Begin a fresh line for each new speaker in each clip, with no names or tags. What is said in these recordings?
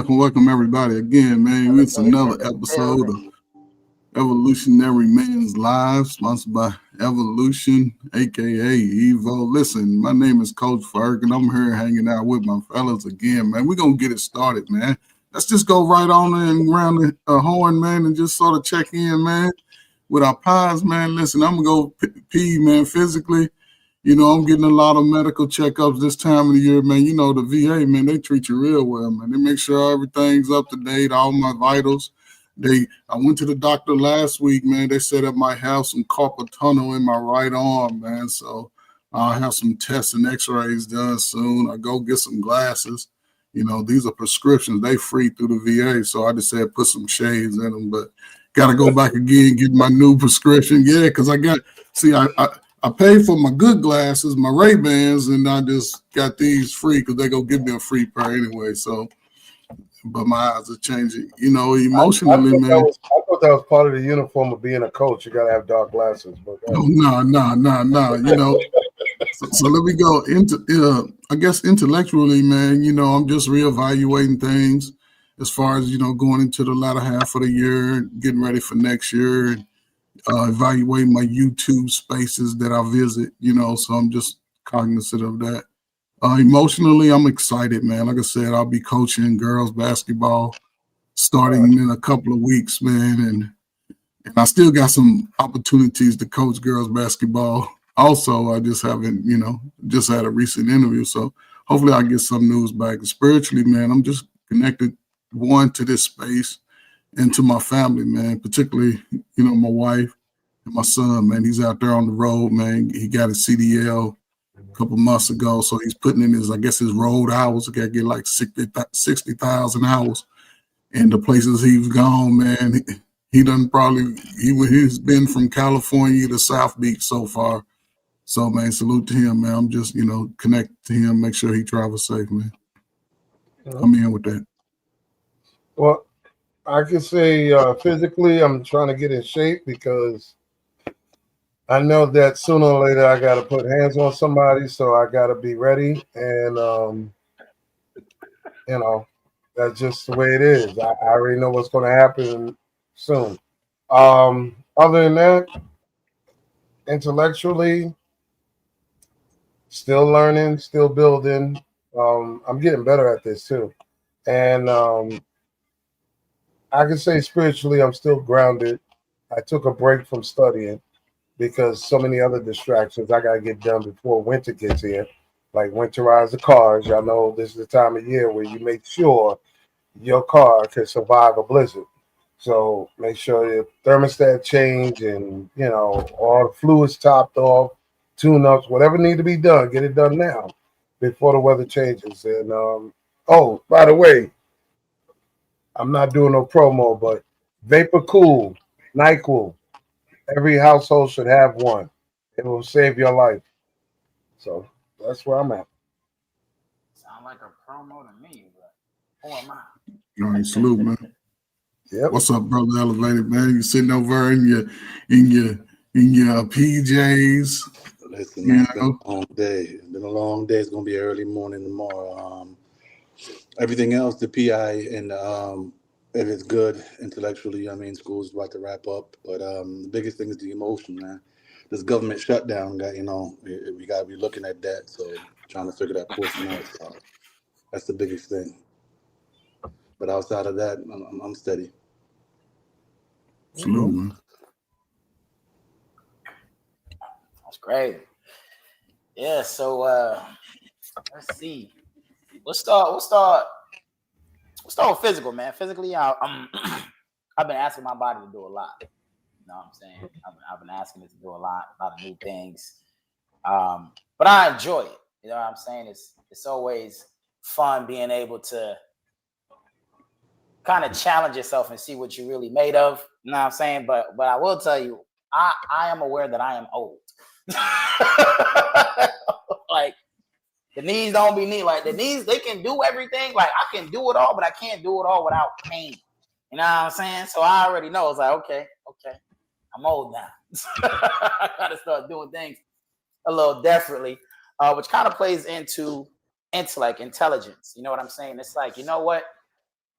Welcome, everybody again, man. It's another episode of Evolutionary Men's Live, sponsored by Evolution, aka Evo. Listen, my name is Coach Ferg, and I'm here hanging out with my fellas again, man. We're gonna get it started, man. Let's just go right on and around the horn, man, and just sort of check in, man, with our pies, man. Listen, I'm gonna go pee, man, physically. You know, I'm getting a lot of medical checkups this time of the year, man. You know, the VA, man, they treat you real well, man. They make sure everything's up to date, all my vitals. I went to the doctor last week, man. They said I might have some carpal tunnel in my right arm, man. So I'll have some tests and x-rays done soon. I go get some glasses. You know, these are prescriptions. They free through the VA. So I just said put some shades in them, but got to go back again, get my new prescription. Yeah, because I paid for my good glasses, my Ray-Bans, and I just got these free because they go give me a free pair anyway. So, but my eyes are changing, you know, emotionally, man.
I thought that was part of the uniform of being a coach. You got to have dark glasses. But
no. You know, so let me go into, I guess, intellectually, man. You know, I'm just reevaluating things as far as, you know, going into the latter half of the year, getting ready for next year. Evaluating my YouTube spaces that I visit, you know, so I'm just cognizant of that. Emotionally, I'm excited, man. Like I said, I'll be coaching girls basketball starting in a couple of weeks, man. And I still got some opportunities to coach girls basketball. Also, I just haven't, you know, just had a recent interview. So hopefully I get some news back. And spiritually, man, I'm just connected, one, to this space and to my family, man, particularly, you know, my wife and my son, man. He's out there on the road, man. He got his CDL a couple months ago, so he's putting in his road hours. He got to get like 60,000 hours. And the places he's gone, man, he's been from California to South Beach so far. So, man, salute to him, man. I'm just, you know, connect to him, make sure he travels safe, man. Come in with that.
Well, I can say physically, I'm trying to get in shape because I know that sooner or later I got to put hands on somebody, so I got to be ready. And, you know, that's just the way it is. I already know what's going to happen soon. Other than that, intellectually, still learning, still building. I'm getting better at this too. And I can say spiritually, I'm still grounded. I took a break from studying because so many other distractions I got to get done before winter gets here, like winterize the cars. Y'all know this is the time of year where you make sure your car can survive a blizzard. So make sure your thermostat change and, you know, all the fluids topped off, tune-ups, whatever need to be done, get it done now before the weather changes. And, oh, by the way, I'm not doing no promo, but Vapor Cool, NyQuil. Every household should have one. It will save your life. So that's where I'm at.
Sound like a promo to me, but who am I?
All right, salute, man.
Yep.
What's up, brother Elevated, man? You sitting over in your PJs.
Listen, man, it's been a long day. It's been a long day. It's gonna be early morning tomorrow. Everything else, the PI and It is good intellectually. I mean, school's about to wrap up, but the biggest thing is the emotion, man. This government shutdown got, we got to be looking at that. So trying to figure that portion out. So that's the biggest thing. But outside of that, I'm steady.
Salute, man.
That's great. Yeah. So let's see. We'll start with physical, man. Physically, I've been asking my body to do a lot. You know what I'm saying? I've been asking it to do a lot of new things. But I enjoy it. You know what I'm saying? It's always fun being able to kind of challenge yourself and see what you're really made of. You know what I'm saying? But I will tell you, I am aware that I am old. Like, the knees don't be neat. Like, the knees, they can do everything. Like, I can do it all, but I can't do it all without pain. You know what I'm saying? So I already know. It's like, okay, I'm old now. I gotta start doing things a little differently, which kind of plays into like intelligence. You know what I'm saying? It's like, you know what?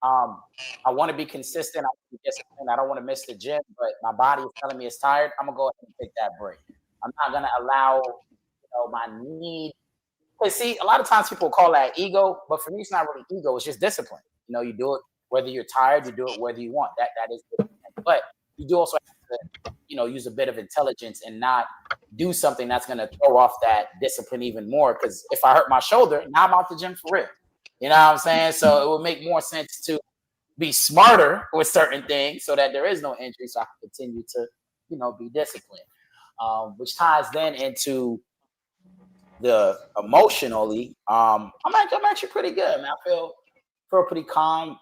I want to be consistent. I want to be disciplined. I don't want to miss the gym, but my body is telling me it's tired. I'm gonna go ahead and take that break. I'm not gonna allow, my need. Because see, a lot of times people call that ego, but for me, it's not really ego. It's just discipline. You do it whether you're tired. You do it whether you want. That is discipline. But you do also have to, use a bit of intelligence and not do something that's gonna throw off that discipline even more. Because if I hurt my shoulder, now I'm out the gym for real. You know what I'm saying? So it would make more sense to be smarter with certain things so that there is no injury, so I can continue to, be disciplined. Which ties then into the emotionally. I'm actually pretty good, man. I feel pretty calm,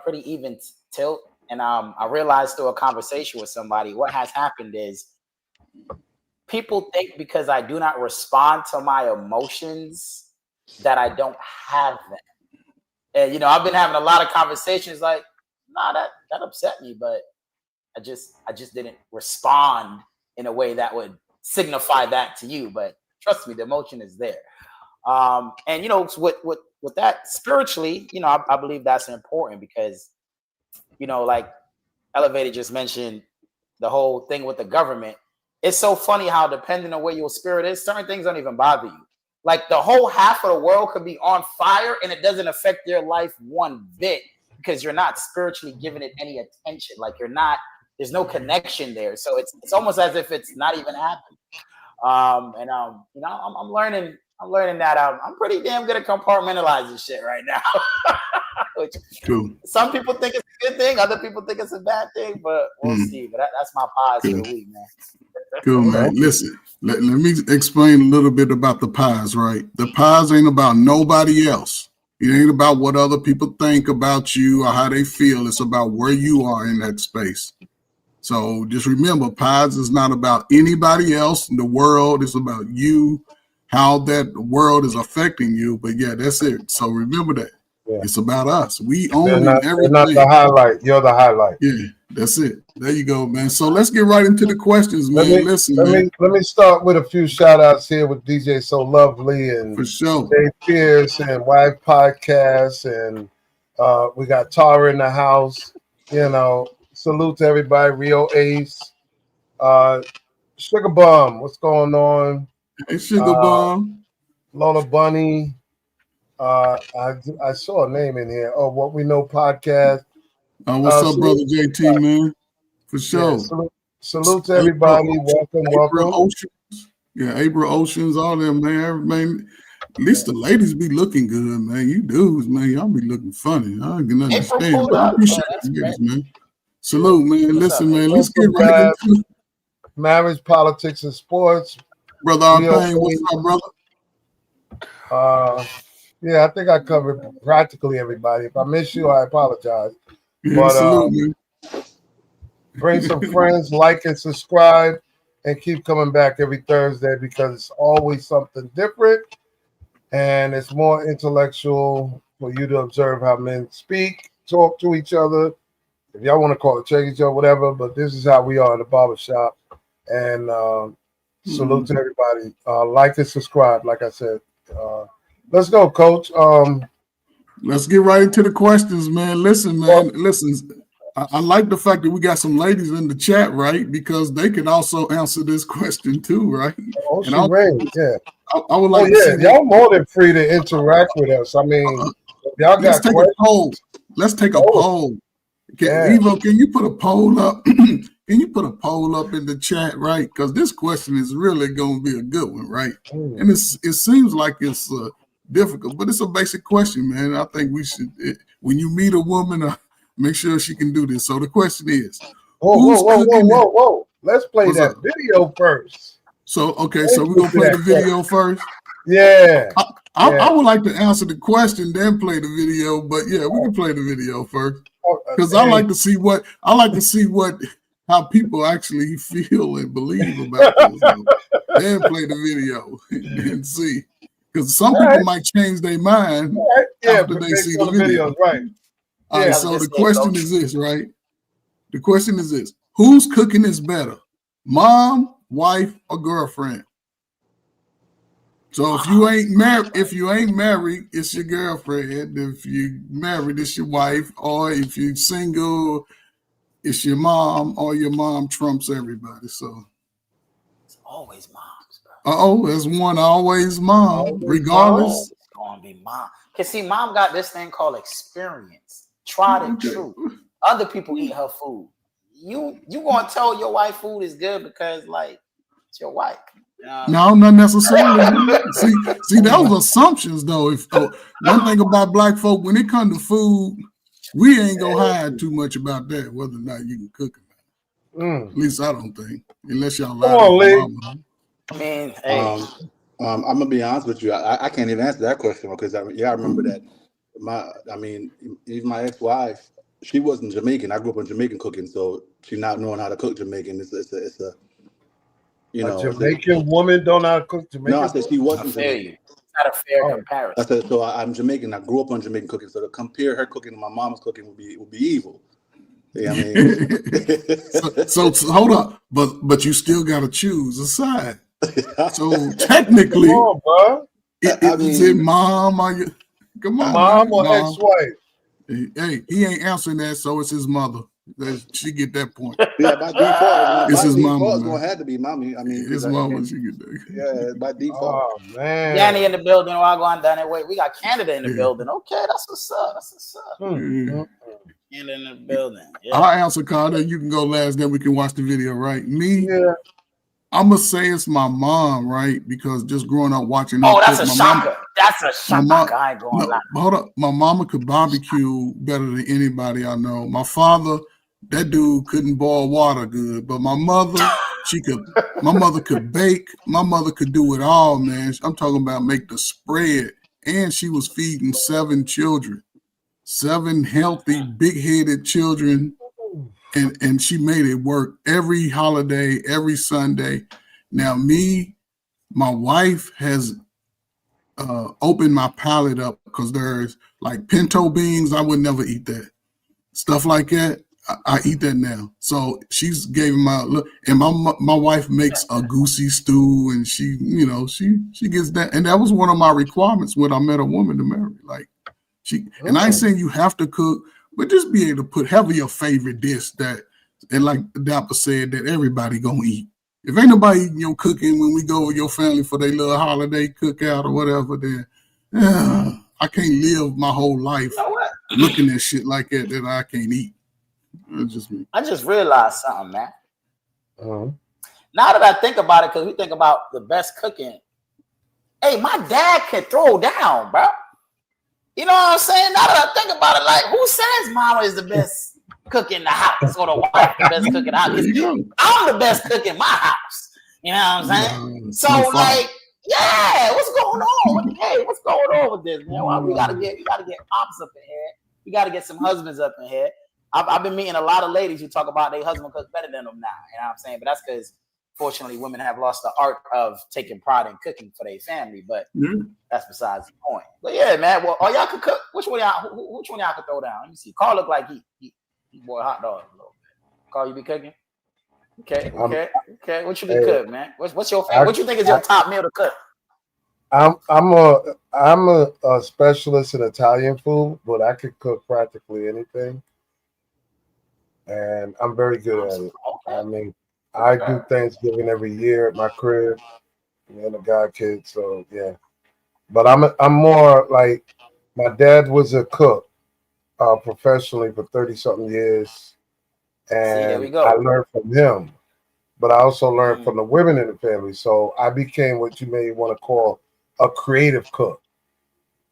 pretty even tilt. And I realized through a conversation with somebody, what has happened is people think because I do not respond to my emotions that I don't have them. And I've been having a lot of conversations like, nah, that upset me, but I just didn't respond in a way that would signify that to you. But trust me, the emotion is there. And with that spiritually, I believe that's important because, like Elevated just mentioned, the whole thing with the government. It's so funny how depending on where your spirit is, certain things don't even bother you. Like the whole half of the world could be on fire and it doesn't affect your life one bit because you're not spiritually giving it any attention. Like there's no connection there. So it's almost as if it's not even happening. I'm learning that I'm pretty damn good at compartmentalizing shit right now. Which
cool.
Some people think it's a good thing, other people think it's a bad thing, but we'll see. But that's my pies for the week, man.
Cool, man. Listen, let me explain a little bit about the pies, right? The pies ain't about nobody else. It ain't about what other people think about you or how they feel. It's about where you are in that space. So just remember, pies is not about anybody else in the world. It's about you, how that world is affecting you. But yeah, that's it. So remember that. Yeah. It's about us. We own everything.
They're not the highlight. You're the highlight.
Yeah, that's it. There you go, man. So let's get right into the questions, man.
Let me start with a few shout outs here with DJ So Lovely and
for sure.
Dave Pierce and Wife Podcast, and we got Tara in the house. Salute to everybody. Rio Ace, Sugar Bum. What's going on?
Hey, Sugar Bum.
Lola Bunny. I saw a name in here. Oh, What We Know Podcast.
What's up, brother JT, man? For sure.
Yeah, salute to everybody. Welcome.
Oceans. Yeah, April Oceans, all them, man. At least the ladies be looking good, man. You dudes, man, y'all be looking funny. I can understand. I appreciate it, man. Salute, man. Listen, man, let's get right into
marriage, politics, and sports.
Brother Arpane, what's up,
brother? Yeah, I think I covered practically everybody. If I miss you, I apologize.
Yeah,
but bring some friends, like and subscribe, and keep coming back every Thursday because it's always something different and it's more intellectual for you to observe how men speak, talk to each other. If y'all want to call it check each other, whatever, but this is how we are in the barbershop. And salute to everybody. Like and subscribe, like I said. Let's go, Coach.
Let's get right into the questions, man. Listen, man. Listen. I like the fact that we got some ladies in the chat, right? Because they can also answer this question too, right?
Oh,
And
yeah.
I would like to see
y'all more than free to interact with us. I mean, y'all
let's
got
take
questions.
a poll. Let's take a poll. Evo, can you put a poll up? Can you put a poll up in the chat, right? Because this question is really going to be a good one, right? And it seems like it's difficult, but it's a basic question, man. I think we should, when you meet a woman, make sure she can do this. So the question is,
whoa. Let's play that video first.
So, okay, so we're going to play the video first?
Yeah.
I would like to answer the question, then play the video, but yeah, we can play the video first. Because I like to see how people actually feel and believe about this. Then play the video and see. Because some people might change their mind after they see the video.
Right.
All right, so the question is this, right? The question is this: whose cooking is better, mom, wife, or girlfriend? So if you ain't married, it's your girlfriend. If you married, it's your wife. Or if you're single, it's your mom, or your mom trumps everybody. So
it's always moms, bro.
There's one always mom, regardless.
It's gonna be mom. Cause see, mom got this thing called experience. Tried and true. Other people eat her food. You gonna tell your wife food is good because like it's your wife.
No, not necessarily. see, those assumptions though. If one thing about black folk, when it comes to food, we ain't gonna hide too much about that, whether or not you can cook it. At least I don't think, unless y'all lie.
I mean, hey.
I'm gonna be honest with you. I can't even answer that question because I remember that. Even my ex-wife, she wasn't Jamaican. I grew up in Jamaican cooking, so she not knowing how to cook Jamaican. It's a
Jamaican woman don't know how to cook Jamaican.
No, I said she wasn't Jamaican.
It's not a fair comparison.
I said so. I'm Jamaican. I grew up on Jamaican cooking, so to compare her cooking to my mom's cooking would be evil. Yeah, I mean.
so hold up, but you still got to choose a side. So technically, is it mom or you? Come on,
mom or ex-wife?
Hey, he ain't answering that, so it's his mother. She get that point.
Yeah, by default,
it's his mama.
It's gonna have to be mommy. I mean,
his mama. She get that.
Yeah, by default.
Oh man,
Danny in the building. While going down that way, we got Canada in the building. Okay, that's what's up. Canada in the building. Yeah.
I'll answer, Carter. You can go last, then we can watch the video. Right? Me. Yeah. I'm gonna say it's my mom, right? Because just growing up watching.
Oh, that's a shocker. That's a shocker. I ain't going lie.
Hold up. My mama could barbecue better than anybody I know. My father, that dude couldn't boil water good, but my mother, my mother could bake. My mother could do it all, man. I'm talking about make the spread. And she was feeding 7 children, 7 healthy, big-headed children. And she made it work every holiday, every Sunday. Now, my wife has opened my palate up because there's like pinto beans. I would never eat that. Stuff like that, I eat that now. So she's gave my look. And my wife makes a goosey stew, and she gets that. And that was one of my requirements when I met a woman to marry. Like and I ain't saying you have to cook, but just be able to have your favorite dish and like Dapper said, that everybody gonna eat. If ain't nobody eating your cooking when we go with your family for their little holiday cookout or whatever, then I can't live my whole life looking at shit like that I can't eat.
I just realized something, man. Now that I think about it, because we think about the best cooking. Hey, my dad can throw down, bro. You know what I'm saying? Now that I think about it, like, who says mama is the best cook in the house or the wife the best cook in the house? I'm the best cook in my house. You know what I'm saying? So like, yeah, what's going on? Hey, what's going on with this, man? Well, we gotta get ops up in here. We gotta get some husbands up in here. I've been meeting a lot of ladies who talk about their husband cooks better than them now. You know what I'm saying? But that's because fortunately women have lost the art of taking pride in cooking for their family. But that's besides the point. But yeah, man. Well, y'all could cook. Which one y'all could throw down? Let me see. Carl look like he boiled hot dogs a little bit. Carl, you be cooking? Okay. What you be cook, man? What's your favorite? What you think is your top meal to cook?
I'm a specialist in Italian food, but I could cook practically anything, and I'm very good at it. I mean, I do Thanksgiving every year at my crib, and a god kid. So yeah, but I'm more like my dad was a cook professionally for 30 something years,
See, there we
and I
go.
learned from him. But I also learned
Mm,
from the women in the family. So I became what you may want to call a creative cook.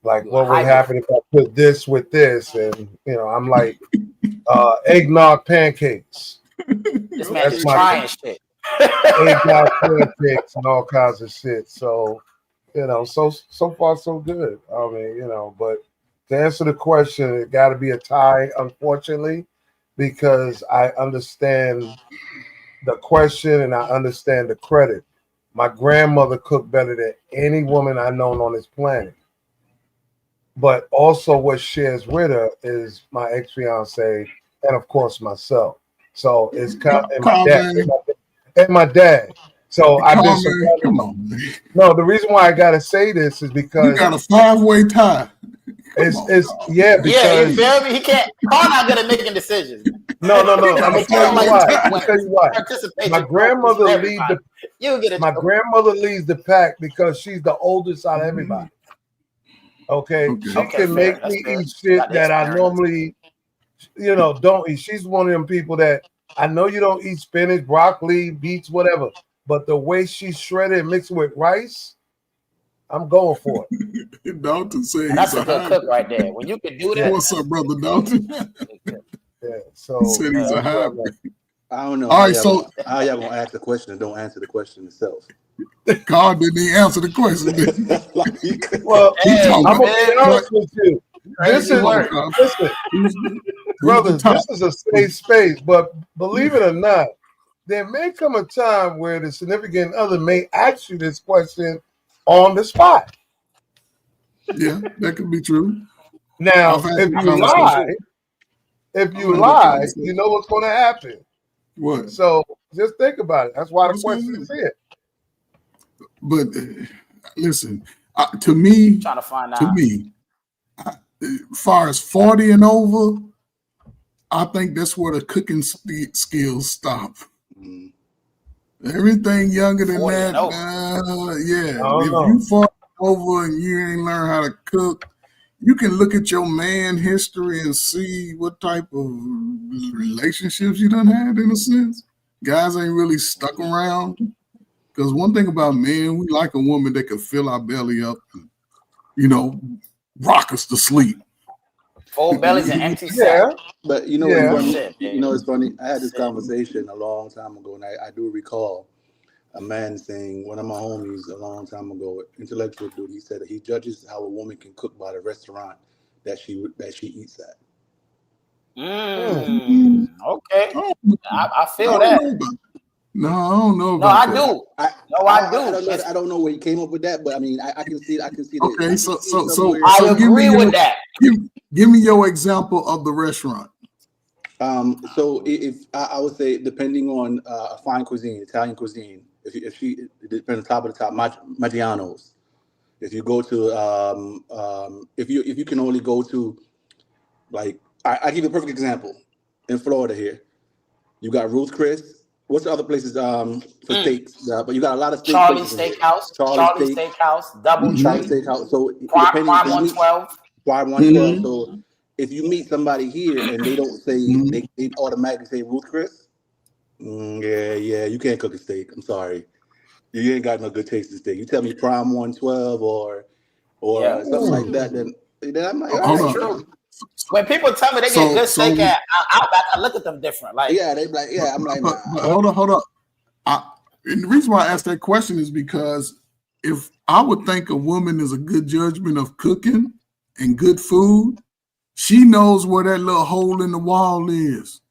Like,
you a
what would
hybrid.
happen if I put this with this? And, I'm like, eggnog pancakes.
This man
That's
just
my
trying shit.
eggnog pancakes and all kinds of shit. So, so far, so good. I mean, but to answer the question, it got to be a tie, unfortunately, because I understand the question and I understand the credit. My grandmother cooked better than any woman I've known on this planet. But also, what shares with her is my ex fiance and, of course, myself. So it's kind and my dad
Carman,
and my dad. So I've been
Carman,
surrounded.
come on, man.
No, the reason why I gotta say this is
You
because
got a 5-way tie. Come on,
it's
dog.
yeah,
Yeah, you
because
feel me? He can't. Carl not good at making decisions.
no.
You
I'm
got a
gonna tell
Carl
you
like
5-way
to
why.
take
I'm
tie.
gonna
winners.
tell you why. My
Participation trophies
grandmother
for
lead
everybody.
the
You get a
my
trophy.
grandmother leads the pack because she's the oldest out of everybody. Okay,
Okay.
she
Okay,
can
fair.
make
That's
me
fair.
eat shit
Got the
that I
experience.
normally, don't eat. She's one of them people that I know you don't eat spinach, broccoli, beets, whatever. But the way she shredded and mixed with rice, I'm going for
Dalton said
Now
he's
that's
a
a good cook
hybrid.
right there. When you can do
it. Yeah,
that,
What's up,
that's
brother Dalton?
a good cook.
yeah.
He
So
said he's a
that's what I'm
hybrid.
like.
I don't know
All right, so
how y'all gonna ask the question and don't answer the question itself.
Carl didn't even answer the question. Did he?
Like,
Well,
He
Hey,
talking
I'm
you
about
gonna be
feel me?
what?
honest with you. This
Crazy
Come
is
on,
work.
Carl.
listen,
Who's the
brothers.
top?
This is a safe space, but believe it or not, there may come a time where the significant other may ask you this question on the spot.
Yeah, that could be true. I've
Now,
had
if
that
I
you
think that's very
lie,
conversation.
true.
I've had that
you
conversation.
know what's going to happen.
What?
So just think about it. That's why the
What's going
question
on?
is here.
But listen, to me,
Trying to find
to
out.
me, as far as 40 and over, I think that's where the cooking skills stop.
mm,
Everything younger than
40
that,
and over.
yeah.
I don't
If you
know.
40 over and you ain't learn how to cook, you can look at your man history and see what type of relationships you done had in a sense. Guys ain't really stuck around. Because one thing about men, we like a woman that can fill our belly up and, you know, rock us to sleep.
Full belly's an empty sack.
Yeah,
but you know what's
That's
yeah.
what he
funny?
said,
You
baby.
know what's funny? I had
He
this
said,
conversation a long time ago, and I do recall a man saying, one of my homies a long time ago, intellectual dude, he said that he judges how a woman can cook by the restaurant that she eats at.
Hmm.
Okay.
I don't,
I
I
feel
don't
that.
know about that. No, I don't know
No,
about
I
that.
do.
I,
No,
I,
I
I
do.
don't know. I don't know where he came up with that, but I mean, I can see. I can see that.
Okay,
I can see it somewhere.
I
so
agree with that.
give, give me your example of the restaurant.
So if I would say, depending on fine cuisine, Italian cuisine, it depends on top of the top, Maggiano's. If you go to, if you can only go to, like, I give you a perfect example. In Florida here, you got Ruth Chris. What's the other places for
Mm.
steaks? But you got a lot of steak
Charlie
places in here.
Steakhouse,
Charlie
Charlie
Steak,
Steakhouse, Doubletree,
Charlie Steakhouse. So depending,
Prime
so you meet
112.
Prime 112.
Mm-hmm.
So if you meet somebody here and they don't say,
Mm-hmm.
they automatically say Ruth Chris, yeah, you can't cook a steak. I'm sorry, you ain't got no good taste in steak. You tell me Prime 112 or
Yeah,
something like
Hmm.
that, then I'm like, all
Hold
that's
right,
on.
true. When people tell me they get
So
good
so
steak at Outback, I look at them different. Like,
yeah, they be like,
but,
yeah. I'm like,
but
nah.
hold on. And the reason why I asked that question is because if I would think a woman is a good judgment of cooking and good food, she knows where that little hole in the wall is.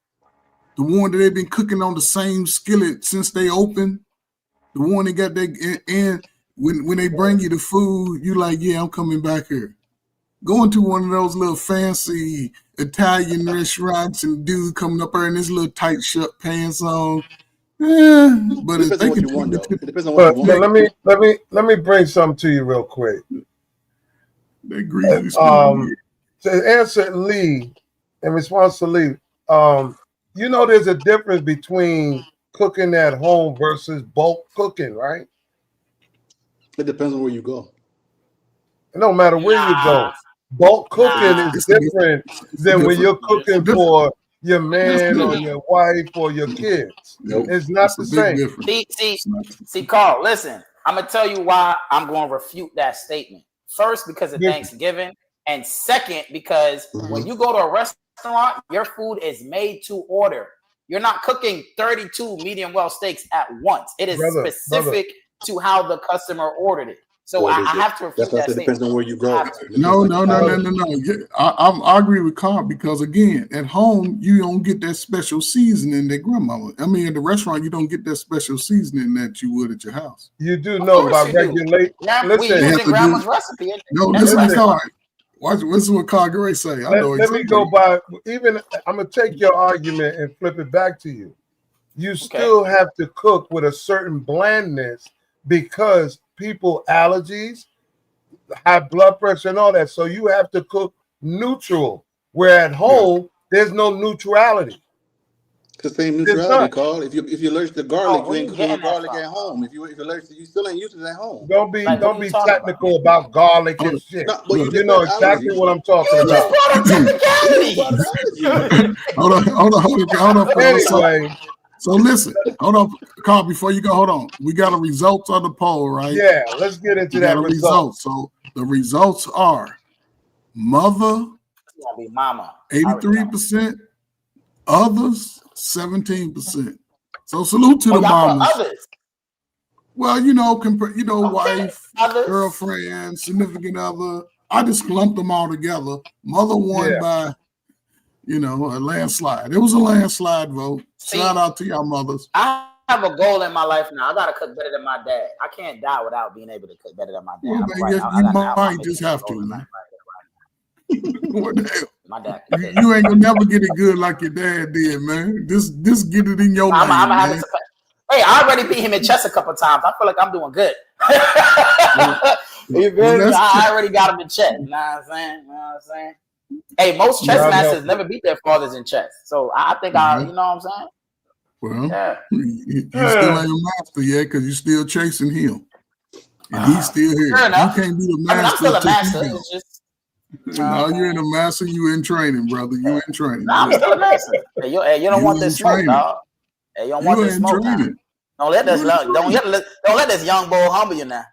The one that they've been cooking on the same skillet since they opened. The one that got that in when they bring you the food, you like, yeah, I'm coming back here. Going to one of those little fancy Italian restaurants and dude coming up there in his little tight shirt pants on, Yeah, but
It
if
depends
they
on what
can
you want,
take
though.
it
It depends on what you want.
let me bring something to you real quick.
that greasy spoon.
To answer Lee, in response to Lee, you know there's a difference between cooking at home versus bulk cooking, right?
It depends on where you go.
It don't matter where you
Nah,
go. Bulk cooking
nah.
is
It's
different than when you're
a
cooking
difference.
for your
It's
man or
different.
your wife or your kids.
Nope.
It's not
It's a
the
big
same.
difference. It's not-
See, Carl, listen, I'm gonna tell you why I'm gonna refute that statement. First, because of Thanksgiving, and second, because when you go to a restaurant, your food is made to order. You're not cooking 32 medium well steaks at once. It is
Brother.
specific to how the customer ordered it. So
Well,
I have to refute
that's why I
that
said it depends
statement.
on where you go.
No. Yeah, I agree with Carl because again, at home you don't get that special seasoning that grandmama. I mean, at the restaurant you don't get that special seasoning that you would at your house.
You do
Of
know
course
by
you do.
regulate.
We
Listen,
They have
using
to do-
grandma's recipe.
No,
at
listen
the
to
Listen.
Carl. Watch this is what Carl Gray say. I know
let me
exactly.
go by. Even I'm gonna take your argument and flip it back to you. You still have to cook with a certain blandness because people allergies, high blood pressure, and all that. So you have to cook neutral. Where at home there's no neutrality.
It's the same neutrality, Carl. If you're allergic to garlic, you ain't cooking with garlic at home. If you're allergic, you still ain't using it at home.
Don't be
Like,
don't be technical about garlic and shit.
No, but you
You
just
know
said
exactly
allergies.
what I'm talking
You just
about.
brought up technicality.
You brought up allergies.
Hold on, fellas.
Anyway,
So listen, hold on, Carl. Before you go, hold on. We got a results on the poll, right?
yeah, let's get into
We got
that
a
result.
So the results are mother
It's gonna be mama.
83%, others 17%. So salute to the
Y'all put
mamas.
others.
Well, you know,
Okay.
wife,
Others.
girlfriend, significant other. I just clumped them all together. Mother won by, a landslide. It was a landslide vote. Shout out to y'all mothers.
I have a goal in my life now. I gotta cook better than my dad. I can't die without being able to cook better than my dad.
Well, man, you might just have to, man. What the hell?
My dad.
You ain't gonna never get it good like your dad did, man. Just get it in your lane,
I'm
man.
having to. Hey, I already beat him in chess a couple times. I feel like I'm doing good. I already got him in chess. You know what I'm saying? Hey, most chess masters never beat their fathers in chess. So I think you know what I'm saying?
Well, you still ain't a master yet because you're still chasing him. And he's still here.
Fair enough.
You can't be the master.
I'm still a master. It's just,
no, you ain't a master. You in training, brother. You in training.
I'm still a master. Hey, you don't want this smoke, dog. Hey, you don't want this smoke now. Don't let this young bull humble you now.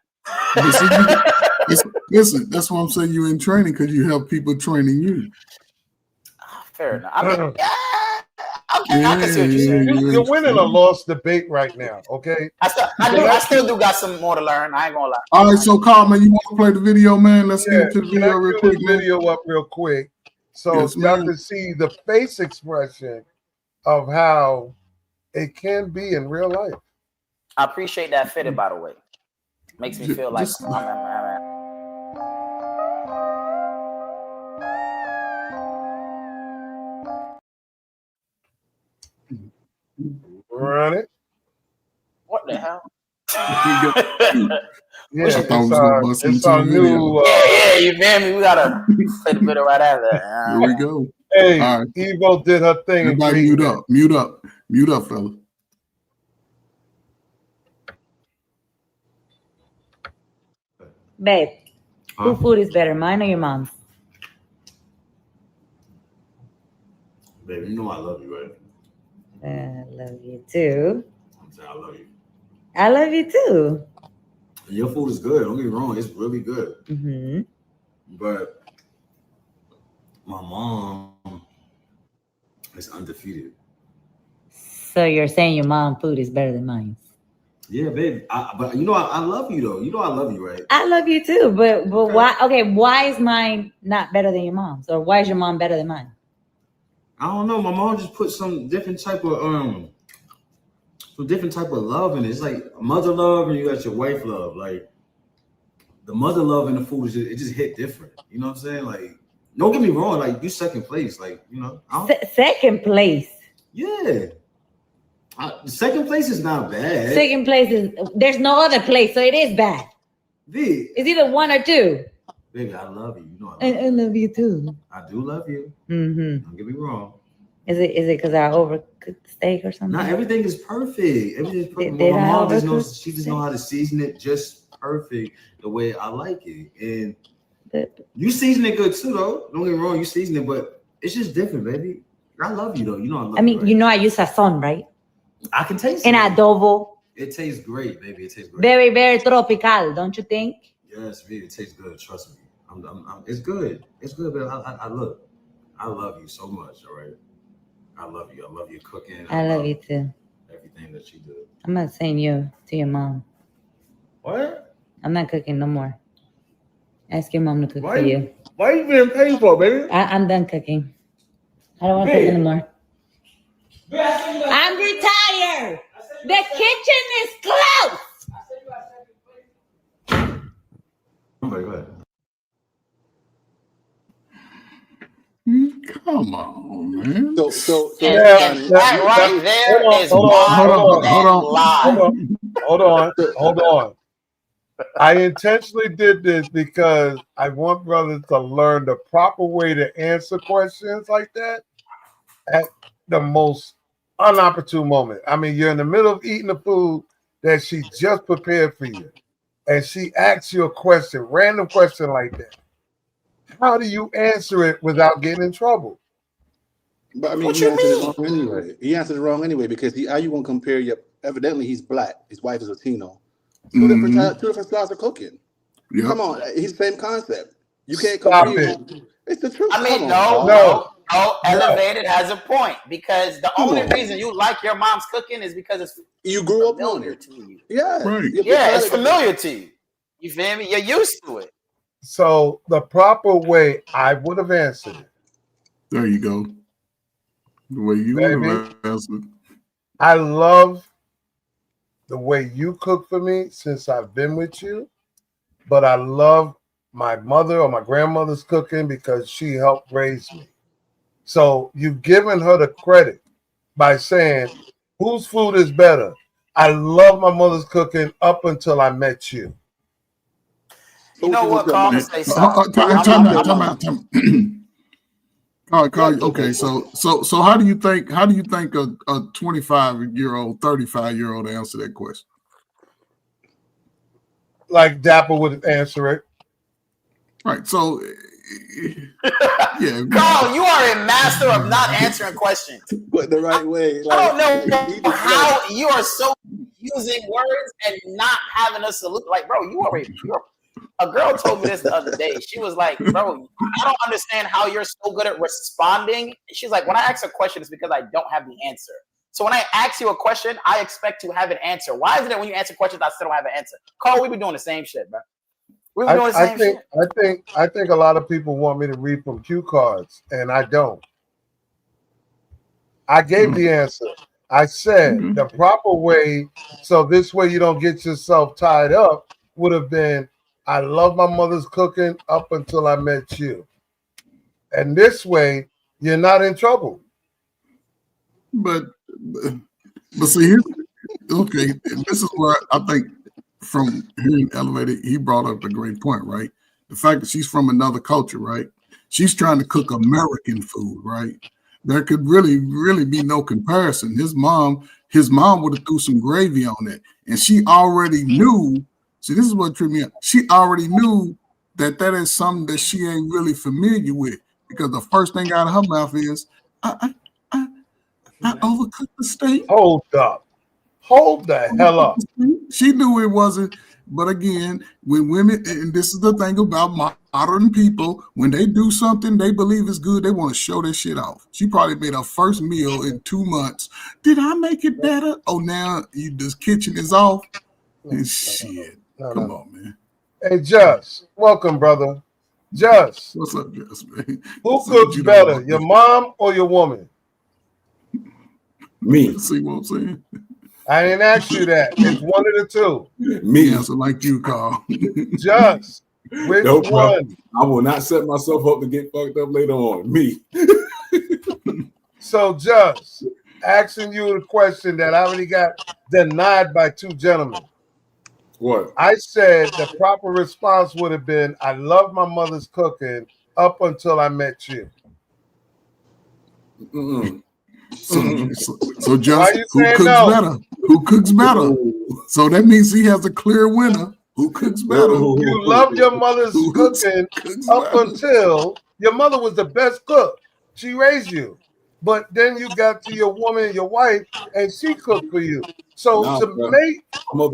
Listen, that's why I'm saying you in training because you help people training you.
Fair enough. I mean, okay, I can see what you're saying.
You're winning a lost debate right now, okay?
I still do got some more to learn. I ain't gonna lie.
All right, so Carl, man, you want to play the video, man? Let's get into the video real quick, man.
Video up real quick, so y'all can see the face expression of how it can be in real life.
I appreciate that fitted, by the way. Makes me feel like
Run it.
What the hell?
Yeah, it's our new.
Yeah, you feel me? We gotta play the video right after.
Here we go.
Hey, right. Evo did her thing.
Everybody mute up, fella.
Babe, whose food is better, mine or your mom's?
Baby, you know I love you, right?
I love you too.
I'm saying I love you.
I love you too.
Your food is good. Don't get me wrong. It's really good.
Mm-hmm.
But my mom is undefeated.
So you're saying your mom's food is better than mine?
Yeah, babe. But you know, I love you though. You know I love you, right?
I love you too. But okay. Why? Okay, why is mine not better than your mom's? Or why is your mom better than mine?
I don't know. My mom just put some different type of love in it. It's like mother love and you got your wife love. Like the mother love in the food it just hit different. You know what I'm saying? Like, don't get me wrong. Like you second place. Like, you know,
second place.
Yeah. Second place is not bad.
Second place is there's no other place, so it is bad.
V.
It's either 1 or 2.
Baby, I love you. You know
I love you too.
I do love you.
Mm-hmm.
Don't get me wrong.
Is it because I overcooked the steak or something?
Not everything is perfect. Everything's perfect.
Did
My
I
mom
overcook
she just know how to season it just perfect the way I like it. And you season it good too, though. Don't get me wrong, you season it, but it's just different, baby. I love you though. You know I love you. Right?
You know I use sazon, right?
I can taste
In
it.
adobo.
It tastes great, baby. It tastes great.
Very, very tropical, don't you think?
Yes, baby. It tastes good. Trust me. It's good. It's good, baby. I look. I love you so much. All right. I love you. I love your cooking.
I love you too.
Everything that you do.
I'm not saying you to your mom.
What?
I'm not cooking no more. Ask your mom to cook for you.
Why are you being paid for, baby?
I'm done cooking. I don't want to cook anymore. I'm retired. The kitchen is closed.
Go ahead.
Come on, man.
So
that right there is
Hold on. I intentionally did this because I want brothers to learn the proper way to answer questions like that at the most unopportune moment. I mean, you're in the middle of eating the food that she just prepared for you, and she asks you a question, random question like that. How do you answer it without getting in trouble?
But I mean, he answered it wrong anyway. He answered it wrong anyway because how you gonna compare your? Evidently, he's black. His wife is Latino. Two different styles of cooking. Yep. Come on, he's the same concept. You can't compare. It's the truth.
I mean, no. Elevated has a point because the only reason you like your mom's cooking is because
you grew up on it.
To you.
Yeah,
right.
Yeah, it's familiar to you. You feel me? You're used to it.
So the proper way I would have answered it.
There you go. The way you would have answered.
I love the way you cook for me since I've been with you, but I love my mother or my grandmother's cooking because she helped raise me. So you've given her the credit by saying, whose food is better? I love my mother's cooking up until I met you.
You know what, Carl? Say something.
Time out. Okay, so how do you think a 25-year-old, 35-year-old answer that question?
Like Dapper would answer it.
Right. So yeah.
Carl, you are a master of not answering questions.
But the right way.
I don't know how you are so using words and not having a salute. Like, bro, a girl told me this the other day. She was like, bro, I don't understand how you're so good at responding. She's like, when I ask a question, it's because I don't have the answer. So when I ask you a question, I expect to have an answer. Why is it that when you answer questions, I still don't have an answer? Carl, we be doing the same shit, bro. We be doing the same shit.
I think a lot of people want me to read from cue cards, and I don't. I gave the answer. I said the proper way, so this way you don't get yourself tied up, would have been, I love my mother's cooking up until I met you. And this way, you're not in trouble.
But see, okay, this is where I think from hearing Elevated, he brought up a great point, right? The fact that she's from another culture, right? She's trying to cook American food, right? There could really be no comparison. His mom would have threw some gravy on it. And she already knew. See, this is what tripped me out. She already knew that is something that she ain't really familiar with, because the first thing out of her mouth is, I overcooked the steak.
Hold up. Hold the hell up.
She knew it wasn't. But again, when women, and this is the thing about modern people, when they do something they believe is good, they want to show their shit off. She probably made her first meal in 2 months. Did I make it better? Oh, now this kitchen is off. And shit. Come on, man.
Hey, Just, welcome, brother. Just.
What's up, Just, man?
Who cooks better, your mom or your woman?
Me.
See what I'm saying?
I didn't ask you that. It's one of the two.
Me.
Answer like you, Carl.
Just. Which
Nope,
one?
I will not set myself up to get fucked up later on. Me.
So, Just, asking you a question that I already got denied by two gentlemen.
What?
I said the proper response would have been, I love my mother's cooking up until I met you.
So just
you
who
saying
cooks
no?
better? Who cooks better? So that means he has a clear winner. Who cooks better?
You love your mother's cooking up until your mother was the best cook. She raised you. But then you got to your woman, your wife, and she cooked for you. So
Nah,
to
bro.
make
My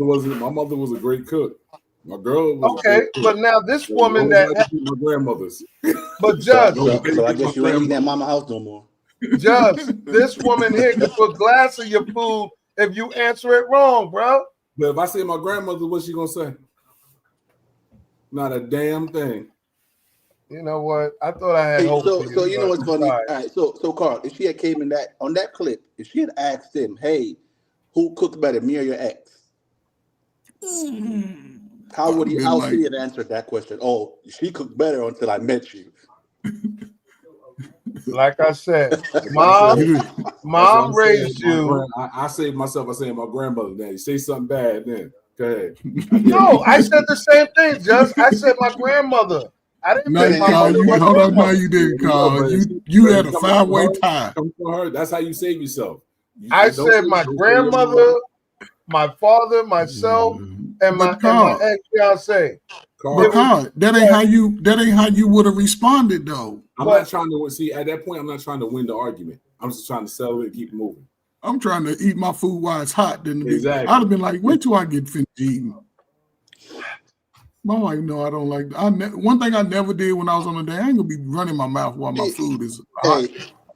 mother was a great cook. My girl was
okay, but now this woman that
my grandmother's.
but just
So I guess you ain't eating at mama house no more.
Just this woman here can put glass in your food if you answer it wrong, bro.
But if I say my grandmother, what's she gonna say? Not a damn thing.
You know what? I thought I had hope.
So you know what's funny? All right, so Carl, if she had came in on that clip, if she had asked him, "Hey, who cooked better, me or your ex?" How should he have answered that question? Oh, she cooked better until I met you.
Like I said, mom raised you.
I saved myself. I say my grandmother. Now you say something bad, then go ahead.
No, I said the same thing. Just I said my grandmother. I didn't
say my mother. Hold on, no, you didn't, Carl. You had a 5-way tie.
Come for her. That's how you save yourself.
I said my grandmother, my father, myself, and my ex-fiance.
But Carl, that ain't how you would have responded though.
I'm not trying to see at that point. I'm not trying to win the argument. I'm just trying to settle it and keep moving.
I'm trying to eat my food while it's hot. Then
exactly.
I'd have been like, wait till I get finished eating. My wife know I don't like. One thing I never did when I was on the day, I ain't gonna be running my mouth while my food is hot.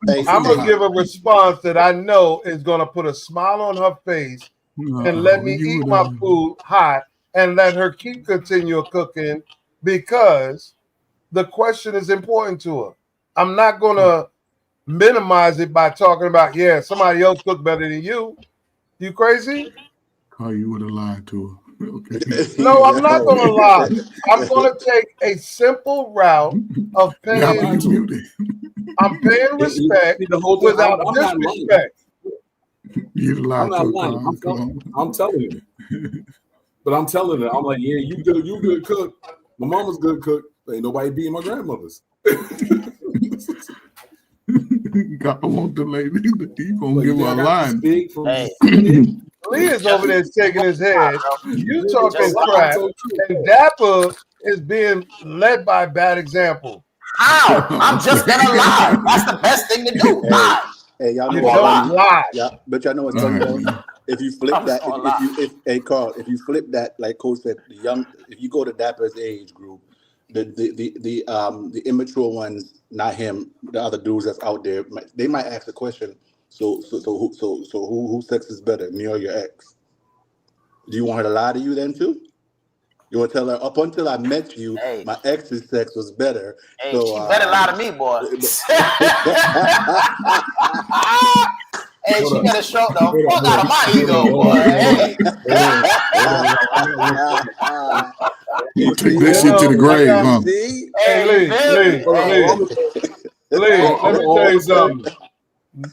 I'm gonna give a response that I know is gonna put a smile on her face and let me eat my food hot and let her keep continue cooking because the question is important to her. I'm not gonna minimize it by talking about somebody else cooked better than you. You crazy?
Carl, you would have lied to her. Okay.
No, I'm not going to lie. I'm going to take a simple route of paying. I'm paying respect without disrespect.
You'd lie
I'm not lying. I'm telling you. But I'm telling her, I'm like, yeah, you good cook. My mama's good cook. Ain't nobody beating my grandmother's.
God, I want the lady. You gonna give her a line.
Lee is over there shaking his head. You talking crap, and Dapper is being led by a bad example.
How? I'm just gonna lie. That's the best thing to do. Lie.
Hey, y'all know
lie.
Yeah, but y'all know what's funny though. If you flip that, Carl, if you flip that, like Coach said, if you go to Dapper's age group, the immature ones, not him, the other dudes that's out there, they might ask the question. So who sex is better, me or your ex? Do you want her to lie to you then too? You want to tell her up until I met you, my ex's sex was better.
Hey,
so,
she better lie to me, boy. Hey, she better show the fuck out of my ego, boy.
You take that shit to the grave, huh?
Hey, Lee, let me tell you something.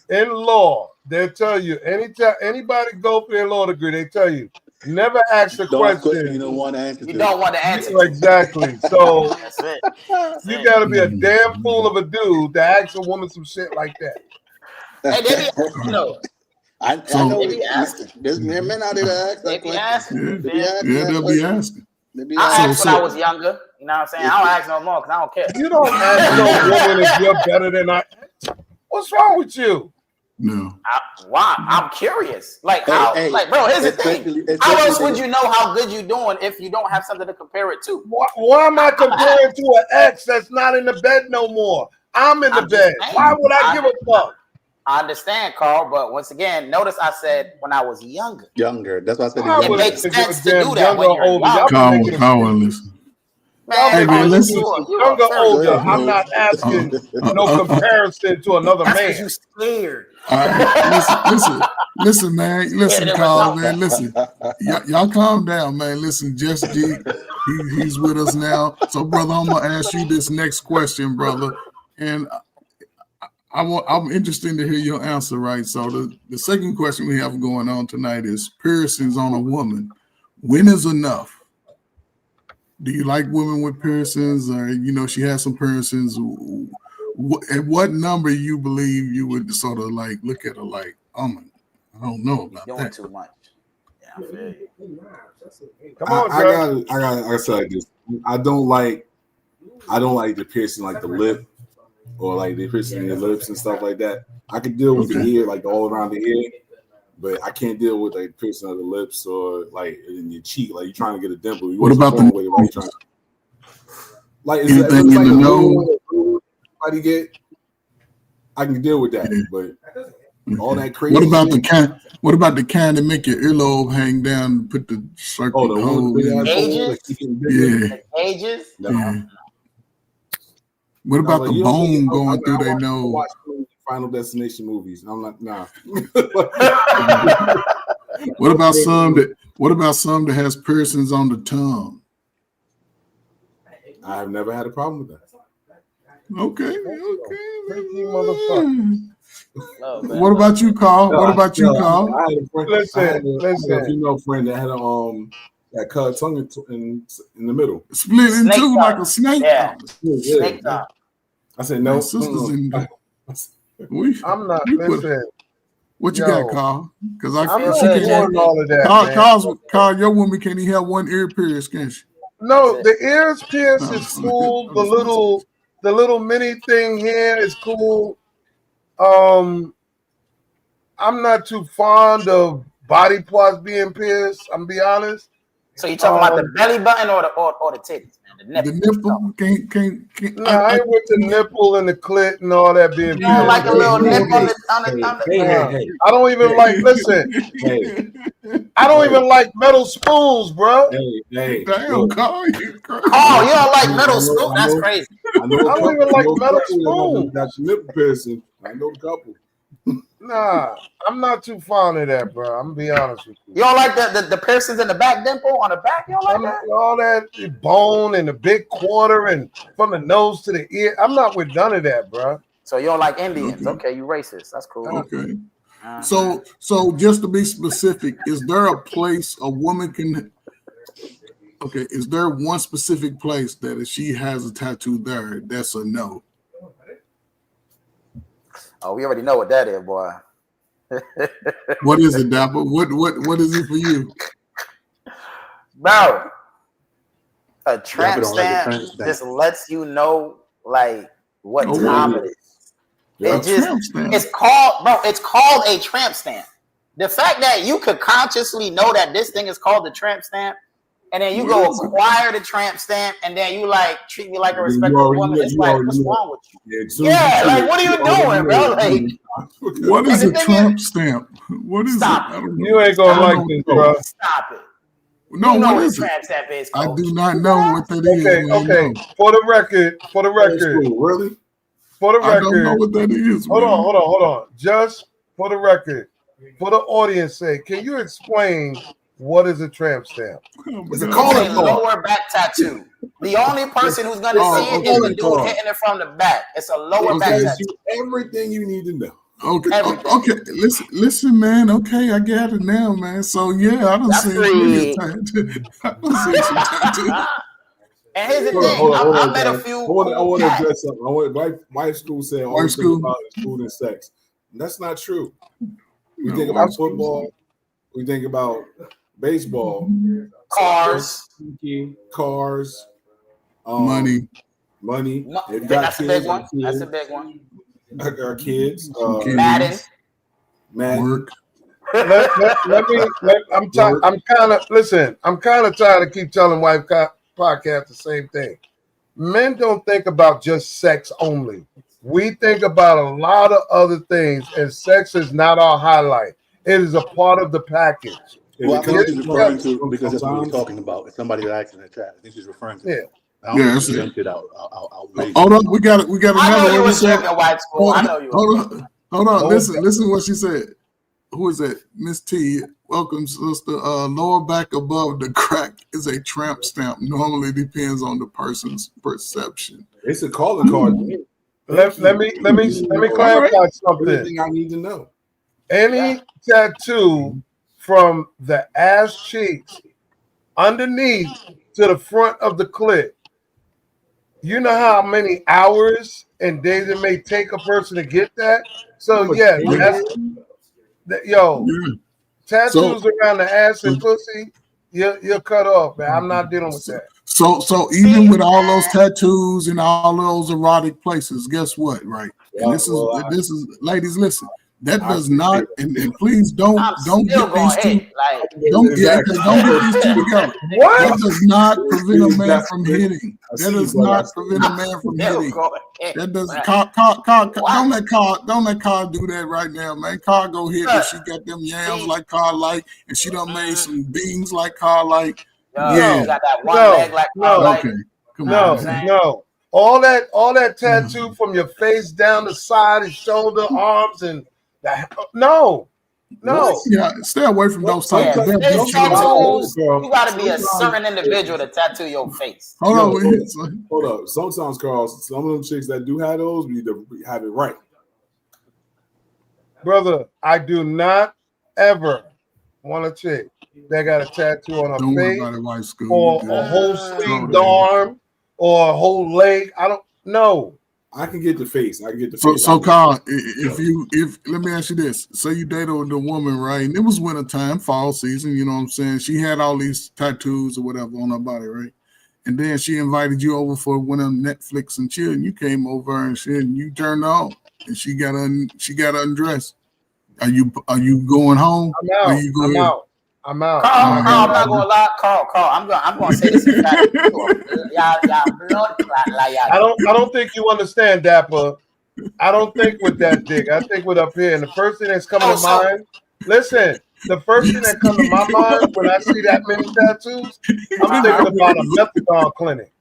In law, they'll tell you anytime anybody go for their law degree, they tell you never ask the question.
You don't want to answer.
You don't want to answer.
Exactly. So
that's it.
You got to be a damn fool of a dude to ask a woman some shit like that.
Hey, they be asking though.
I know they be asking. There's men out there that ask that question.
They'll be asking.
I asked when I was younger. You know what I'm saying? I don't ask no more because I don't care.
You don't ask no woman if you're better than I. What's wrong with you?
No.
Why? I'm curious. Like, how? Like, bro, here's the thing. How else would you know how good you're doing if you don't have something to compare it to?
Why am I comparing to an ex that's not in the bed no more? I'm in the bed. Why would I give a fuck?
I understand, Carl, but once again, notice I said when I was younger.
That's why I said
it makes sense to do that when you're younger.
Carl, listen.
Hey, man, listen. Younger, older. I'm not asking no comparison to another man.
That's because you scared.
Listen, man. Listen, Carl, man. Listen. Y'all calm down, man. Listen, Just G, he's with us now. So, brother, I'm gonna ask you this next question, brother. And I'm interested to hear your answer, right? So the second question we have going on tonight is piercings on a woman. When is enough? Do you like women with piercings, or she has some piercings? At what number you believe you would sort of like look at her like, I don't know about
Doing
that.
too much. Yeah, I feel you.
Come on,
I gotta say like this. I don't like the piercing like the lip or like the piercing in your lips and stuff like that. I can deal with the ear, like all around the ear, but I can't deal with like piercing of the lips or like in your cheek, like you're trying to get a dimple.
What about the nose?
Like
anything
it's
in
like
the nose?
Somebody get, I can deal with that, but all that crazy.
What about the kind that make your earlobe hang down and put the circle hole in?
The cages?
Yeah. What about the bone going through their nose?
Watch Final Destination movies. I'm like, nah.
What about some that has piercings on the tongue?
I've never had a problem with that.
Okay.
Oh,
what about you, Carl? What about you, Carl?
I had a female friend that had that cut tongue in the middle,
split in two like a snake.
Yeah.
Snake tongue. I said no.
I'm not. Listen.
What you got, Carl? Because
I'm not doing all of that.
Carl, your woman can't even have one ear pierced, can she?
No, the ears pierced is cool. The little mini thing here is cool. I'm not too fond of body parts being pierced. I'm be honest.
So you talking about the belly button or the titties, man?
The nipple can't.
No, I ain't with the nipple and the clit and all that being.
You don't like a little nipple on the
hey. I don't even like. Listen, I don't even like metal spoons, bro.
Hey,
damn, Carl,
you don't like metal spoons? That's crazy.
I don't even like metal spoons.
Got your nipple piercing. I know a couple.
Nah, I'm not too fond of that, bro. I'm gonna be honest with you.
You don't like the piercings in the back dimple on the back? You don't like that?
All that bone and the big quarter and from the nose to the ear. I'm not with none of that, bro.
So you don't like Indians? Okay, you racist. That's cool.
Okay. So just to be specific, is there a place a woman can? Okay, is there one specific place that if she has a tattoo there, that's a no?
Oh, we already know what that is, boy.
What is it, Dapper? What is it for you?
Bro, a tramp stamp just lets you know like what time it is. It's called a tramp stamp. The fact that you could consciously know that this thing is called the tramp stamp, and then you go acquire the tramp stamp, and then you like treat me like a respectable woman. It's like, what's wrong with you? Yeah, like what are you doing, bro? Like,
what is a tramp stamp? What is it?
You ain't gonna like this, bro.
Stop it.
No, what is it?
Tramp stamp is,
I do not know what that is.
Okay. For the record.
Really?
For the record.
I don't know what that is.
Hold on. Just for the record, for the audience sake, can you explain what is a tramp stamp?
It's a lower back tattoo. The only person who's gonna see it is the dude hitting it from the back. It's a lower back tattoo.
Everything you need to know.
Okay. Listen, man. Okay, I got it now, man. So yeah, I don't see it. I don't see some tattoo.
And here's the thing. I met a few.
I want to address something. My school said all about food and sex. That's not true. We think about football. We think about baseball,
cars,
money.
That's a big one. That's a big one.
Our kids,
Madden.
Work.
I'm kind of tired of keep telling Wife Podcast the same thing. Men don't think about just sex only. We think about a lot of other things, and sex is not our highlight. It is a part of the package.
Because that's what we're talking about. It's somebody that acts in the chat. I think she's referring to.
Yeah.
That's it. Hold on, we got another.
I know you was joking, White School. I know you.
Hold on. Listen what she said. Who is that? Miss T. Welcome, sister. Lower back above the crack is a tramp stamp. Normally depends on the person's perception.
It's a calling card to me.
Let me clarify something.
Everything I need to know.
Any tattoo from the ass cheeks underneath to the front of the clit, you know how many hours and days it may take a person to get that? So yeah, tattoos around the ass and pussy, you're cut off, man. I'm not dealing with that.
So even with all those tattoos and all those erotic places, guess what? Right, and this is ladies, listen. That does not, and please don't get these two. Don't get these two together.
What?
That does not prevent a man from hitting. That does not prevent a man from hitting. That does. Don't let Carl do that right now, man. Carl go hit, and she got them yams like Carl like, and she done made some beans like Carl like.
Yeah, got that one leg like Carl like.
Okay, come on.
No. All that tattoo from your face down the side, and shoulder, arms, and no.
Yeah, stay away from those types of
tattoos. You got to be a certain individual to tattoo your face.
Hold up. Sometimes, Carl, some of them chicks that do have those, we need to have it right.
Brother, I do not ever want a chick that got a tattoo on her face or a whole sleeved arm or a whole leg. I don't know.
I can get the face.
So Carl, if let me ask you this: say you dated with a woman, right? And it was wintertime, fall season. You know what I'm saying? She had all these tattoos or whatever on her body, right? And then she invited you over for one of them Netflix and chill. And you came over and shit, and you turned on, and she got undressed. Are you going home?
I'm out.
Carl, I'm not gonna lie, Carl. I'm gonna say this.
I don't think you understand, Dapper. I don't think with that dick. I think with up here. And the first thing that's coming to mind. Listen, the first thing that comes to my mind when I see that many tattoos, I'm thinking about a methadone clinic.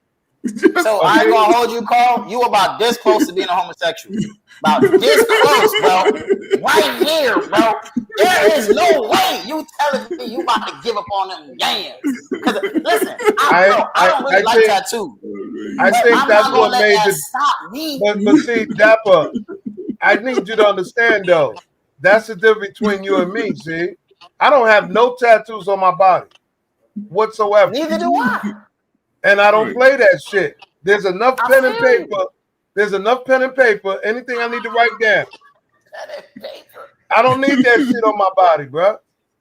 So I ain't gonna hold you, Carl. You about this close to being a homosexual. About this close, bro. Right here, bro. There is no way you telling me you about to give up on them yams. Because listen, I don't really like tattoos.
I think that's what made it. But see, Dapper, I need you to understand though. That's the difference between you and me. See, I don't have no tattoos on my body whatsoever.
Neither do I.
And I don't play that shit. There's enough pen and paper. There's enough pen and paper. Anything I need to write down.
Pen and paper.
I don't need that shit on my body, bro.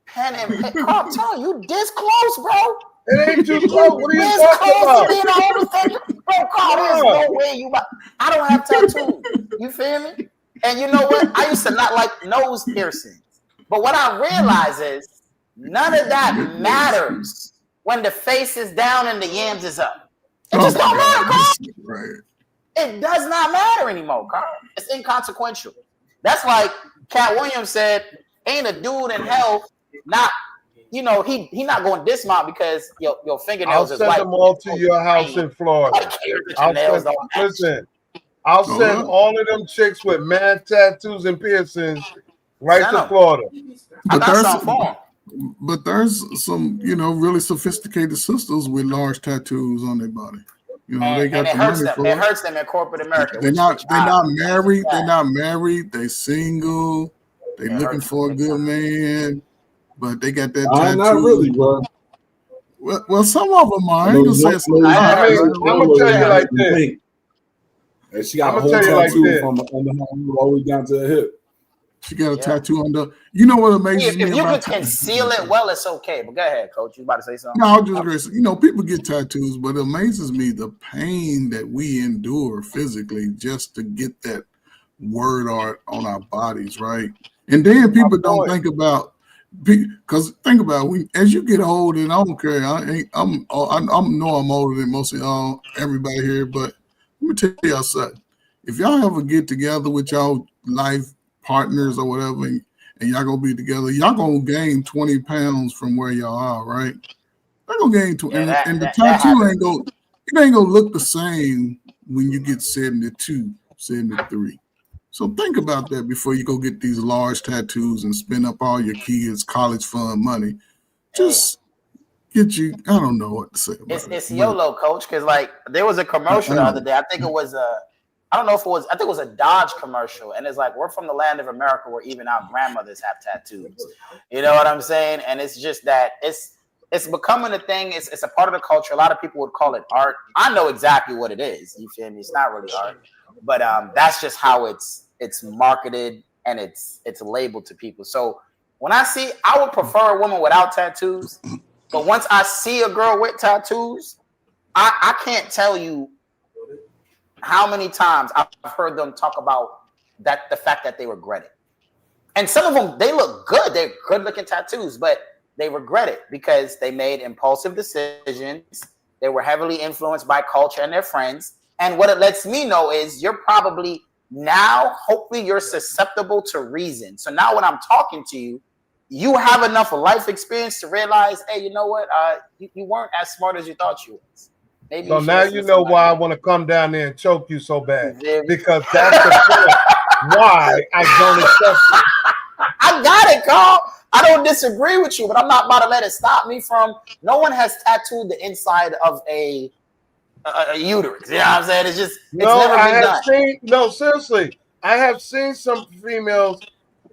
Pen and paper. I'm telling you, this close, bro.
It ain't too close. What are you talking about?
Being a homosexual. Bro, Carl, there's no way you. I don't have tattoos. You feel me? And you know what? I used to not like nose piercings. But what I realize is none of that matters when the face is down and the yams is up. It just don't matter, Carl.
Right.
It does not matter anymore, Carl. It's inconsequential. That's like Cat Williams said, ain't a dude in hell not, he not going to dismount because your fingernails is white.
I'll send them all to your house in Florida. I'll send all of them chicks with mad tattoos and piercings right to Florida.
But there's some, really sophisticated sisters with large tattoos on their body. They got the money for it.
It hurts them in corporate America.
They're not married. They're not married. They single. They looking for a good man, but they got that tattoo.
Not really, bro.
Well, some of them are. I ain't gonna say it's
I'm gonna tell you like this.
And she got a whole tattoo from under her all the way down to her hip.
She got a tattoo under. You know what amazes me?
If you can conceal it well, it's okay. But go ahead, Coach. You about to say something?
No, I'll just agree. People get tattoos, but it amazes me the pain that we endure physically just to get that word art on our bodies, right? And then people don't think about, because think about as you get older, and I don't care. I know I'm older than most of y'all, everybody here, but let me tell y'all something. If y'all ever get together with y'all life partners or whatever, and y'all gonna be together, y'all gonna gain 20 pounds from where y'all are, right? Y'all gonna gain 20, and the tattoo ain't gonna look the same when you get 72, 73. So think about that before you go get these large tattoos and spend up all your kids' college fund money. Just get you. I don't know what to say about
it's YOLO, Coach, because like there was a commercial the other day. I think it was I don't know if it was, I think it was a Dodge commercial, and it's like, we're from the land of America where even our grandmothers have tattoos. You know what I'm saying? And it's just that it's becoming a thing. It's a part of the culture. A lot of people would call it art. I know exactly what it is. You feel me? It's not really art, but that's just how it's marketed and it's labeled to people. So when I would prefer a woman without tattoos, but once I see a girl with tattoos, I can't tell you how many times I've heard them talk about the fact that they regret it. And some of them, they look good. They're good looking tattoos, but they regret it because they made impulsive decisions. They were heavily influenced by culture and their friends. And what it lets me know is you're probably now, hopefully you're susceptible to reason. So now when I'm talking to you, you have enough life experience to realize, hey, you know what? You weren't as smart as you thought you was. Maybe
so now you know why I want to come down there and choke you so bad. Because that's the point why I don't accept it.
I got it, Carl. I don't disagree with you, but I'm not about to let it stop me from. No one has tattooed the inside of a uterus. You know what I'm saying? It's never been done.
Seriously. I have seen some females,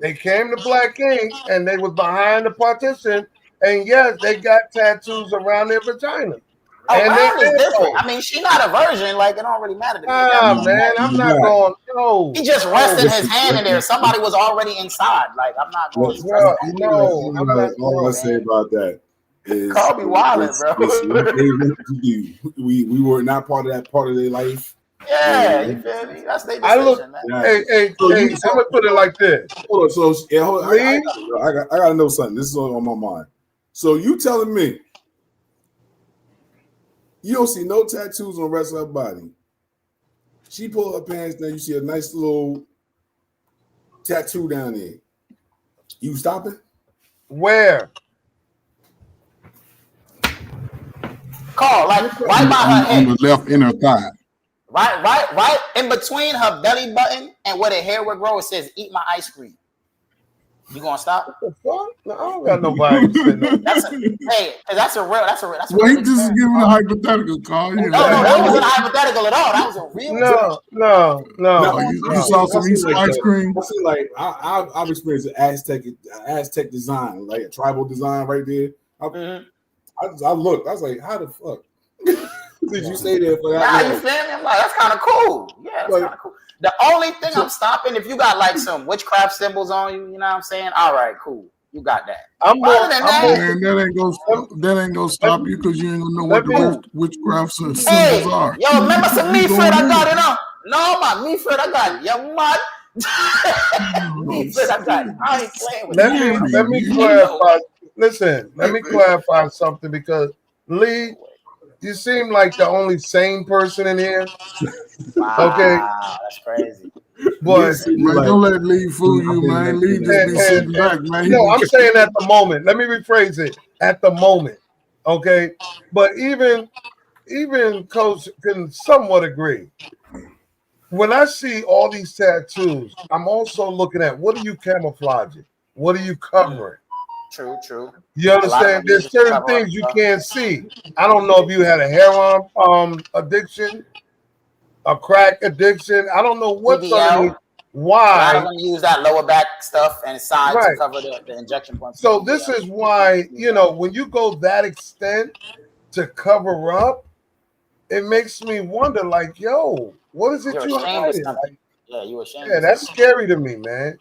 they came to Black Ink and they was behind the partition, and yes, they got tattoos around their vagina.
Around is different. I mean, she's not a virgin. Like, it don't really matter to me.
Man, I'm not going. No,
he just rested his hand in there. Somebody was already inside. Like, I'm not going.
All I say about that is
Carl be wilding, bro.
We were not part of their life.
Yeah, you feel me? That's their decision, man.
Hey, I'm gonna put it like this.
Hold on. I gotta know something. This is on my mind. So you telling me you don't see no tattoos on the rest of her body? She pulled her pants down. You see a nice little tattoo down there. You stopping?
Where?
Carl, like right by her head.
On the left inner thigh.
Right in between her belly button and where the hair would grow, it says, "Eat my ice cream." You gonna stop?
What the fuck? No, I don't got nobody saying that.
That's a real.
Well, he just giving a hypothetical, Carl.
No, that wasn't hypothetical at all. That was a real.
No.
You saw some ice cream.
I see, like I've experienced an Aztec design, like a tribal design right there. I looked. I was like, how the fuck did you stay there for that?
Nah, you feel me? I'm like, that's kind of cool. Yeah, that's kind of cool. The only thing I'm stopping, if you got like some witchcraft symbols on you, you know what I'm saying? All right, cool. You got that.
That ain't gonna stop you because you ain't gonna know what the witchcraft symbols are.
Yo, remember some meat Fred I got it on? No, my meat Fred I got it. Yo, mud. Meat Fred I got it. I ain't playing with that.
Let me clarify. Listen, let me clarify something because Lee, you seem like the only sane person in here.
Wow,
okay,
that's crazy.
But
man, don't let Lee fool you, man. Lee just be sitting back, man.
No, I'm saying at the moment. Let me rephrase it. At the moment, okay. But even Coach can somewhat agree. When I see all these tattoos, I'm also looking at what are you camouflaging? What are you covering?
True.
You understand? There's certain things you can't see. I don't know if you had a heroin addiction, a crack addiction. I don't know what's on you. Why?
I'm going to use that lower back stuff and side to cover the injection points.
So this is why, when you go that extent to cover up, it makes me wonder, like, yo, what is it you're hiding?
Yeah, you ashamed.
Yeah, that's scary to me, man.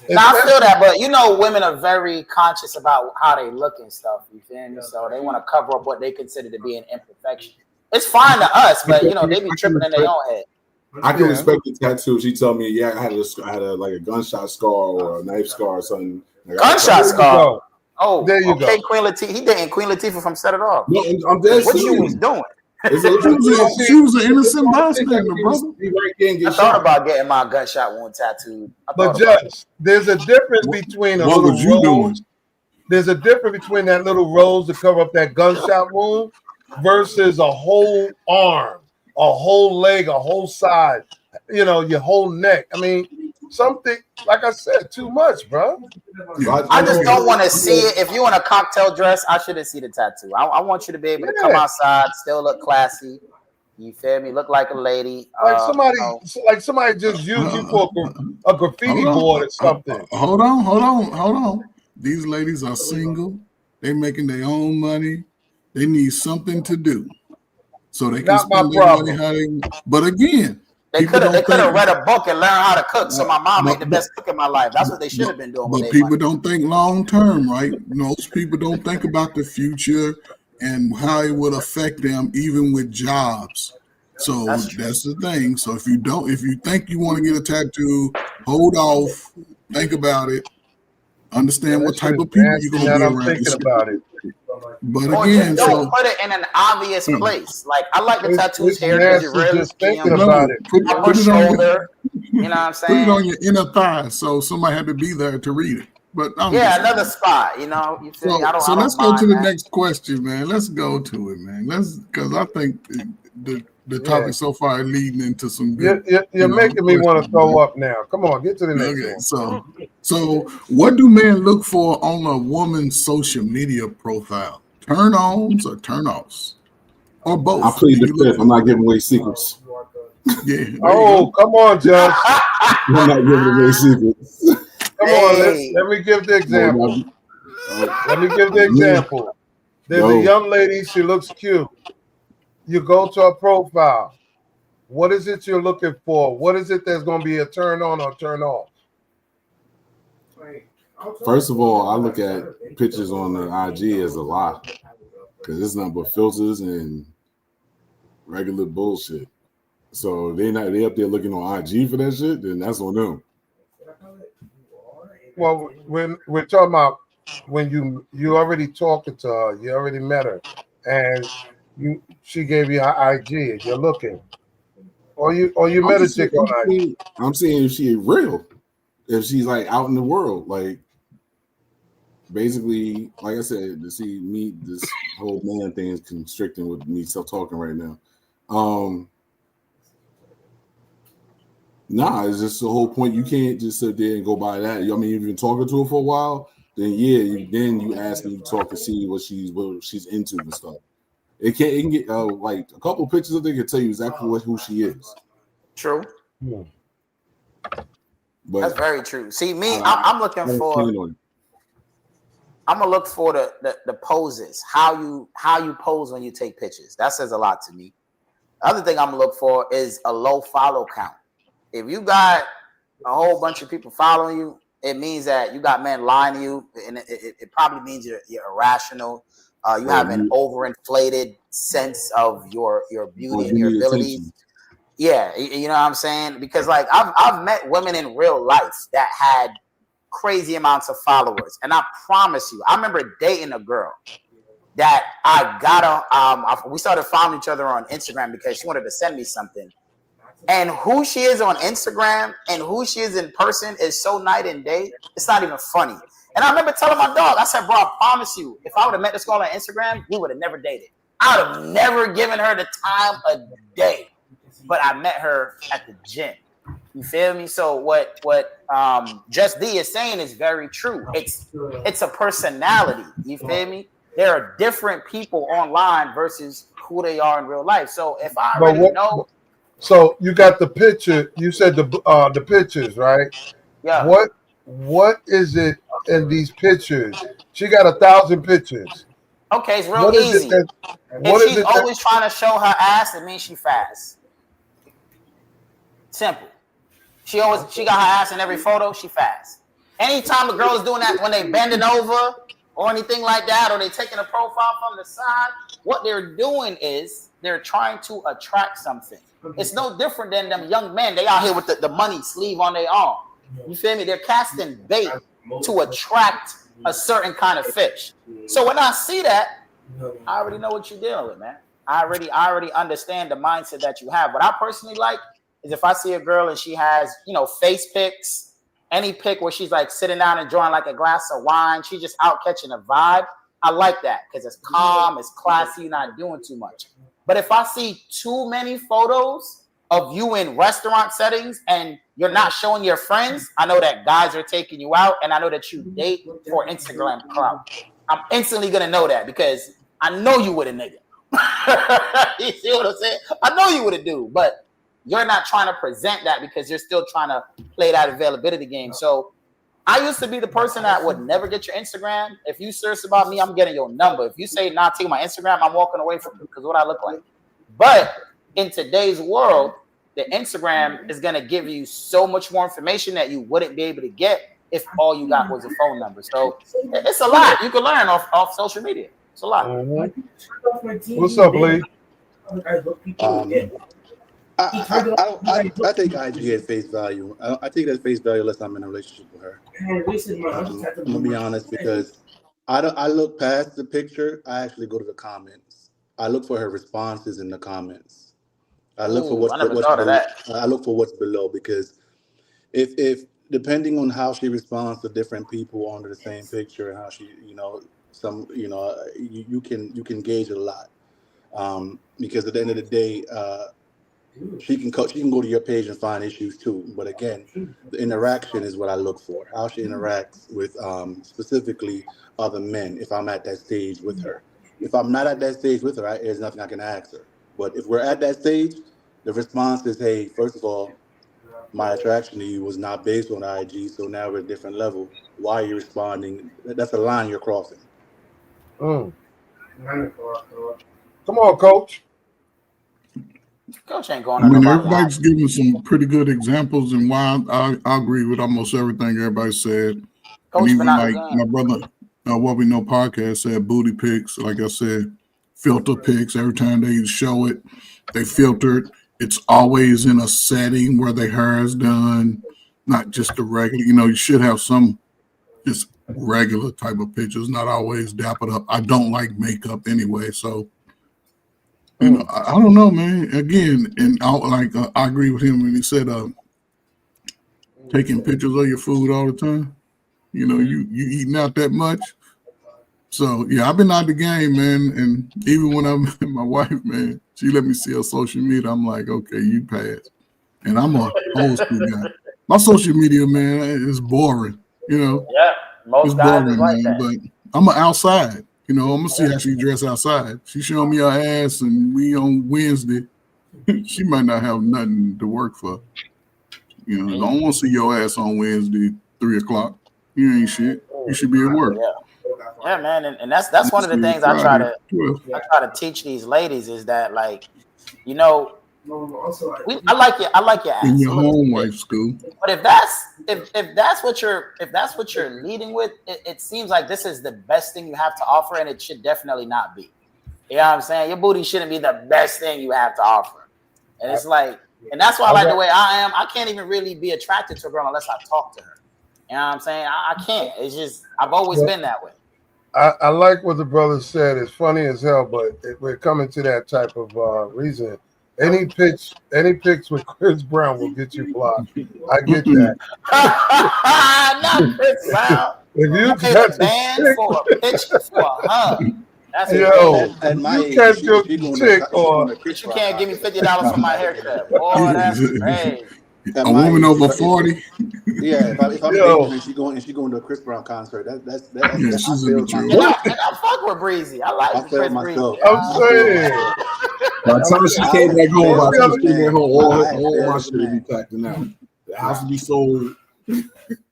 Now I feel that, but women are very conscious about how they look and stuff. You feel me? So they want to cover up what they consider to be an imperfection. It's fine to us, but they be tripping in their own head.
I can respect the tattoo. She told me, yeah, I had a gunshot scar or a knife scar or something.
Gunshot scar. Oh,
there you go.
Queen Latifah. He dating Queen Latifah from Set It Off.
No, I'm dead.
What you was doing?
She was an innocent bystander, brother.
I thought about getting my gunshot wound tattooed.
But Judge, there's a difference between a little rose. There's a difference between that little rose to cover up that gunshot wound versus a whole arm, a whole leg, a whole side, your whole neck. I mean, something, like I said, too much, bro.
I just don't want to see it. If you're in a cocktail dress, I shouldn't see the tattoo. I want you to be able to come outside, still look classy. You feel me? Look like a lady.
Like somebody just used you for a graffiti board or something.
Hold on. These ladies are single. They making their own money. They need something to do, so they can
Not my
spend their money
problem.
how they. But again,
They could have read a book and learned how to cook. So my mom made the best cook in my life. That's what they should have been doing.
But people don't think long term, right? Most people don't think about the future and how it would affect them, even with jobs. So that's the thing. So if you think you want to get a tattoo, hold off, think about it, understand what type of people you're gonna be around.
Thinking about it.
But
or
again,
just don't put it in an obvious place. Like I like the tattoos here because you really
just thinking about it.
Put it on
shoulder. You know what I'm saying?
Put it on your inner thigh, so somebody had to be there to read it. But
another spot. You know, you feel me?
So let's go to the next question, man. Let's go to it, man. Because I think the topic so far is leading into some good.
You're making me want to throw up now. Come on, get to the next one.
So what do men look for on a woman's social media profile? Turn ons or turn offs, or both?
I plead the fifth. I'm not giving away secrets.
Yeah.
Oh, come on, Josh.
I'm not giving away secrets.
Come on, let me give the example. There's a young lady. She looks cute. You go to her profile. What is it you're looking for? What is it that's going to be a turn on or turn off?
First of all, I look at pictures on the IG as a lot because it's nothing but filters and regular bullshit. So if they up there looking on IG for that shit, then that's on them.
Well, when we're talking about when you already talking to her, you already met her, and she gave you her IG. You're looking, or you met a chick on IG.
I'm saying if she real, if she's like out in the world, like basically, like I said, to see me, this whole man thing is constricting with me still talking right now. Nah, it's just the whole point. You can't just sit there and go by that. I mean, you've been talking to her for a while, then you ask and you talk to see what she's into and stuff. It can get like a couple of pictures of it can tell you exactly who she is.
True.
Yeah.
But
that's very true. See, me, I'm looking for. I'm gonna look for the poses. How you pose when you take pictures. That says a lot to me. The other thing I'm gonna look for is a low follow count. If you got a whole bunch of people following you, it means that you got men lying to you, and it probably means you're irrational. You have an overinflated sense of your beauty and your abilities. Attention. Yeah, you know what I'm saying? Because like I've met women in real life that had crazy amounts of followers, and I promise you, I remember dating a girl that I got we started following each other on Instagram because she wanted to send me something. And who she is on Instagram and who she is in person is so night and day. It's not even funny. And I remember telling my dog, I said, bro, I promise you, if I would have met this girl on Instagram, we would have never dated. I would have never given her the time of day. But I met her at the gym. You feel me? So what Just D is saying is very true. It's a personality. You feel me? There are different people online versus who they are in real life. So if I already know.
So you got the picture. You said the pictures, right?
Yeah.
What is it in these pictures? She got 1,000 pictures.
Okay, it's real easy. If she's always trying to show her ass, it means she fast. Simple. She got her ass in every photo. She fast. Anytime a girl is doing that when they bending over or anything like that, or they taking a profile from the side, what they're doing is they're trying to attract something. It's no different than them young men. They out here with the money sleeve on their arm. You feel me? They're casting bait to attract a certain kind of fish. So when I see that, I already know what you're dealing with, man. I already understand the mindset that you have. What I personally like is if I see a girl and she has, face pics, any pic where she's like sitting down enjoying like a glass of wine, she's just out catching a vibe. I like that because it's calm, it's classy, not doing too much. But if I see too many photos of you in restaurant settings and you're not showing your friends, I know that guys are taking you out, and I know that you date for Instagram clout. I'm instantly gonna know that because I know you with a nigga. You see what I'm saying? I know you would have do, but you're not trying to present that because you're still trying to play that availability game. So I used to be the person that would never get your Instagram. If you serious about me, I'm getting your number. If you say not take my Instagram, I'm walking away from you because what I look like. But in today's world, the Instagram is going to give you so much more information that you wouldn't be able to get if all you got was a phone number. So it's a lot you can learn off social media. It's a lot.
What's up, Lee?
I take IG at face value. I take it at face value unless I'm in a relationship with her. I'm gonna be honest because I look past the picture. I actually go to the comments. I look for her responses in the comments. I look for what's below. I look for what's below because if depending on how she responds to different people under the same picture and how she you can gauge a lot because at the end of the day. She can go to your page and find issues too. But again, the interaction is what I look for. How she interacts with specifically other men if I'm at that stage with her. If I'm not at that stage with her, there's nothing I can ask her. But if we're at that stage, the response is, hey, first of all, my attraction to you was not based on IG, so now we're at a different level. Why are you responding? That's a line you're crossing.
Come on, Coach.
Coach ain't going.
I mean, everybody's giving some pretty good examples, and why I agree with almost everything everybody said.
Coach,
and even like my brother, What We Know podcast said, booty pics. Like I said, filter pics. Every time they show it, they filter it. It's always in a setting where their hair is done, not just the regular. You should have some just regular type of pictures, not always dapper up. I don't like makeup anyway, so. I don't know, man. Again, and I agree with him when he said taking pictures of your food all the time. You eating out that much. So yeah, I've been out the game, man. And even when I'm with my wife, man, she let me see her social media. I'm like, okay, you pass. And I'm a old school guy. My social media, man, is boring.
Yeah, most
it's
guys
boring,
like
man.
that.
But I'm outside. I'm gonna see how she dress outside. She showing me her ass, and we on Wednesday. She might not have nothing to work for. I don't want to see your ass on Wednesday, 3:00. You ain't shit. You should be at work.
Yeah, man, and that's one of the things I try to teach these ladies is that I like your ass.
In your home wife school.
But if that's what you're leading with, it seems like this is the best thing you have to offer, and it should definitely not be. You know what I'm saying? Your booty shouldn't be the best thing you have to offer. And it's like, and that's why I like the way I am. I can't even really be attracted to a girl unless I talk to her. You know what I'm saying? I can't. It's just I've always been that way.
I like what the brother said. It's funny as hell, but we're coming to that type of reason. Any pics with Chris Brown will get you blocked. I get that.
Not Chris Brown.
If you
catch a ban for a picture for a hug, that's
you catch your chick
but you can't give me $50 for my haircut. Boy, that's crazy.
A woman over 40.
Yeah, if I'm dating and she going to a Chris Brown concert, that's
she's in the truth.
And I fuck with Breezy. I like Chris Breezy.
I'm saying.
By the time she came back home, all my shit would be packed out. The house would be sold.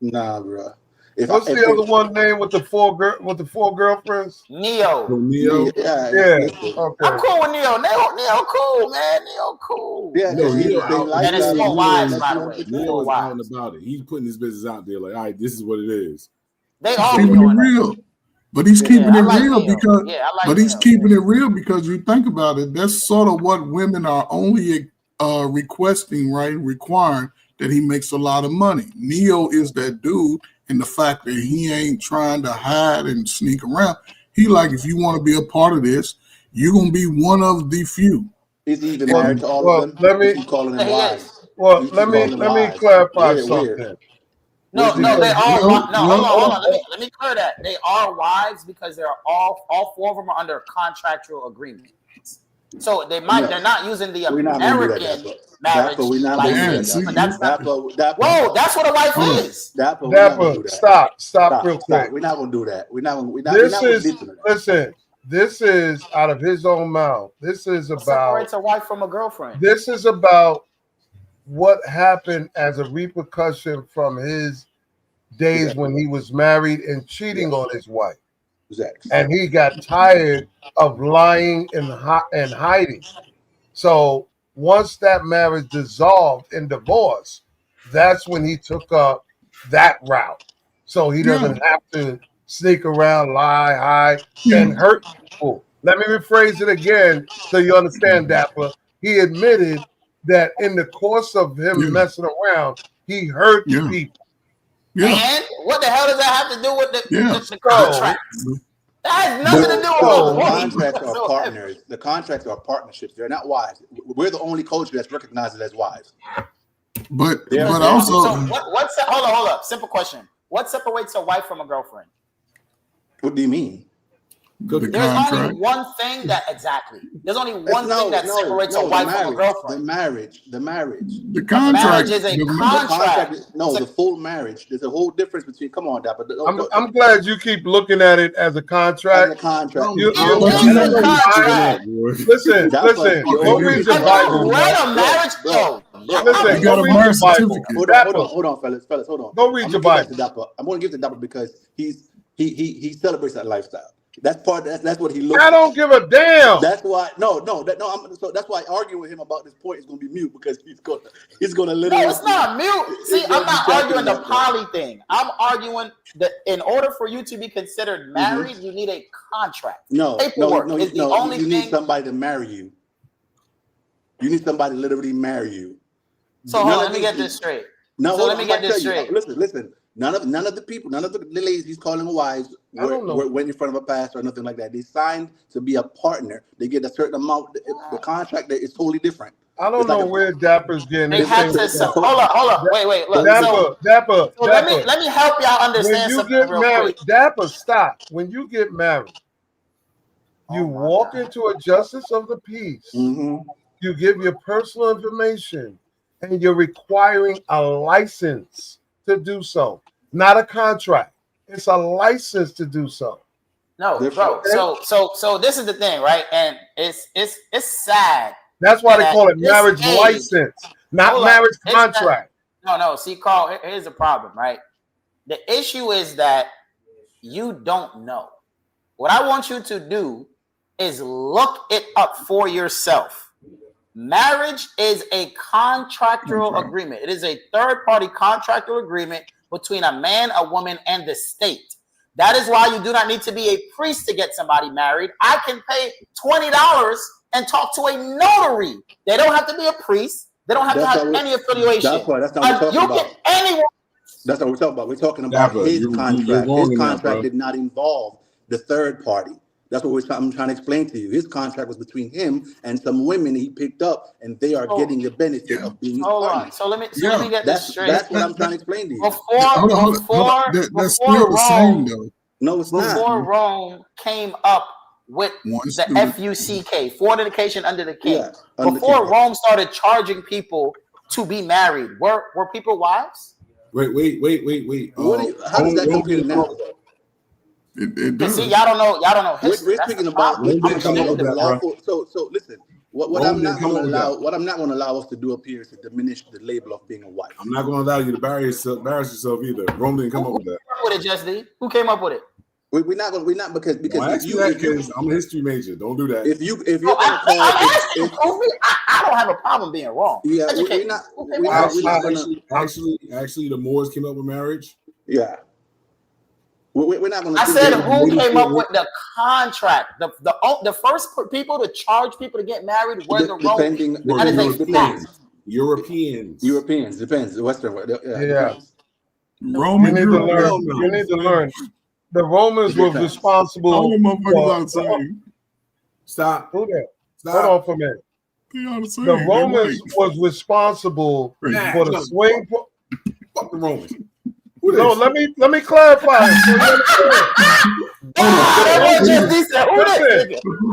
Nah, bro.
What's the other one name with the four girlfriends?
Neo.
Yeah. Okay.
I'm cool with Neo. Neo cool, man. Neo cool.
Yeah,
and it's 4 wives, by the way.
Neo is out about it. He's putting his business out there like, all right, this is what it is.
They all
keeping it real. But he's keeping it real keeping it real because you think about it, that's sort of what women are only requesting, right? Requiring that he makes a lot of money. Neo is that dude. And the fact that he ain't trying to hide and sneak around, he like, if you want to be a part of this, you're gonna be one of the few.
Is he even married to all of them?
Let me clarify something.
No, they are. Hold on. Let me clear that. They are wives because they're all 4 of them are under contractual agreements. So they're not using the American marriage. That's what a wife is.
Dapper, stop real quick.
We're not gonna do that. We're not gonna
listen. This is out of his own mouth. This is
What
about.
separates a wife from a girlfriend?
This is about what happened as a repercussion from his days when he was married and cheating on his wife.
Exactly.
And he got tired of lying and hiding. So once that marriage dissolved in divorce, that's when he took up that route. So he doesn't have to sneak around, lie, hide, and hurt people. Let me rephrase it again so you understand, Dapper. He admitted that in the course of him messing around, he hurt people.
And what the hell does that have to do with the contract? That has nothing to do with
the contracts are partners. The contracts are partnerships. They're not wives. We're the only culture that's recognized as wives.
But also,
so hold up. Simple question. What separates a wife from a girlfriend?
What do you mean?
There's only one thing that There's only one thing that separates a wife from a girlfriend.
The marriage.
The contract.
Marriage is a contract.
The full marriage. There's a whole difference between. Come on, Dapper.
I'm glad you keep looking at it as a contract.
As a contract.
Listen. Go read the Bible.
Read a marriage.
Listen, go read the Bible.
Hold on, fellas. Hold on.
Go read your Bible.
I'm going to give it to Dapper because he celebrates that lifestyle. That's what he looks.
I don't give a damn.
That's why. So that's why arguing with him about this point is going to be mute because he's gonna literally.
No, it's not mute. See, I'm not arguing the poly thing. I'm arguing that in order for you to be considered married, you need a contract. Paperwork is the only thing.
You need somebody to marry you. You need somebody to literally marry you.
So let me get this straight. Let me get this straight.
Listen. None of the ladies he's calling wives went in front of a pastor or nothing like that. They signed to be a partner. They get a certain amount. The contract is totally different.
I don't know where Dapper's getting this thing.
Hold up. Wait. Look,
Dapper.
Let me help y'all understand something real quick.
Dapper, stop. When you get married, you walk into a justice of the peace.
Mm-hmm.
You give your personal information, and you're requiring a license to do so, not a contract. It's a license to do so.
No, bro. So this is the thing, right? And it's sad.
That's why they call it marriage license, not marriage contract.
No. See, Carl, here's the problem, right? The issue is that you don't know. What I want you to do is look it up for yourself. Marriage is a contractual agreement. It is a third-party contractual agreement between a man, a woman, and the state. That is why you do not need to be a priest to get somebody married. I can pay $20 and talk to a notary. They don't have to be a priest. They don't have to have any affiliation.
That's not what we're talking about. That's what we're talking about. We're talking about his contract. His contract did not involve the third party. That's what I'm trying to explain to you. His contract was between him and some women he picked up, and they are getting the benefit of being his partner.
So let me get this straight.
That's what I'm trying to explain to you.
That's still the same, though.
No, it's not.
Before Rome came up with the FUCK, fornication under the king. Before Rome started charging people to be married, were people wives?
Wait.
How does that compare now?
It does.
See, y'all don't know history.
We're speaking about lawful. So listen. What I'm not going to allow us to do up here is to diminish the label of being a wife.
I'm not going to allow you to embarrass yourself either. Rome didn't come up with that.
Who came up with it, Just D? Who came up with it?
We're not because
I'm a history major. Don't do that.
If you're
I don't have a problem being wrong.
Yeah, actually, the Moors came up with marriage.
Yeah. We're not going to.
I said who came up with the contract? The first people to charge people to get married were the Romans.
Europeans.
Depends. The Western.
Yeah.
Roman.
You need to learn. The Romans were responsible.
Stop.
Hold on for a minute. The Romans was responsible for the swing.
Fuck the Romans.
No, let me clarify.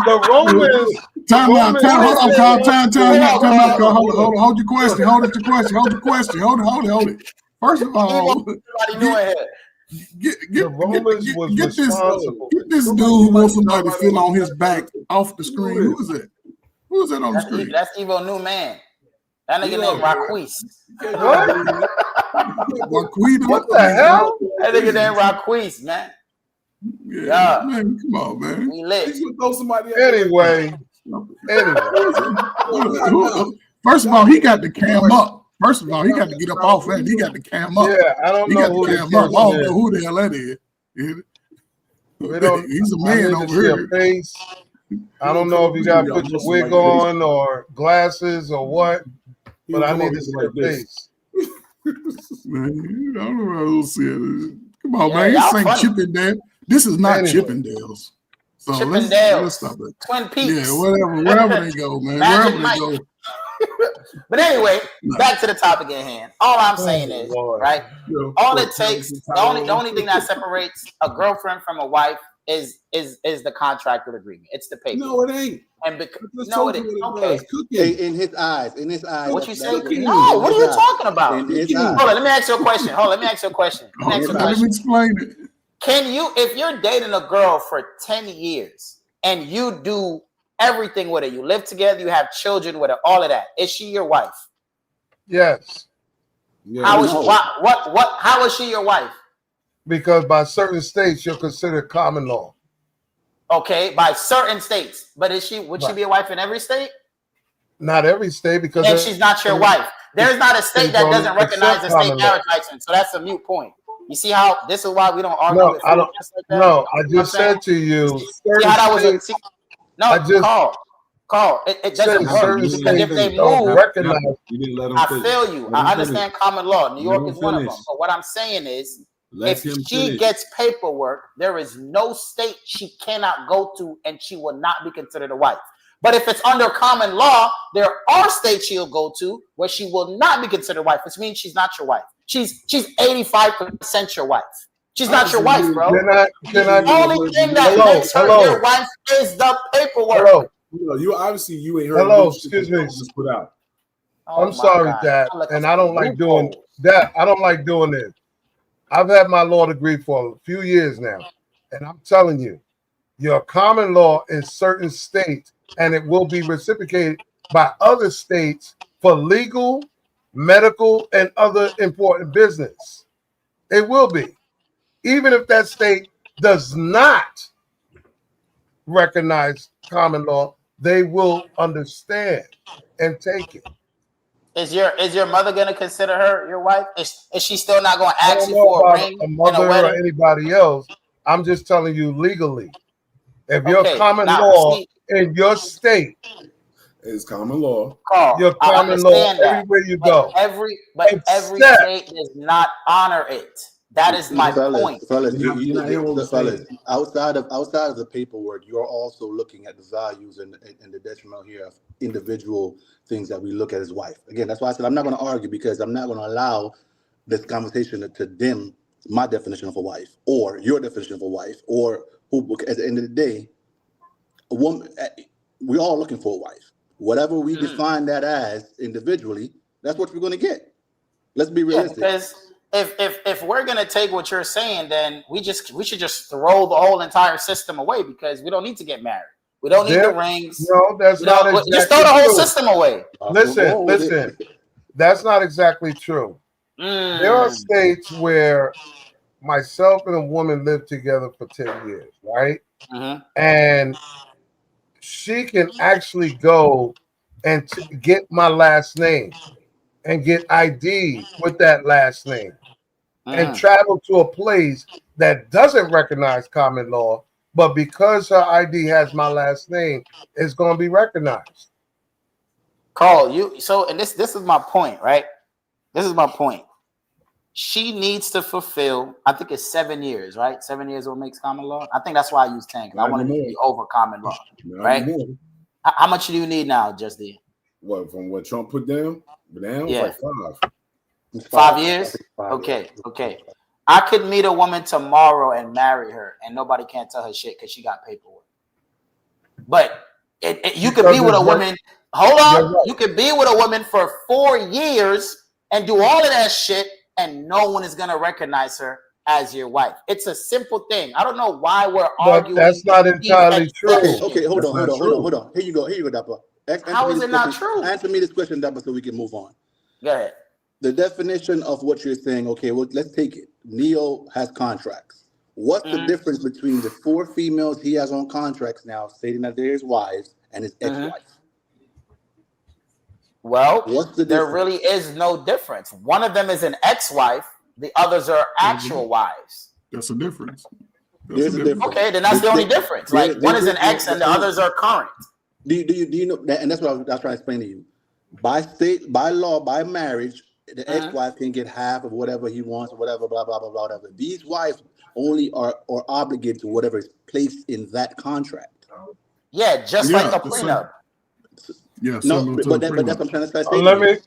The Romans.
Time out. Hold your question. Hold it. First of all,
The Romans was responsible.
Get this dude who wants somebody to feel on his back off the screen. Who is that? Who is that on the screen?
That's Evo New Man. That nigga named Raquise.
What the hell?
That nigga named Raquise, man.
Yeah, man, come on, man.
We lit.
Anyway.
First of all, he got the cam up. First of all, he got to get up off that. He got the cam up.
Yeah, I don't know who
the cam up. I don't know who the hell that is. He's a man over here.
Face. I don't know if you got to put your wig on or glasses or what, but I need to see your face.
Man, I don't know who'll see it. Come on, man. This ain't Chippendale. This is not Chippendales. So let's stop it.
Twin Peaks.
Yeah, wherever they go, man. Wherever they go.
But anyway, back to the topic at hand. All I'm saying is, right? All it takes, the only thing that separates a girlfriend from a wife is the contractual agreement. It's the paper.
No, it ain't.
And because no, it is. Okay.
In his eyes.
What you say? No, what are you talking about? Hold on, let me ask you a question. Let me
explain it.
Can you, if you're dating a girl for 10 years and you do everything with her, you live together, you have children with her, all of that, is she your wife?
Yes.
How is she your wife?
Because by certain states you're considered common law.
Okay, by certain states. But would she be a wife in every state?
Not every state, because
then she's not your wife. There's not a state that doesn't recognize a state marriage license. So that's a moot point. You see how this is why we don't argue?
No, I don't. Like that? No, I just said to you.
See how that was? Carl. It doesn't work because if they move, I feel you. I understand common law. New York is one of them. But what I'm saying is, if she gets paperwork, there is no state she cannot go to, and she will not be considered a wife. But if it's under common law, there are states she'll go to where she will not be considered a wife, which means she's not your wife. She's 85% your wife. She's not your wife, bro. The only thing that makes her your wife is the paperwork.
You obviously ain't heard.
Hello, excuse me.
Put out.
I'm sorry, Dad, and I don't like doing that. I don't like doing this. I've had my law degree for a few years now, and I'm telling you, your common law in certain states, and it will be reciprocated by other states for legal, medical, and other important business. It will be. Even if that state does not recognize common law, they will understand and take it.
Is your mother going to consider her your wife? Is she still not going to ask you for a ring?
A mother or anybody else. I'm just telling you legally. If your common law in your state
is common law,
Carl, your common law everywhere you go.
Every state does not honor it. That is my point.
Fellas, outside of the paperwork, you're also looking at the values and the detriment here of individual things that we look at as wife. Again, that's why I said I'm not going to argue, because I'm not going to allow this conversation to dim my definition of a wife or your definition of a wife, or who. At the end of the day, a woman. We're all looking for a wife. Whatever we define that as individually, that's what we're going to get. Let's be realistic.
Because if we're gonna take what you're saying, then we should just throw the whole entire system away, because we don't need to get married. We don't need the rings.
No, that's not exactly
just throw the whole system away.
Listen. That's not exactly true. There are states where myself and a woman lived together for 10 years, right? And she can actually go and get my last name and get ID with that last name and travel to a place that doesn't recognize common law, but because her ID has my last name, it's going to be recognized.
Carl, and this is my point, right? This is my point. She needs to fulfill, I think it's 7 years, right? 7 years what makes common law. I think that's why I use 10, because I want it to be over common law, right? How much do you need now, Justin?
What, from what Trump put down?
Yeah.
Like
5 years? Okay. I could meet a woman tomorrow and marry her, and nobody can't tell her shit because she got paperwork. But you could be with a woman. Hold on. You could be with a woman for 4 years and do all of that shit, and no one is gonna recognize her as your wife. It's a simple thing. I don't know why we're
But
arguing.
that's not entirely true.
Okay, hold on. Here you go, Dapper.
How is it not true?
Answer me this question, Dapper, so we can move on.
Go ahead.
The definition of what you're saying, okay, well, let's take it. Neo has contracts. What's the difference between the 4 females he has on contracts now, stating that they're his wives, and his ex-wife?
Well,
what's the
there
difference?
really is no difference. One of them is an ex-wife. The others are actual wives.
That's a difference.
There's a difference.
Okay, then that's the only difference. Like one is an ex and the others are current.
Do you know that? And that's what I was trying to explain to you. By state, by law, by marriage, the ex-wife can get half of whatever he wants, or whatever, blah blah blah blah, whatever. These wives only are obligated to whatever is placed in that contract.
Yeah, just like a prenup.
Yeah,
no, but that's what I'm trying to say.
Let me,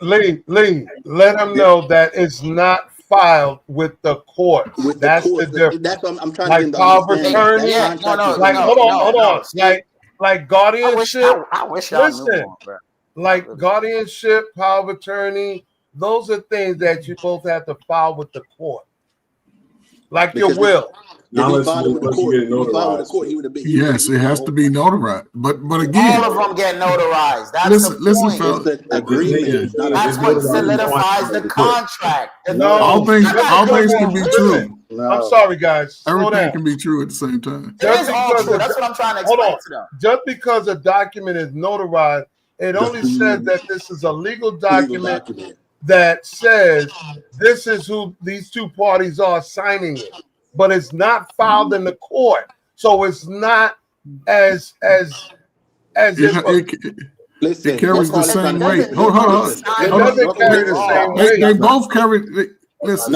Lee, let them know that it's not filed with the courts. That's the difference.
That's what I'm trying
like
to
power of attorney.
Yeah, no,
like hold on. Like guardianship.
I wish y'all
listen,
knew more, bro.
Like guardianship, power of attorney. Those are things that you both have to file with the court. Like your will.
Yes,
it has to be notarized. But again,
all of them get notarized. That's the point.
Fellas.
Agreement.
That's what solidifies the contract.
All things can be true.
I'm sorry, guys.
Everything can be true at the same time.
It is all true. That's what I'm trying to explain to them.
Just because a document is notarized, it only says that this is a legal document that says this is who these two parties are signing it. But it's not filed in the court, so it's not as
it carries the same weight. Hold on.
It doesn't carry the same weight.
They both carry. Listen.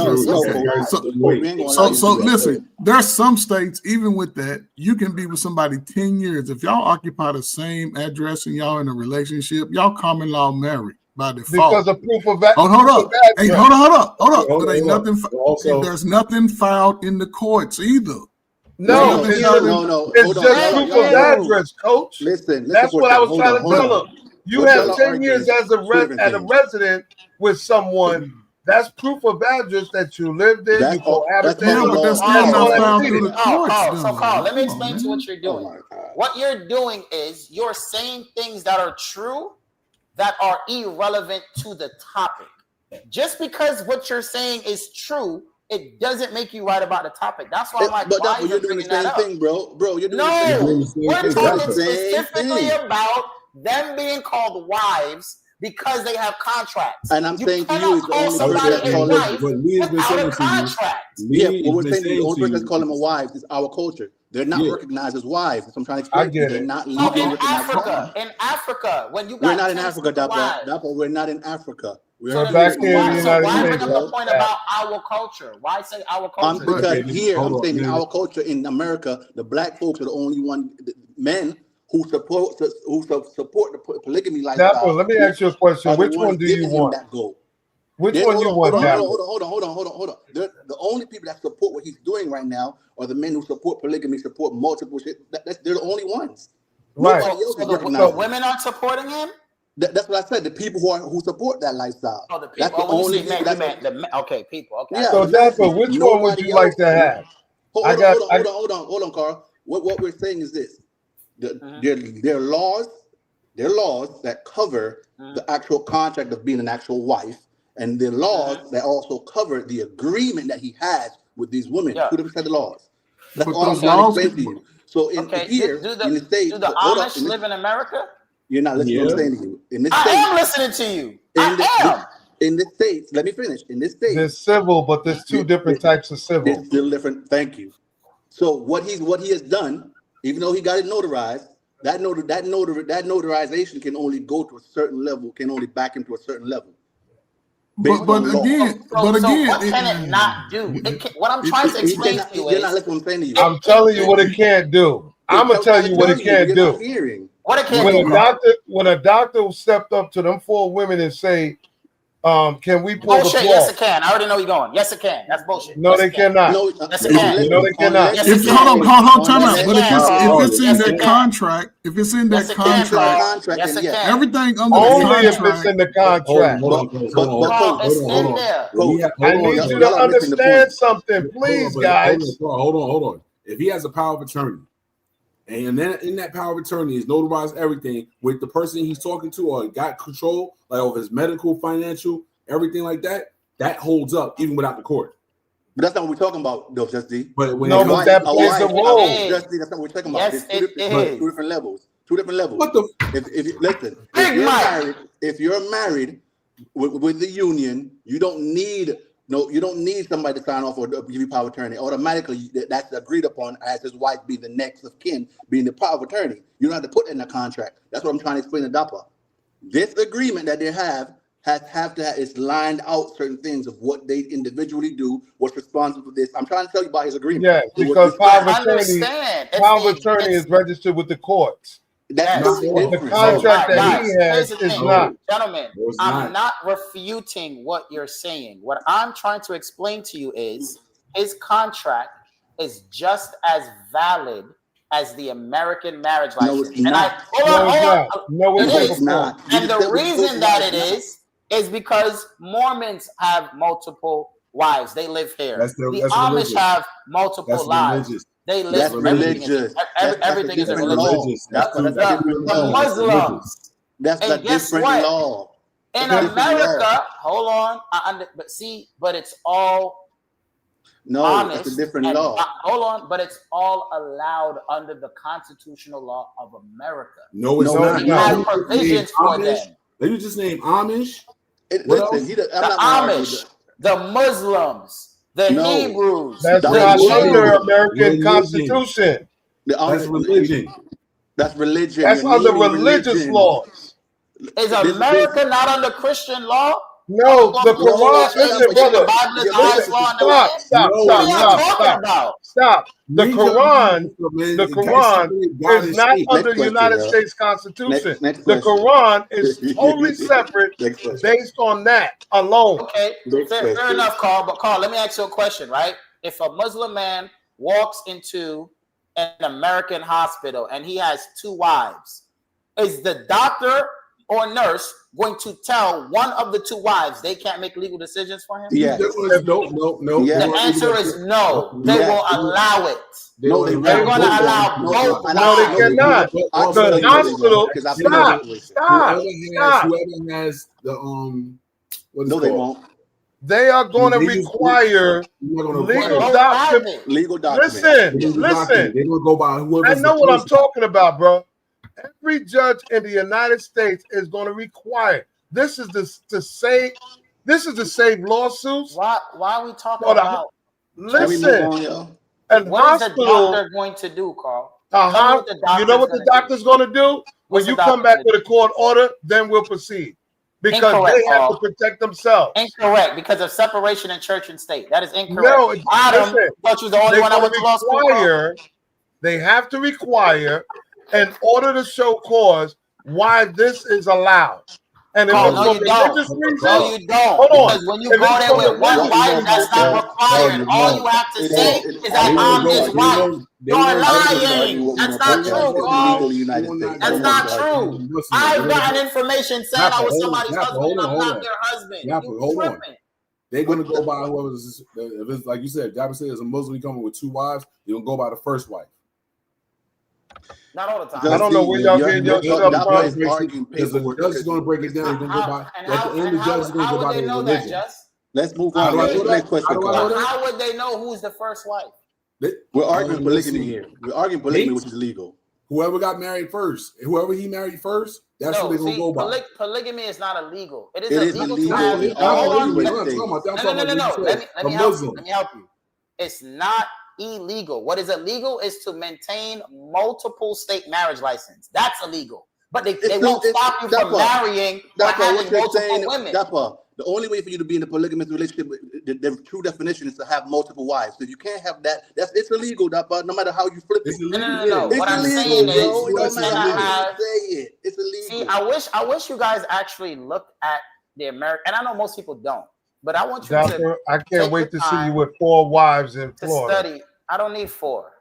So listen. There's some states, even with that, you can be with somebody 10 years. If y'all occupy the same address and y'all in a relationship, y'all common law married by default.
Because of proof of that.
Hold up. Hey, hold up. But ain't nothing. There's nothing filed in the courts either.
No. It's just proof of address, Coach.
Listen.
That's what I was trying to tell them. You have 10 years as a resident with someone. That's proof of address that you lived in. You cohabited.
But that's still not filed through the courts.
So Carl, let me explain to you what you're doing. What you're doing is you're saying things that are true that are irrelevant to the topic. Just because what you're saying is true, it doesn't make you right about the topic. That's why I'm like, why
you're doing the same thing, bro. You're doing
the same thing. We're talking specifically about them being called wives because they have contracts.
And I'm saying to you,
it's the only person that's
wife
without a contract.
Yeah, what we're saying, the only person that's calling them a wife is our culture. They're not recognized as wives. So I'm trying to explain.
I get
They're
it.
not
in Africa, when you got
we're not in Africa, Dapper. We're not in Africa.
We're back here in the United
Why
States.
bring up the point about our culture? Why say our culture?
Because here, I'm saying in our culture in America, the black folks are the only men who support the polygamy lifestyle.
Dapper, let me ask you a question. Which one do you want? Which one you want, Dapper?
Hold on. The only people that support what he's doing right now are the men who support polygamy, support multiple shit. They're the only ones.
Right.
So women aren't supporting him?
That's what I said. The people who support that lifestyle.
Oh, the people.
That's the only
people. Okay, people. Okay.
Yeah,
so Dapper, which one would you like to have?
Hold on, Carl. What we're saying is this: there are laws that cover the actual contract of being an actual wife, and the laws that also cover the agreement that he has with these women. Two different set of laws. That's all I'm trying to explain to you. So in the States,
do the Amish live in America?
You're not listening to what I'm saying to you. In the
I
States,
am listening to you.
In the States, let me finish. In the States,
there's civil, but there's two different types of civil.
It's still different. Thank you. So what he has done, even though he got it notarized, that notarization can only go to a certain level, can only back him to a certain level.
But again,
what can it not do? What I'm trying to explain to you is,
not listening to what I'm saying to you.
I'm telling you what it can't do. I'm gonna tell you what it can't do.
What it can't do.
When a doctor stepped up to them 4 women and say, Can we pull
Bullshit.
the
Yes, it
plug?
can. I already know you're going. Yes, it can. That's bullshit.
No,
Yes,
they
it can.
cannot.
No,
Yes, it can.
No, they cannot.
Yes,
If
it can.
hold on, time
Yes,
out.
it
But
can, Carl.
if it's in
Yes, it
that
can.
contract, if it's in
Yes,
that
it can,
If it's in the
Carl.
contract,
contract,
Yes,
then
it
yes.
can.
everything under
Only
the
if it's
contract.
in the contract.
But
Carl, it's in there.
I need you to understand something, please, guys.
Hold on. If he has a power of attorney, and then in that power of attorney is notarized everything with the person he's talking to, or got control like of his medical, financial, everything like that, that holds up even without the court.
But that's not what we're talking about, though, Just D.
But when
No, but that plays a role.
Just D, that's not what we're talking about.
Yes,
There's two different levels. Two different levels.
What the?
If you listen,
Big
if you're married with the union, you don't need somebody to sign off or give you power of attorney. Automatically, that's agreed upon as his wife being the next of kin, being the power of attorney. You don't have to put it in a contract. That's what I'm trying to explain to Dapper. This agreement that they have is lined out certain things of what they individually do, what's responsible for this. I'm trying to tell you about his agreement.
Yeah, because power of
Understand.
attorney is registered with the courts.
That's
Yes.
different.
The contract that
Guys,
he has
here's the
is
thing.
not.
Gentlemen,
No, it's
I'm not refuting what you're saying. What I'm trying to explain to you is his contract is just as valid as the American marriage
No,
license.
it's not.
No,
It's not.
And the reason that it is because Mormons have multiple wives. They live here.
That's
Amish
religious.
have multiple lives.
Religious.
They live.
That's religious.
Everything is a
different
religion.
law. That's a different
The
law.
Muslims.
That's
And
a
guess
different
what?
law.
In
That's a different
America,
law.
hold on. But it's all
No,
honest.
it's a different
and-
law.
hold on, but it's all allowed under the constitutional law of America.
No, it's
No,
not.
We have provisions for
Amish.
them.
Did you just name Amish?
What
What
listen,
else?
I'm
The
not gonna argue
Amish, the Muslims, the
No.
Hebrews.
That's
the
not
Jews.
under American
Religion.
Constitution.
That's religion.
That's religion.
That's
You're
under
naming
religious
religion.
laws.
Is America not under Christian law?
No, the
Well,
Quran. Listen, brother.
The Bible is the highest law in the land.
Stop.
What are y'all talking about?
Stop. The
Read
Quran
the
is not under
Next
United
question,
States Constitution.
Next
The
question.
Quran is totally separate
Next question.
based on that alone.
Okay, fair enough, Carl. But Carl, let me ask you a question, right? If a Muslim man walks into an American hospital and he has 2 wives, is the doctor or nurse going to tell one of the 2 wives they can't make legal decisions for him?
Yes.
No.
Yeah.
The answer is no. They
Yeah.
will allow it.
No,
They're going to allow both.
No, they cannot. The hospital. Stop.
Whoever has the what is
No,
it
they
called?
won't.
They are going to require legal documents.
Legal documents.
Listen.
They're gonna go by whoever.
I know what I'm talking about, bro. Every judge in the United States is going to require. This is to save lawsuits.
Why are we talking
Hold on.
about?
Listen, and
What is the
hospital.
doctor going to do, Carl?
You know what the doctor's going to do? When
What's
you
the
come
doctor
back with a court order, then we'll proceed. Because
Incorrect,
they have
Paul.
to protect themselves.
Incorrect, because of separation in church and state. That is incorrect.
No,
Adam,
listen,
thought you was the only one that went to law school.
They have to require, in order to show cause, why this is allowed. And if
Oh,
it's
no,
for
you don't.
religious reasons,
No, you don't.
Hold on.
Because when you
If
go
it's
there
for
with one
religious
wife,
reasons,
that's not required. All you have to say is that I'm his wife. You're lying. That's not true, Carl. That's not true. I've gotten information saying I was somebody's husband and I'm not their husband. You tripping.
They're gonna go by whoever's. If it's like you said, Jabba said, as a Muslim coming with 2 wives, you're gonna go by the first wife.
Not all the time.
I don't know where y'all getting your stuff from.
Because the judge is going to break it down. You're going to go by. At the end, the judge is going to go by the religion.
Let's move on. Next question.
How would they know who's the first wife?
We're arguing polygamy here. We're arguing polygamy, which is legal.
Whoever got married first, whoever he married first, that's what they're going to go by.
Polygamy is not illegal. It
It
is
is
illegal to have.
illegal.
No. Let me help you. It's not illegal. What is illegal is to maintain multiple state marriage license. That's illegal. But they won't stop you from marrying or having multiple women.
The only way for you to be in a polygamous relationship, the true definition is to have multiple wives. So if you can't have that, it's illegal. No matter how you flip it.
No.
It's
What I'm
illegal,
saying
bro.
is,
It don't matter how you say it. It's illegal.
See, I wish you guys actually looked at the American, and I know most people don't, but I want you
Doctor, I can't
take
wait
the
to see
time
you with 4 wives in
to
Florida.
study. I don't need 4.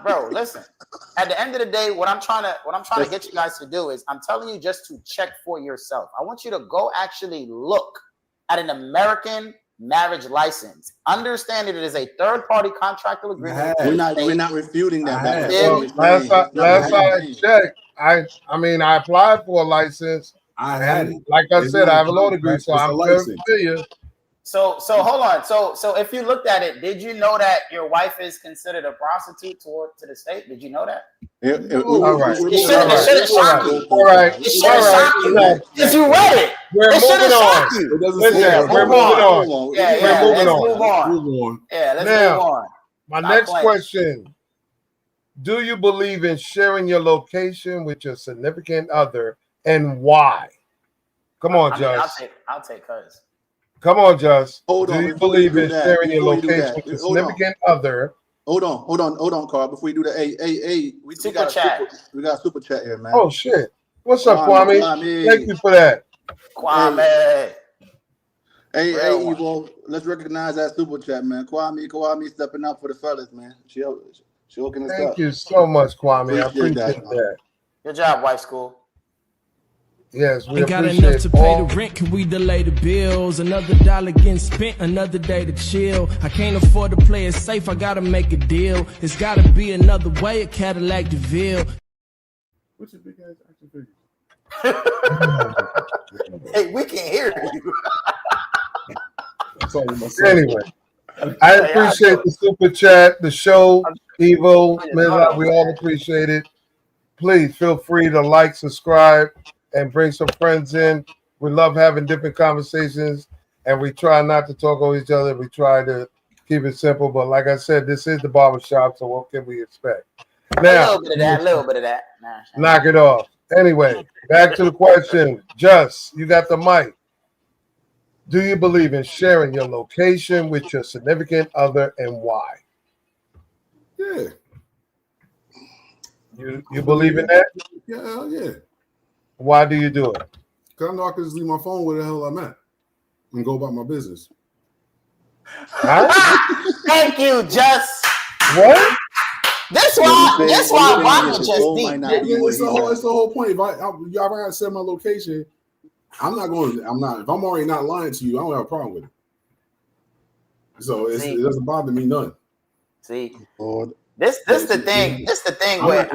Bro, listen. At the end of the day, what I'm trying to get you guys to do is, I'm telling you just to check for yourself. I want you to go actually look at an American marriage license. Understand that it is a third-party contractual agreement.
We're not refuting that.
Well, last I checked, I mean, I applied for a license.
I had it.
Like I said, I have a law
contract,
degree, so
it's a
I'm very
license.
familiar.
So hold on. So if you looked at it, did you know that your wife is considered a prostitute to the state? Did you know that?
All right.
It shouldn't shock you.
All right.
It shouldn't shock you because you read it.
We're
It shouldn't
moving
shock
on.
you.
Listen, we're moving on.
Yeah,
We're moving
let's
on.
move on.
Move on.
Yeah, let's
Now,
move on.
My
Stop
next
playing.
question: do you believe in sharing your location with your significant other, and why? Come on, Just.
I'll take hers.
Come on, Just.
Hold
do
on,
you
before
believe
you do
in
that,
sharing your
before you do
location
that,
with your
hold on.
significant other?
Hold on, Carl. Before you do that, hey, we got
chat.
we got a super chat here, man.
Oh shit! What's up, Kwame? Thank you for that.
Kwame.
Hey, Evo, let's recognize that super chat, man. Kwame stepping up for the fellas, man. She hooking us up.
Thank you so much, Kwame. I appreciate that.
Good job, Wife School.
Yes, we
Ain't got
appreciate
enough to pay
all.
the rent, can we delay the bills? Another dollar getting spent, another day to chill. I can't afford to play it safe, I gotta make a deal. It's gotta be another way, a Cadillac DeVille.
What's your big ass action figure?
Hey, we can hear you.
Anyway, I appreciate the super chat, the show, Evo, Mizra, we all appreciate it. Please feel free to like, subscribe, and bring some friends in. We love having different conversations, and we try not to talk over each other. We try to keep it simple, but like I said, this is the barbershop, so what can we expect? Now,
a little bit of that. Nah.
Knock it off. Anyway, back to the question. Just, you got the mic. Do you believe in sharing your location with your significant other, and why?
Yeah.
You believe in that?
Yeah.
Why do you do it?
Because I know I can just leave my phone where the hell I'm at and go about my business.
Huh?
Thank you, Just.
What?
That's why Bob was just deep.
It's the whole point. If y'all gotta set my location, if I'm already not lying to you, I don't have a problem with it. So it doesn't bother me none.
See,
Lord.
this the thing. This the thing where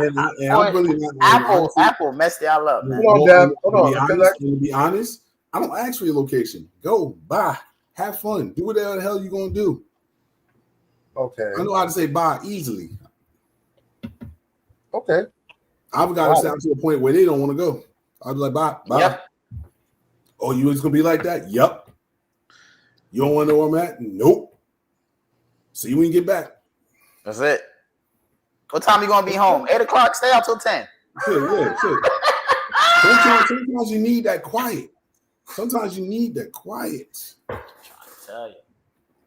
Apple messed y'all up, man.
Hold on.
To be honest, I don't ask for your location. Go, bye, have fun, do whatever the hell you gonna do.
Okay.
I know how to say bye easily.
Okay.
I've got to sound to a point where they don't want to go. I'll be like, bye.
Yep.
Oh, you just gonna be like that? Yep. You don't want to know where I'm at? Nope. See you when you get back.
That's it. What time you gonna be home? 8 o'clock. Stay out till 10.
Yeah. Sometimes you need that quiet. Sometimes you need that quiet.
I'm trying to tell you.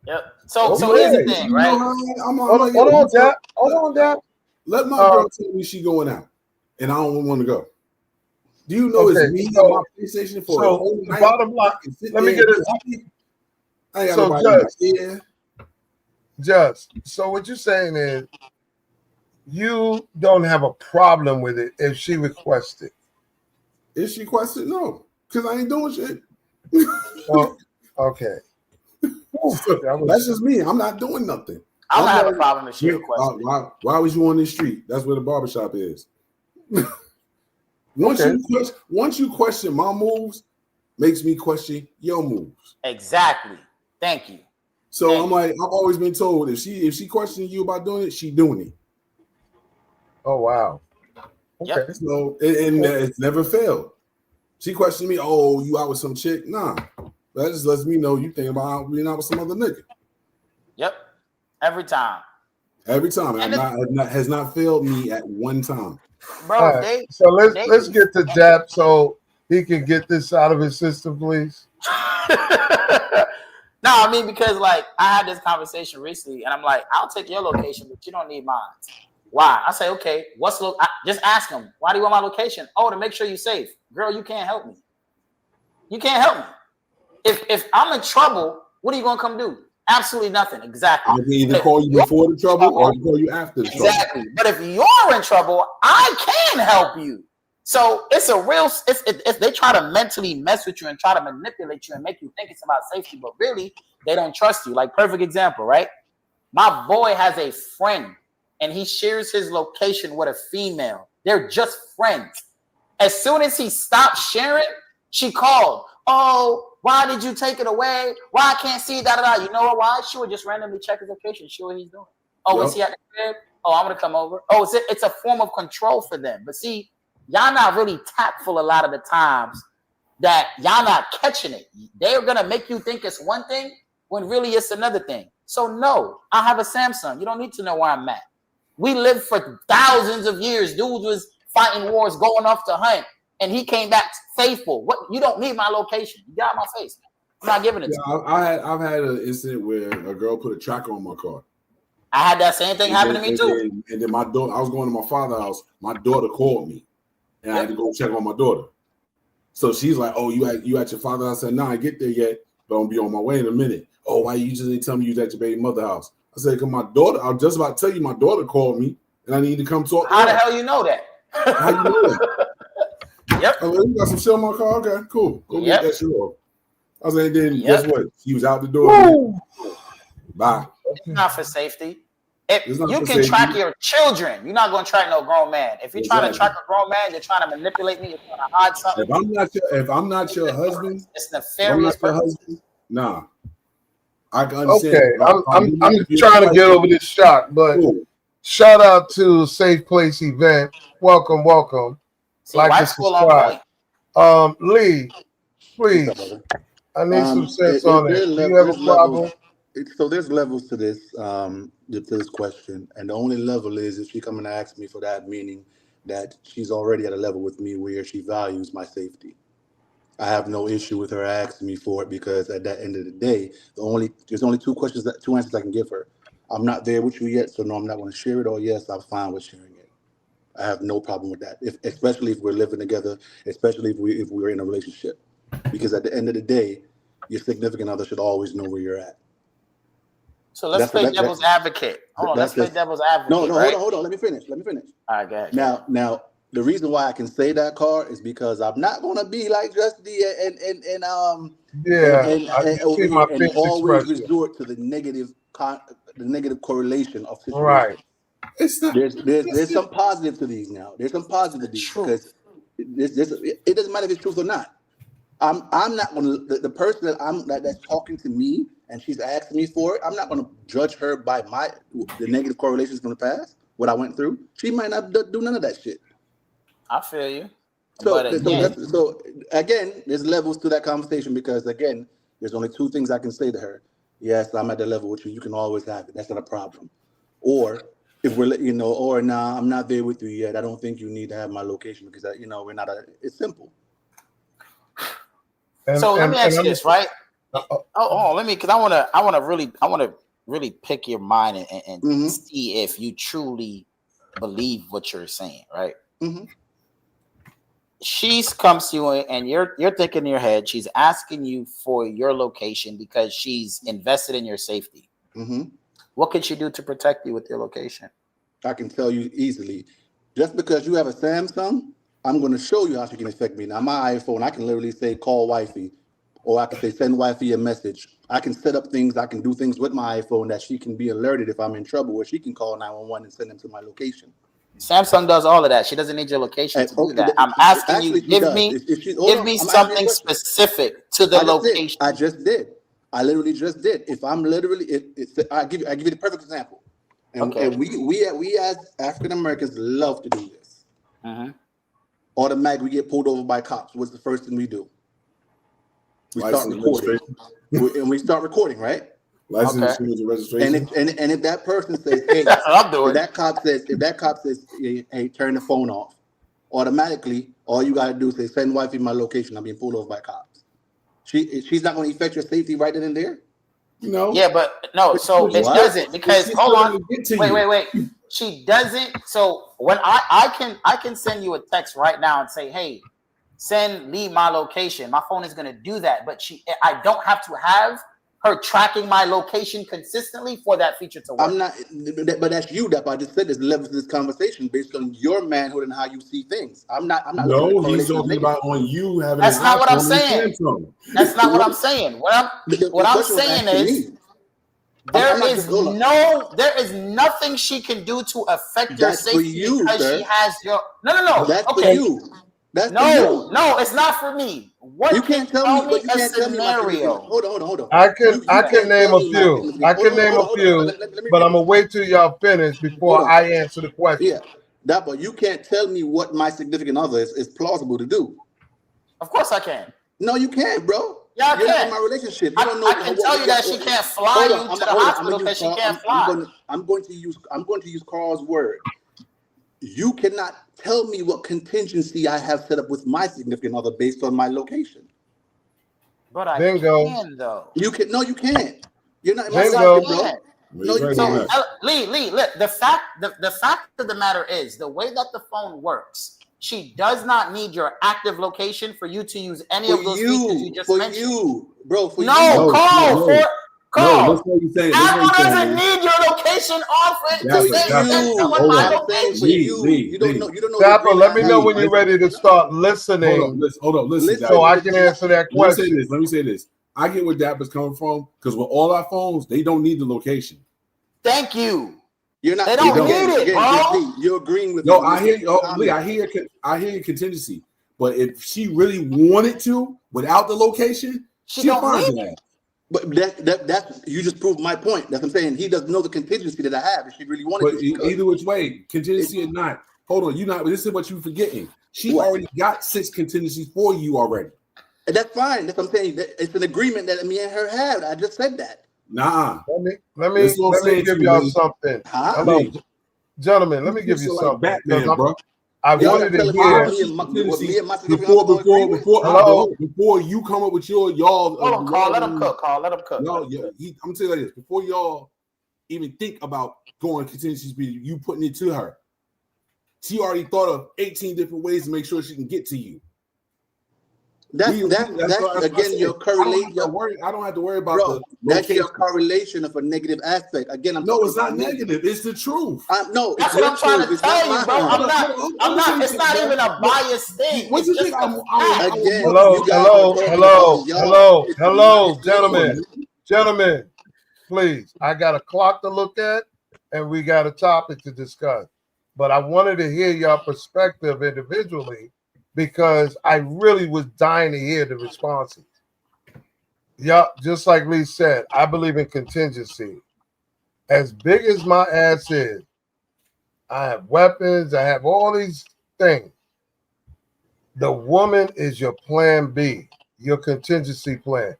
Yep. So here's the thing, right?
Hold on, Dad.
Let my girl tell me she going out, and I don't want to go. Do you know it's me on my PlayStation for a whole night?
Bottom line, let me get it.
I ain't got nobody
Just so what you're saying is you don't have a problem with it if she requests it.
If she requests it, no, because I ain't doing shit.
Okay.
That's just me. I'm not doing nothing.
I don't have a problem if she requests it.
Why was you on this street? That's where the barbershop is. Once you question my moves, makes me question your moves.
Exactly. Thank you.
So I'm like, I've always been told if she questioning you about doing it, she doing it.
Oh wow. Okay.
Yep.
So and it's never failed. She questioned me, oh, you out with some chick? Nah. That just lets me know you think about being out with some other nigga.
Yep. Every time.
Every time. Has not failed me at one time.
Bro,
right. So let's get to Jap so he can get this out of his system, please.
No, I mean, because like I had this conversation recently, and I'm like, I'll take your location, but you don't need mine. Why? I say, okay, just ask him. Why do you want my location? Oh, to make sure you're safe. Girl, you can't help me. You can't help me. If I'm in trouble, what are you gonna come do? Absolutely nothing. Exactly.
I can either call you before the trouble or I can call you after the trouble.
Exactly. But if you're in trouble, I can help you. So it's a real. If they try to mentally mess with you and try to manipulate you and make you think it's about safety, but really they don't trust you. Like perfect example, right? My boy has a friend and he shares his location with a female. They're just friends. As soon as he stopped sharing, she called. Oh, why did you take it away? Why I can't see that? You know why? She would just randomly check his location, see what he's doing. Oh, is he at the crib? Oh, I'm gonna come over. Oh, it's a form of control for them. But see, y'all not really tactful a lot of the times that y'all not catching it. They're gonna make you think it's one thing when really it's another thing. So no, I have a Samsung. You don't need to know where I'm at. We lived for thousands of years. Dudes was fighting wars, going off to hunt, and he came back faithful. What? You don't need my location. You got my face. I'm not giving it to you.
I've had an incident where a girl put a tracker on my car.
I had that same thing happen to me too.
And then my daughter, I was going to my father's house. My daughter called me, and I had to go check on my daughter. So she's like, "Oh, you at your father's house?" I said, "No, I get there yet, but I'm gonna be on my way in a minute." "Oh, why you just didn't tell me you was at your baby mother's house?" I said, "Cause my daughter. I was just about to tell you, my daughter called me, and I need to come talk."
How the hell you know that?
How you know that?
Yep.
Oh, you got some shit on my car? Okay, cool. Go get that shit off. I was like, then guess what? She was out the door. Bye.
It's not for safety. You can
safety.
track your children. You're not going to track no grown man. If you're trying to track a grown man, you're trying to manipulate me. You're trying to hide something.
If I'm not your husband,
it's nefarious.
Nah. I can understand.
Okay, I'm trying to get over this shock, but shout out to Safe Place Event. Welcome.
See,
like and subscribe. Lee, please. I need some sense on it. Do you have a problem?
So there's levels to this question, and the only level is if she come and ask me for that, meaning that she's already at a level with me where she values my safety. I have no issue with her asking me for it because at the end of the day, there's only two answers I can give her. I'm not there with you yet, so no, I'm not going to share it. Or yes, I'm fine with sharing it. I have no problem with that. Especially if we're living together, especially if we're in a relationship, because at the end of the day, your significant other should always know where you're at.
So let's play devil's advocate. Hold on, let's play devil's advocate.
No, hold on. Let me finish. All
right, go ahead.
Now, the reason why I can say that, Carr, is because I'm not gonna be like Justy and always resort to the negative correlation of situations.
Right.
It's not. There's some positive to these now. There's some positive to these because it doesn't matter if it's truth or not. I'm not gonna the person that's talking to me and she's asking me for it. I'm not gonna judge her by the negative correlations from the past, what I went through. She might not do none of that shit.
I feel you.
So again, there's levels to that conversation because again, there's only two things I can say to her. Yes, I'm at the level with you. You can always have it. That's not a problem. Or if we're I'm not there with you yet. I don't think you need to have my location because we're not. It's simple.
Let me ask you this, right? Because I want to really pick your mind and see if you truly believe what you're saying, right?
Mm-hmm.
She comes to you and you're thinking in your head, she's asking you for your location because she's invested in your safety.
Mm-hmm.
What can she do to protect you with your location?
I can tell you easily. Just because you have a Samsung, I'm going to show you how she can affect me. Now, my iPhone, I can literally say call wifey, or I can say send wifey a message. I can set up things. I can do things with my iPhone that she can be alerted if I'm in trouble, or she can call 911 and send them to my location.
Samsung does all of that. She doesn't need your location to do that. I'm asking you, give me something specific to the location.
I just did. I literally just did. If I'm literally, I give you the perfect example. And we as African Americans love to do this.
Uh-huh.
Automatically, we get pulled over by cops. What's the first thing we do? We start recording. And we start recording, right?
License and registration.
And if that person says, "Hey," if that cop says, "Hey, turn the phone off," automatically, all you gotta do is say, "Send wifey my location. I'm being pulled over by cops." She's not going to affect your safety right then and there.
No.
Yeah, but no. So it doesn't because hold on. Wait. She doesn't. So when I can send you a text right now and say, "Hey, leave my location. My phone is gonna do that, but I don't have to have her tracking my location consistently for that feature to work.
I'm not, but that's you. That I just said there's levels to this conversation based on your manhood and how you see things. I'm not.
No, he's talking about on you having.
That's not what I'm saying. That's not what I'm saying. What I'm saying is there is nothing she can do to affect your safety because she has your no.
That's for you. That's
no, it's not for me. What
you can't tell me, but you can't tell me my scenario. Hold on.
I can name a few. I can name a few, but I'm gonna wait till y'all finish before I answer the question.
Yeah, that, but you can't tell me what my significant other is plausible to do.
Of course I can.
No, you can't, bro.
Yeah,
You're not in my relationship. You don't know.
I can tell you that she can't fly you to the hospital because she can't fly.
I'm going to use Carl's word. You cannot tell me what contingency I have set up with my significant other based on my location.
But I can, though.
You can. No, you can't. You're not in my
Bingo.
bro. No, you
can't. Lee, the fact of the matter is, the way that the phone works, she does not need your active location for you to use any of those features you just mentioned. For you, bro. For
no,
Carl.
No, that's what you're saying.
Apple doesn't need your location on for it to say
for you. You don't know.
Dapper, let me know when you're ready to start listening.
Hold on, listen.
So I can answer that question.
Let me say this. I get where Dapper's coming from because with all our phones, they don't need the location.
Thank you.
You're not.
They don't need it, bro.
You're agreeing with.
No, I hear you. Lee, I hear your contingency. But if she really wanted to, without the location, she don't need that.
But that you just proved my point. That's what I'm saying. He doesn't know the contingency that I have. If she really wanted to.
Either which way, contingency or not. Hold on, this is what you're forgetting. She already got 6 contingencies for you already.
And that's fine. That's what I'm saying. It's an agreement that me and her have. I just said that.
Nah.
Let me give y'all something. Hello, gentlemen. Let me give you something.
Batman, bro.
I wanted to hear
before you come up with y'all.
Hold on, Carl. Let him cook. Carl, let him cook.
No, yeah. I'm gonna tell you like this: before y'all even think about going contingency speed, you putting it to her. She already thought of 18 different ways to make sure she can get to you.
That's again your correlation.
I don't have to worry about
that's your correlation of a negative aspect. Again,
it's not negative. It's the truth.
No,
that's what I'm trying to tell you, bro. I'm not. It's not even a biased thing.
What you think?
Hello, gentlemen. Please, I got a clock to look at, and we got a topic to discuss. But I wanted to hear your perspective individually, because I really was dying to hear the responses. Yeah, just like Lee said, I believe in contingency. As big as my ass is, I have weapons, I have all these things. The woman is your plan B, your contingency plan.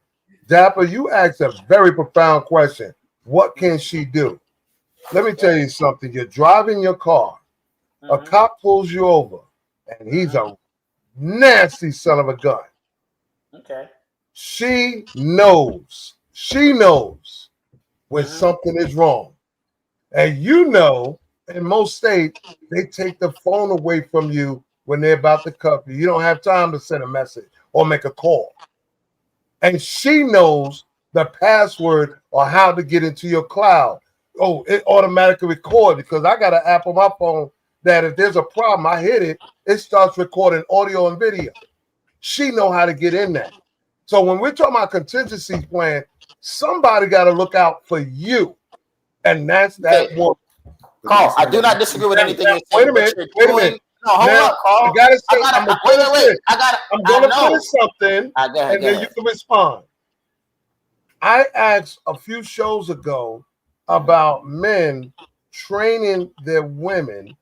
Dapper, you asked a very profound question. What can she do? Let me tell you something. You're driving your car. A cop pulls you over, and he's a nasty son of a gun.
Okay.
She knows when something is wrong. And you know, in most states, they take the phone away from you when they're about to cuff you. You don't have time to send a message or make a call. And she knows the password or how to get into your cloud. Oh, it automatically records, because I got an app on my phone that if there's a problem, I hit it, it starts recording audio and video. She know how to get in there. So when we're talking about contingency plan, somebody got to look out for you. And that's that one.
Carl, I do not disagree with anything you're saying.
Wait a minute.
No, hold up, Carl.
You gotta say, I'm going to finish something,
and
then you can respond. I asked a few shows ago about men training their women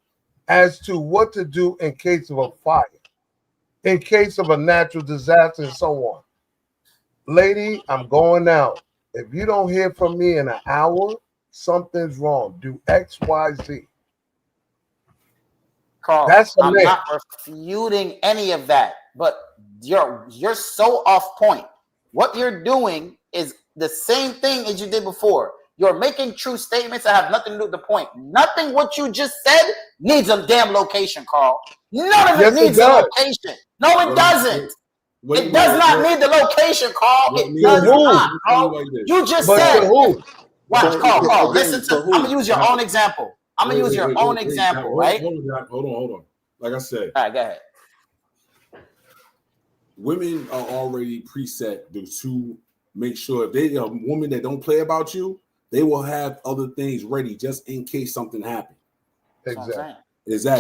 as to what to do in case of a fire, in case of a natural disaster, and so on. Lady, I'm going out. If you don't hear from me in an hour, something's wrong. Do X, Y, Z.
Carl, I'm not refuting any of that, but you're so off point. What you're doing is the same thing as you did before. You're making true statements that have nothing to do with the point. Nothing what you just said needs a damn location, Carl. None of it needs a location. No, it doesn't. It does not need the location, Carl. It does not, Carl. You just said. Watch, Carl. Listen to. I'm gonna use your own example. I'm gonna use your own example, right?
Hold on. Like I said.
All right, go ahead.
Women are already preset to make sure if they are a woman that don't play about you, they will have other things ready just in case something happens. Exactly.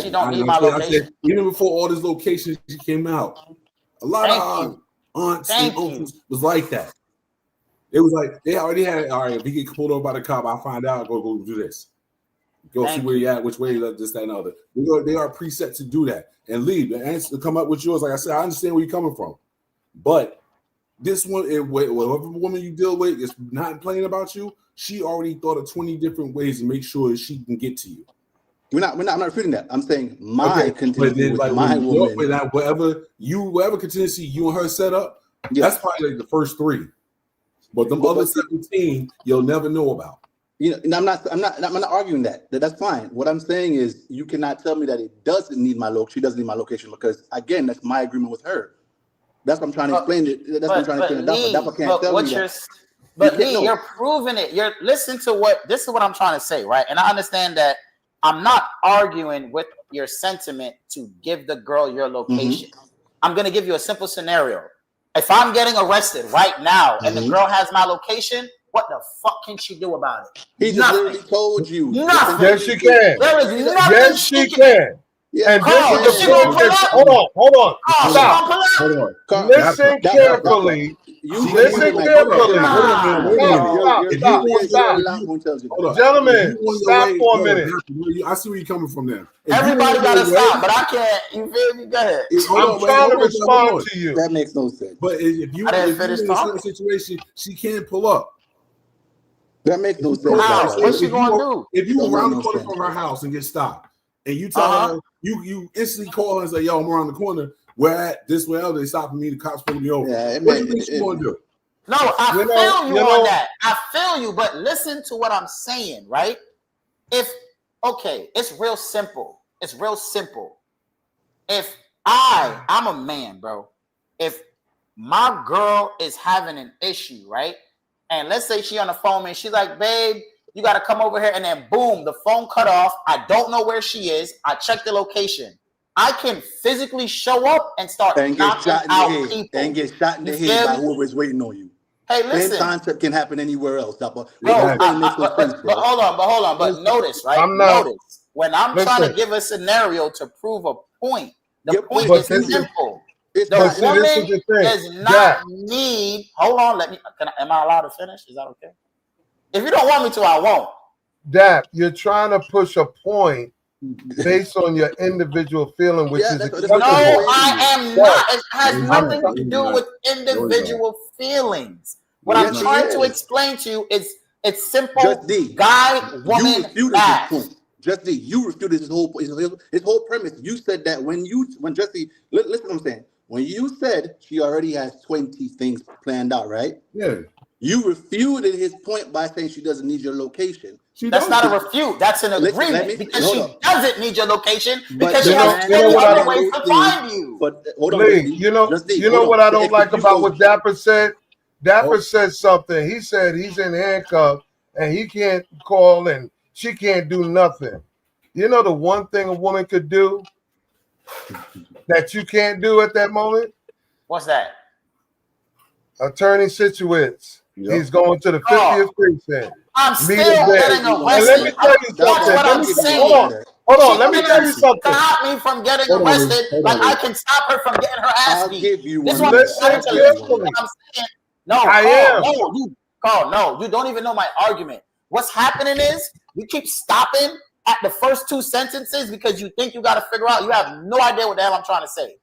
She don't need my location.
Even before all these locations came out, a lot of aunts and uncles was like that. It was like they already had. All right, if he get pulled over by the cop, I'll find out. Go do this. Go see where you at, which way, this, that, and other. They are preset to do that and leave. The answer to come up with yours, like I said, I understand where you're coming from, but this one, whatever woman you deal with is not playing about you. She already thought of 20 different ways to make sure she can get to you.
I'm not refuting that. I'm saying my contingency with my woman.
Whatever contingency you and her set up, that's probably like the first 3. But the other 17, you'll never know about.
You know, I'm not arguing that. That's fine. What I'm saying is you cannot tell me that it doesn't need my location. She doesn't need my location because again, that's my agreement with her. That's what I'm trying to explain. That's what I'm trying to explain. That's can't tell me that.
But Lee, you're proving it. Listen to this is what I'm trying to say, right? And I understand that I'm not arguing with your sentiment to give the girl your location. I'm gonna give you a simple scenario. If I'm getting arrested right now and the girl has my location, what the fuck can she do about it?
He just literally told you.
Nothing.
Yes, she can.
There is nothing.
Yes, she can.
Yeah.
And this is the point. Hold on. Stop. Listen carefully. Listen carefully. Gentlemen, stop for a minute.
I see where you're coming from there.
Everybody gotta stop, but I can't. You feel me? Go ahead.
I'm trying to respond to you.
That makes no sense.
But if you in a situation, she can't pull up.
That makes no sense.
What's she gonna do?
If you around the corner from her house and get stopped, and you tell her, you instantly call her and say, "Yo, I'm around the corner. Where at? This way out? They stopping me. The cops pulling me over."
Yeah,
what do you think she's gonna do?
No, I feel you on that. I feel you, but listen to what I'm saying, right? It's real simple. It's real simple. If I'm a man, bro. If my girl is having an issue, right? And let's say she on the phone and she's like, "Babe, you got to come over here," and then boom, the phone cut off. I don't know where she is. I checked the location. I can physically show up and start knocking out people.
And get shot in the head by whoever's waiting on you.
Hey, listen.
Same concept can happen anywhere else. But hold
on. But notice, right? Notice when I'm trying to give a scenario to prove a point. The point is simple. The woman does not need. Hold on. Am I allowed to finish? Is that okay? If you don't want me to, I won't.
Dap, you're trying to push a point based on your individual feeling, which is acceptable.
No, I am not. It has nothing to do with individual feelings. What I'm trying to explain to you is it's simple. Guy, woman, ass.
Just D, you refuted his whole premise. You said that when Jesse, listen to what I'm saying. When you said she already has 20 things planned out, right?
Yeah.
You refuted his point by saying she doesn't need your location.
That's not a refute. That's an agreement because she doesn't need your location because she has any other way to find you.
But hold on,
Lee, you know what I don't like about what Dapper said? Dapper said something. He said he's in handcuffs and he can't call and she can't do nothing. You know the one thing a woman could do that you can't do at that moment?
What's that?
Attorney Situate. Yep. He's going to the 50th precinct.
I'm still getting arrested.
Let me tell you something. Hold on. Let me tell you something.
Stop me from getting arrested. Like I can stop her from getting her ass beat.
I'll give you
this
one.
I'm saying. No, I am. No, you don't even know my argument. What's happening is you keep stopping at the first 2 sentences because you think you got to figure out. You have no idea what the hell I'm trying to say.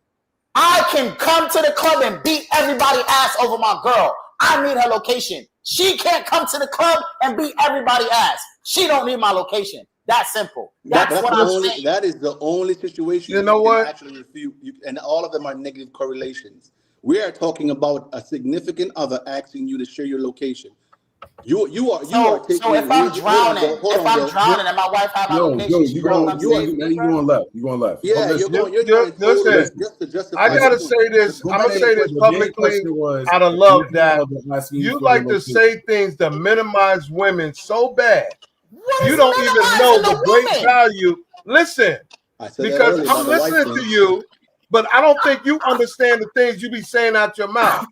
I can come to the club and beat everybody ass over my girl. I need her location. She can't come to the club and beat everybody ass. She don't need my location. That's simple. That's what I'm saying.
That is the only situation
you know what?
Actually refute. And all of them are negative correlations. We are talking about a significant other asking you to share your location. You are taking.
So if I'm drowning, and my wife have my location,
you going left. You going left.
Yeah,
listen,
listen. I gotta say this. I'm gonna say this publicly out of love, that you like to say things that minimize women so bad. You don't even know the great value. Listen, because I'm listening to you, but I don't think you understand the things you be saying out your mouth.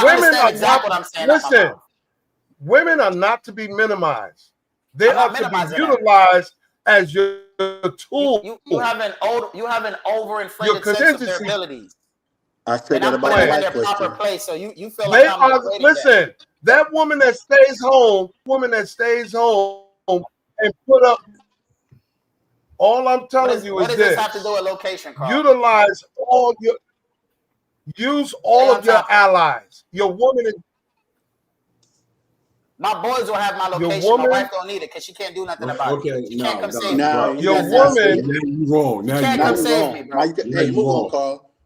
Women are not. What I'm saying. Listen. Women are not to be minimized. They are to be utilized as your tool.
You have an overinflated sense of their abilities.
I said that about
them in their proper place. So you feel like
listen. That woman that stays home, and put up. All I'm telling you is this: what does this
have to do with location, Carl?
Use all of your allies. Your woman is.
My boys will have my location. My wife don't need it because she can't do nothing about it. She can't come save me.
Your woman.
You're wrong.
Now you can't come save me, bro.
Hey, move on,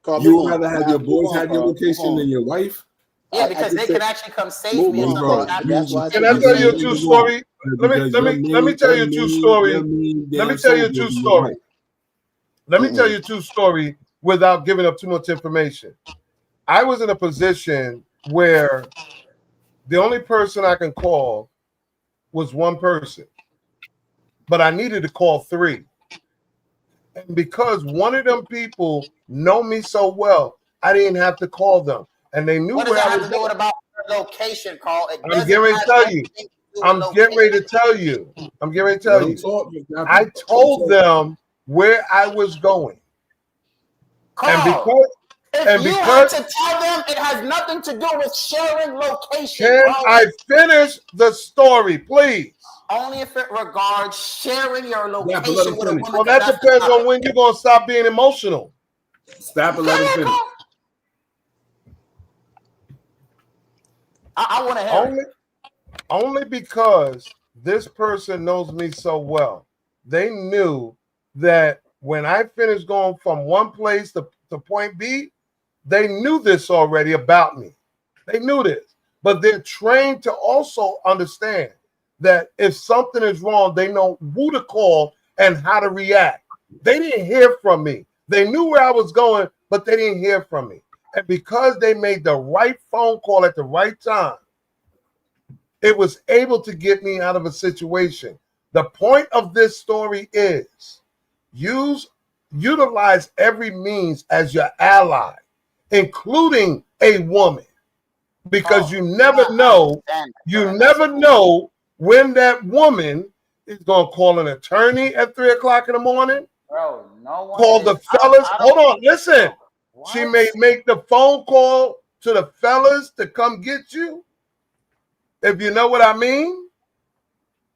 Carl.
You would rather have your boys have your location than your wife?
Yeah, because they can actually come save me.
Can I tell you a true story? Let me tell you a true story. Let me tell you a true story. Let me tell you a true story without giving up too much information. I was in a position where the only person I can call was one person, but I needed to call three. And because one of them people know me so well, I didn't have to call them. And they knew where I was going.
About location, Carl?
I'm getting ready to tell you. I'm getting ready to tell you. I told them where I was going.
Carl, If you had to tell them, it has nothing to do with sharing location.
Can I finish the story, please?
Only if it regards sharing your location with a woman.
Well, that depends on when you're going to stop being emotional.
Stop and let him finish.
I want to hear it.
Only because this person knows me so well. They knew that when I finished going from one place to point B, they knew this already about me. They knew this, but they're trained to also understand that if something is wrong, they know who to call and how to react. They didn't hear from me. They knew where I was going, but they didn't hear from me. And because they made the right phone call at the right time, it was able to get me out of a situation. The point of this story is utilize every means as your ally, including a woman, because you never know when that woman is going to call an attorney at 3 o'clock in the morning.
Bro, no one
call the fellas. Hold on, listen. What? She may make the phone call to the fellas to come get you. If you know what I mean,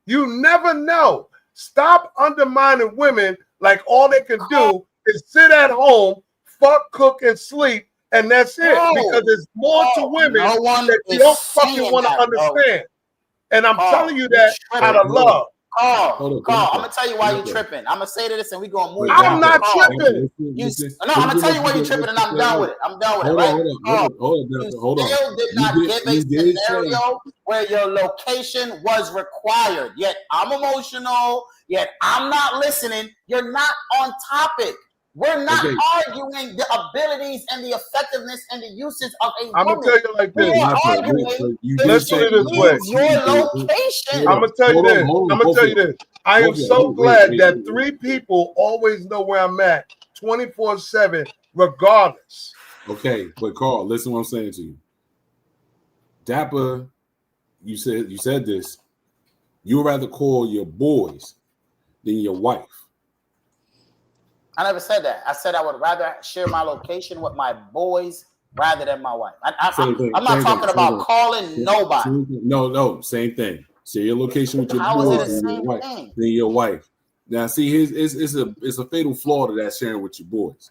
you never know. Stop undermining women like all they can do is sit at home, fuck, cook, and sleep. And that's it, because there's more to women that you don't fucking want to understand. And I'm telling you that out of love.
Carl, I'm gonna tell you why you tripping. I'm gonna say this, and we gonna move.
I'm not tripping.
I'm gonna tell you why you tripping, and I'm done with it. I'm done with it. Right?
Hold on.
You still did not give a scenario where your location was required. Yet I'm emotional. Yet I'm not listening. You're not on topic. We're not arguing the abilities and the effectiveness and the usage of a woman.
I'm going to tell you like this.
Let's put it this way. Your location.
I'm going to tell you this. I'm going to tell you this. I am so glad that 3 people always know where I'm at 24/7, regardless.
Okay, but Carl, listen what I'm saying to you. Dapper, you said this. You would rather call your boys than your wife.
I never said that. I said I would rather share my location with my boys rather than my wife. I'm not talking about calling nobody.
No, same thing. Share your location with your boys than your wife. Now, see, it's a fatal flaw to that sharing with your boys.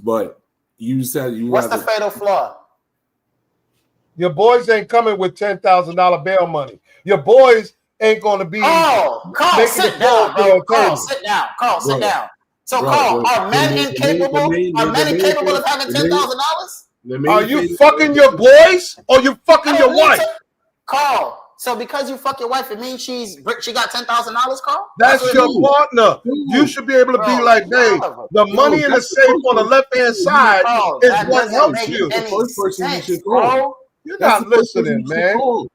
But you said you.
What's the fatal flaw?
Your boys ain't coming with $10,000 bail money. Your boys ain't going to be.
Carl, sit down, bro. Carl, sit down. Carl, sit down. So, Carl, are men incapable? Are men incapable of having $10,000?
Are you fucking your boys or you fucking your wife?
Carl. So because you fuck your wife, it means she got $10,000, Carl?
That's your partner. You should be able to be like, babe, the money in the safe on the left-hand side is what helps you.
The first person you should
bro.
call.
You're not listening, man.
So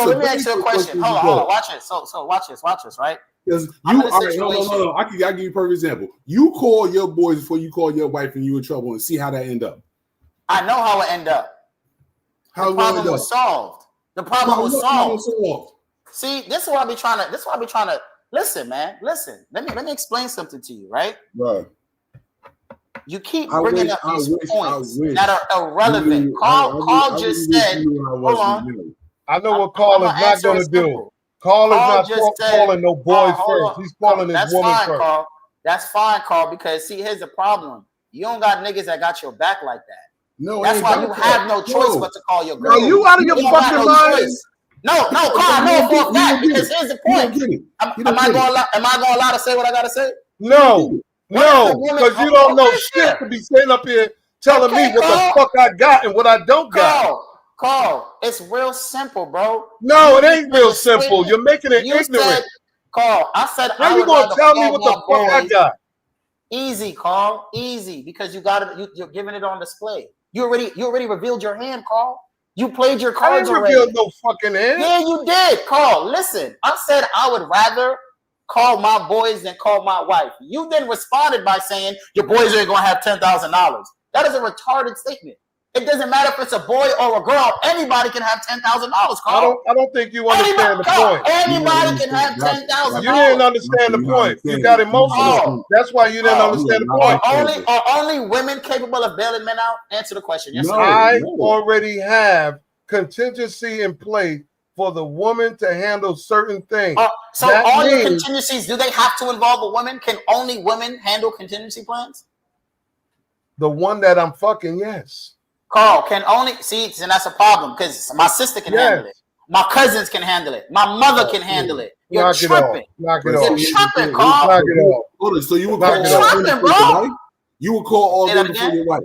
let me ask you a question. Hold on, watch it. So watch this, right?
Because you, all right, no. I'll give you a perfect example. You call your boys before you call your wife and you in trouble and see how that end up.
I know how it end up. The problem was solved. The problem was solved. See, this is why I be trying to listen, man. Listen. Let me explain something to you, right?
Right.
You keep bringing up these points that are irrelevant. Carl just said, hold on.
I know what Carl is not going to do. Carl is not calling no boys first. He's calling his woman first. Carl.
That's fine, Carl, because see, here's the problem. You don't got niggas that got your back like that.
No,
that's why you have no choice but to call your girl.
Are you out of your fucking mind?
No, Carl, I know for a fact, because here's the point. Am I going to allow to say what I got to say?
No, because you don't know shit to be sitting up here telling me what the fuck I got and what I don't got.
Carl, it's real simple, bro.
No, it ain't real simple. You're making it ignorant.
Carl, I said,
how you gonna tell me what the fuck I got?
Easy, Carl, easy, because you got it. You're giving it on display. You already revealed your hand, Carl. You played your cards already.
I didn't reveal no fucking hand.
Yeah, you did, Carl. Listen, I said I would rather call my boys than call my wife. You then responded by saying your boys ain't gonna have $10,000. That is a retarded statement. It doesn't matter if it's a boy or a girl. Anybody can have $10,000, Carl.
I don't think you understand the point.
Anybody can have $10,000.
You didn't understand the point. You got emotional. That's why you didn't understand the point.
Are only women capable of bailing men out? Answer the question. Yes,
I already have contingency in place for the woman to handle certain things.
So all your contingencies, do they have to involve a woman? Can only women handle contingency plans?
The one that I'm fucking, yes.
Carl, can only see, and that's a problem because my sister can handle it. My cousins can handle it. My mother can handle it. You're tripping.
Knock it off.
You're tripping, Carl.
Knock it off.
Hold on. So you would call all women before your wife? You would call all women before your wife?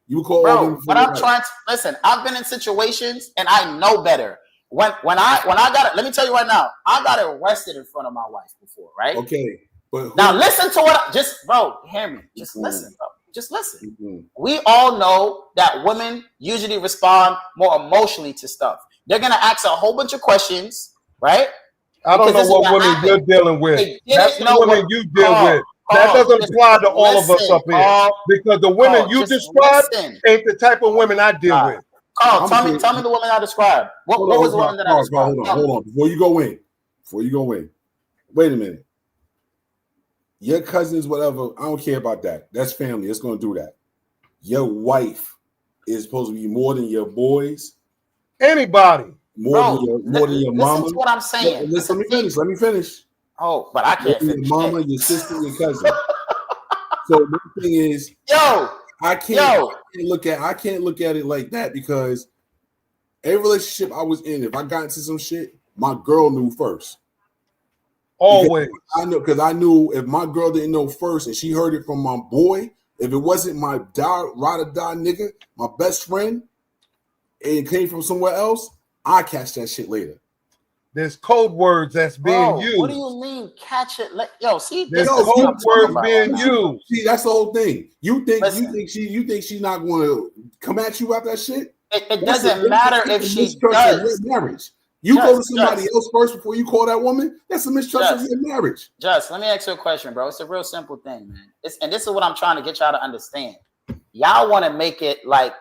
You would call all women before your wife? But I'm trying to listen. I've been in situations and I know better. When I got it, let me tell you right now, I got arrested in front of my wife before, right? Okay. But
now listen to what hear me. Just listen, bro. Just listen. We all know that women usually respond more emotionally to stuff. They're going to ask a whole bunch of questions, right?
I don't know what women you're dealing with. That's the women you deal with. That doesn't apply to all of us up here. Because the women you described ain't the type of women I deal with.
Carl, tell me the woman I described. What was the woman that I described?
Hold on. Before you go in. Wait a minute. Your cousins, whatever, I don't care about that. That's family. It's going to do that. Your wife is supposed to be more than your boys.
Anybody.
More than your mama.
Listen to what I'm saying.
Let me finish.
Oh, but I can't finish.
Your mama, your sister, your cousin. So the thing is, I can't look at it like that because every relationship I was in, if I got into some shit, my girl knew first.
Always.
Because I knew if my girl didn't know first and she heard it from my boy, if it wasn't my ride or die nigga, my best friend, and it came from somewhere else, I catch that shit later.
There's code words that's being used.
What do you mean catch it?
There's code words being used.
See, that's the whole thing. You think she's not going to come at you about that shit?
It doesn't matter if she does.
Marriage. You go to somebody else first before you call that woman. That's a mistrust of your marriage.
Just let me ask you a question, bro. It's a real simple thing, man. And this is what I'm trying to get y'all to understand. Y'all want to make it like,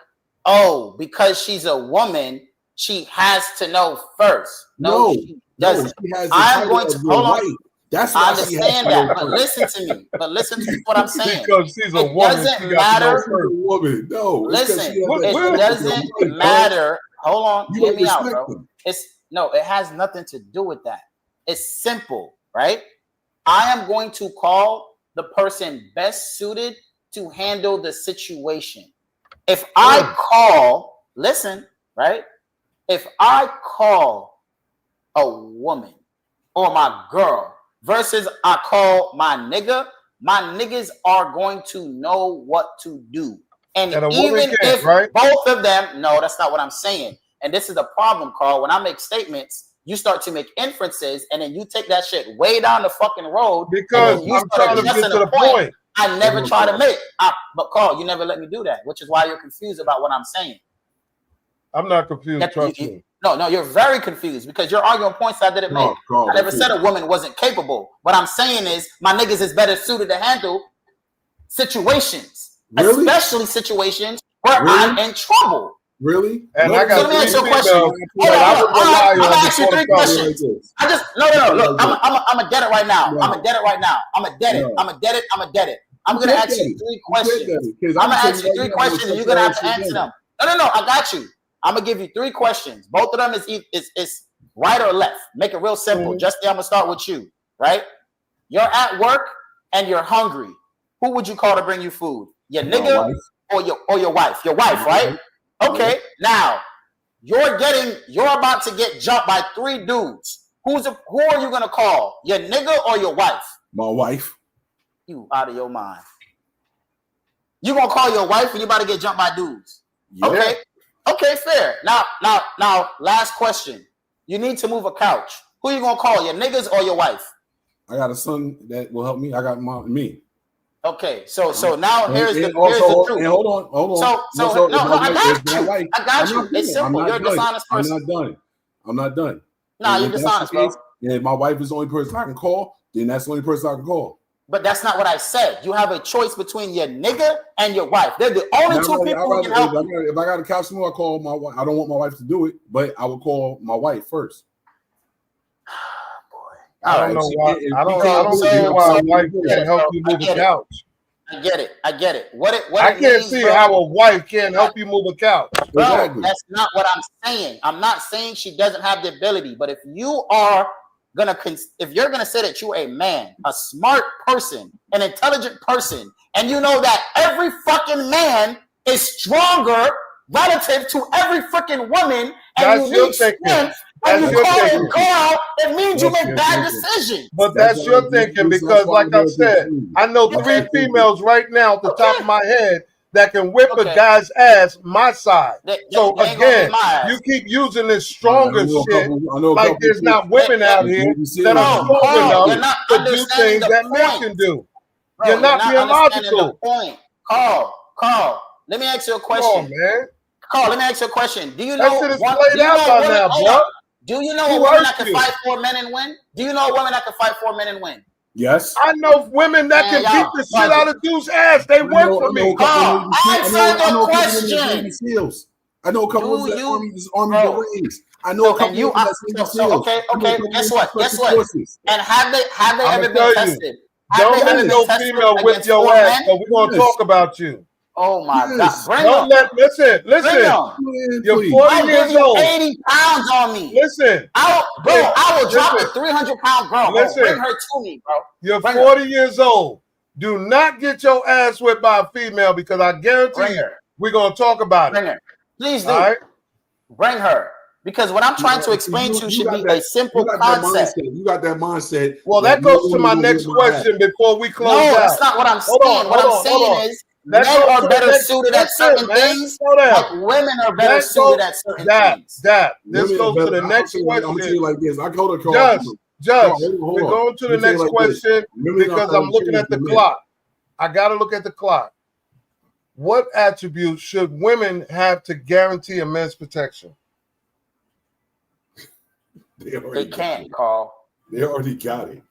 oh, because she's a woman, she has to know first. No, she doesn't. I'm going to hold on.
That's
I understand that, but listen to me. But listen to what I'm saying.
Because she's a woman.
It doesn't matter.
No,
listen, it doesn't matter. Hold on, hear me out, bro. It has nothing to do with that. It's simple, right? I am going to call the person best suited to handle the situation. If I call, listen, right? If I call a woman or my girl versus I call my niggas are going to know what to do. And even if both of them, no, that's not what I'm saying. And this is the problem, Carl. When I make statements, you start to make inferences, and then you take that shit way down the fucking road.
Because I'm trying to get to the point.
I never try to make. But Carl, you never let me do that, which is why you're confused about what I'm saying.
I'm not confused. Trust me.
No, you're very confused because you're arguing points I didn't make. I never said a woman wasn't capable. What I'm saying is my niggas is better suited to handle situations, especially situations where I'm in trouble.
Really?
And I got
let me ask you a question. I'm gonna ask you 3 questions. No. Look, I'm gonna get it right now. I'm gonna get it. I'm gonna ask you 3 questions. I'm gonna ask you 3 questions, and you're gonna have to answer them. No. I got you. I'm gonna give you 3 questions. Both of them is right or left. Make it real simple. Justin, I'm gonna start with you. Right? You're at work and you're hungry. Who would you call to bring you food? Your nigga or your wife? Your wife, right? Okay. Now you're about to get jumped by 3 dudes. Who are you gonna call? Your nigga or your wife?
My wife.
You out of your mind. You gonna call your wife when you about to get jumped by dudes? Yeah. Okay, fair. Now, last question. You need to move a couch. Who you gonna call? Your niggas or your wife?
I got a son that will help me. I got me.
Okay, so now here's the truth.
Hold on.
So I got you. It's simple. You're a dishonest person.
I'm not done.
Nah, you're dishonest, bro.
And if my wife is the only person I can call, then that's the only person I can call.
But that's not what I said. You have a choice between your nigga and your wife. They're the only 2 people who can help you.
If I got a couch move, I call my wife. I don't want my wife to do it, but I would call my wife first.
I don't know why. I don't know why a wife can help you move a couch.
I get it.
I can't see how a wife can't help you move a couch.
Bro, that's not what I'm saying. I'm not saying she doesn't have the ability, but if you're gonna say that you're a man, a smart person, an intelligent person, and you know that every fucking man is stronger relative to every freaking woman, and you need strength, and you call it girl, it means you make bad decisions.
But that's your thinking because, like I said, I know 3 females right now at the top of my head that can whip a guy's ass my side. So again, you keep using this stronger shit like there's not women out here that are strong enough to do things that men can do. You're not being logical.
Carl, let me ask you a question.
Come on, man.
Carl, let me ask you a question. Do you know
that shit is played out by now, bro?
Do you know a woman that can fight for men and win? Do you know a woman that can fight for men and win?
Yes.
I know women that can beat the shit out of dudes' ass. They work for me.
Answer the question.
I know a couple of the Army Marines. I know a couple of
okay. Guess what? And have they ever been tested?
Don't let no female whip your ass, but we're gonna talk about you.
Oh my God!
Listen. You're 40 years old.
80 pounds on me.
Listen,
I will drop a 300-pound girl. Listen, bring her to me, bro.
You're 40 years old. Do not get your ass whipped by a female because I guarantee you, we're gonna talk about
it. Bring her, please do. All right? Bring her. Because what I'm trying to explain to you should be a simple concept.
You got that mindset.
Well, that goes to my next question before we close out.
No, that's not what I'm saying. What I'm saying is men are better suited at certain things, like women are better suited at certain things.
This goes to the next question.
I'm going to tell you like this. I go to
Judge, we're going to the next question because I'm looking at the clock. I got to look at the clock. What attributes should women have to guarantee a man's protection?
They can't, Carl.
They already got it.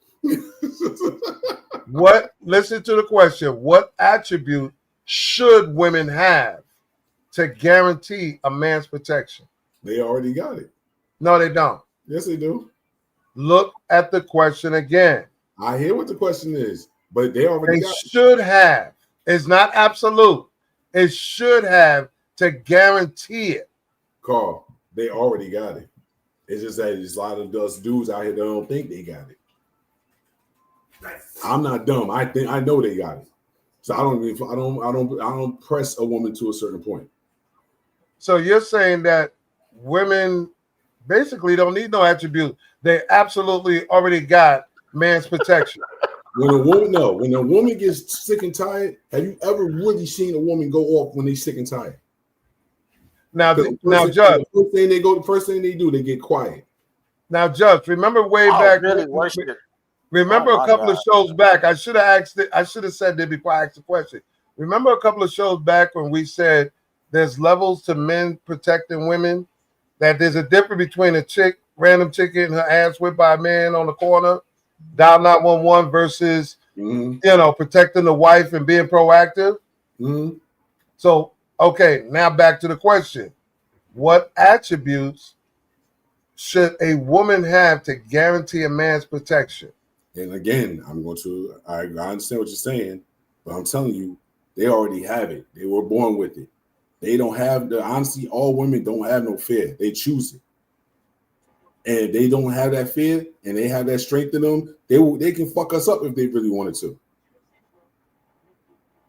Listen to the question. What attribute should women have to guarantee a man's protection?
They already got it.
No, they don't.
Yes, they do.
Look at the question again.
I hear what the question is, but they already got it.
Should have. It's not absolute. It should have to guarantee it.
Carl, they already got it. It's just that there's a lot of those dudes out here that don't think they got it. I'm not dumb. I know they got it. So I don't press a woman to a certain point.
So you're saying that women basically don't need no attribute. They absolutely already got man's protection.
When a woman gets sick and tired, have you ever really seen a woman go off when they're sick and tired?
Now,
The
Judge.
The first thing they do, they get quiet.
Now, Judge, remember way back.
Really worship.
Remember a couple of shows back. I should have asked it. I should have said that before I asked the question. Remember a couple of shows back when we said there's levels to men protecting women. That there's a difference between a random chick getting her ass whipped by a man on the corner, dial 911 versus protecting the wife and being proactive.
Mm-hmm.
So, okay, now back to the question. What attributes should a woman have to guarantee a man's protection?
And again, I understand what you're saying, but I'm telling you, they already have it. They were born with it. They don't have honestly, all women don't have no fear. They choose it. And if they don't have that fear and they have that strength in them, they can fuck us up if they really wanted to.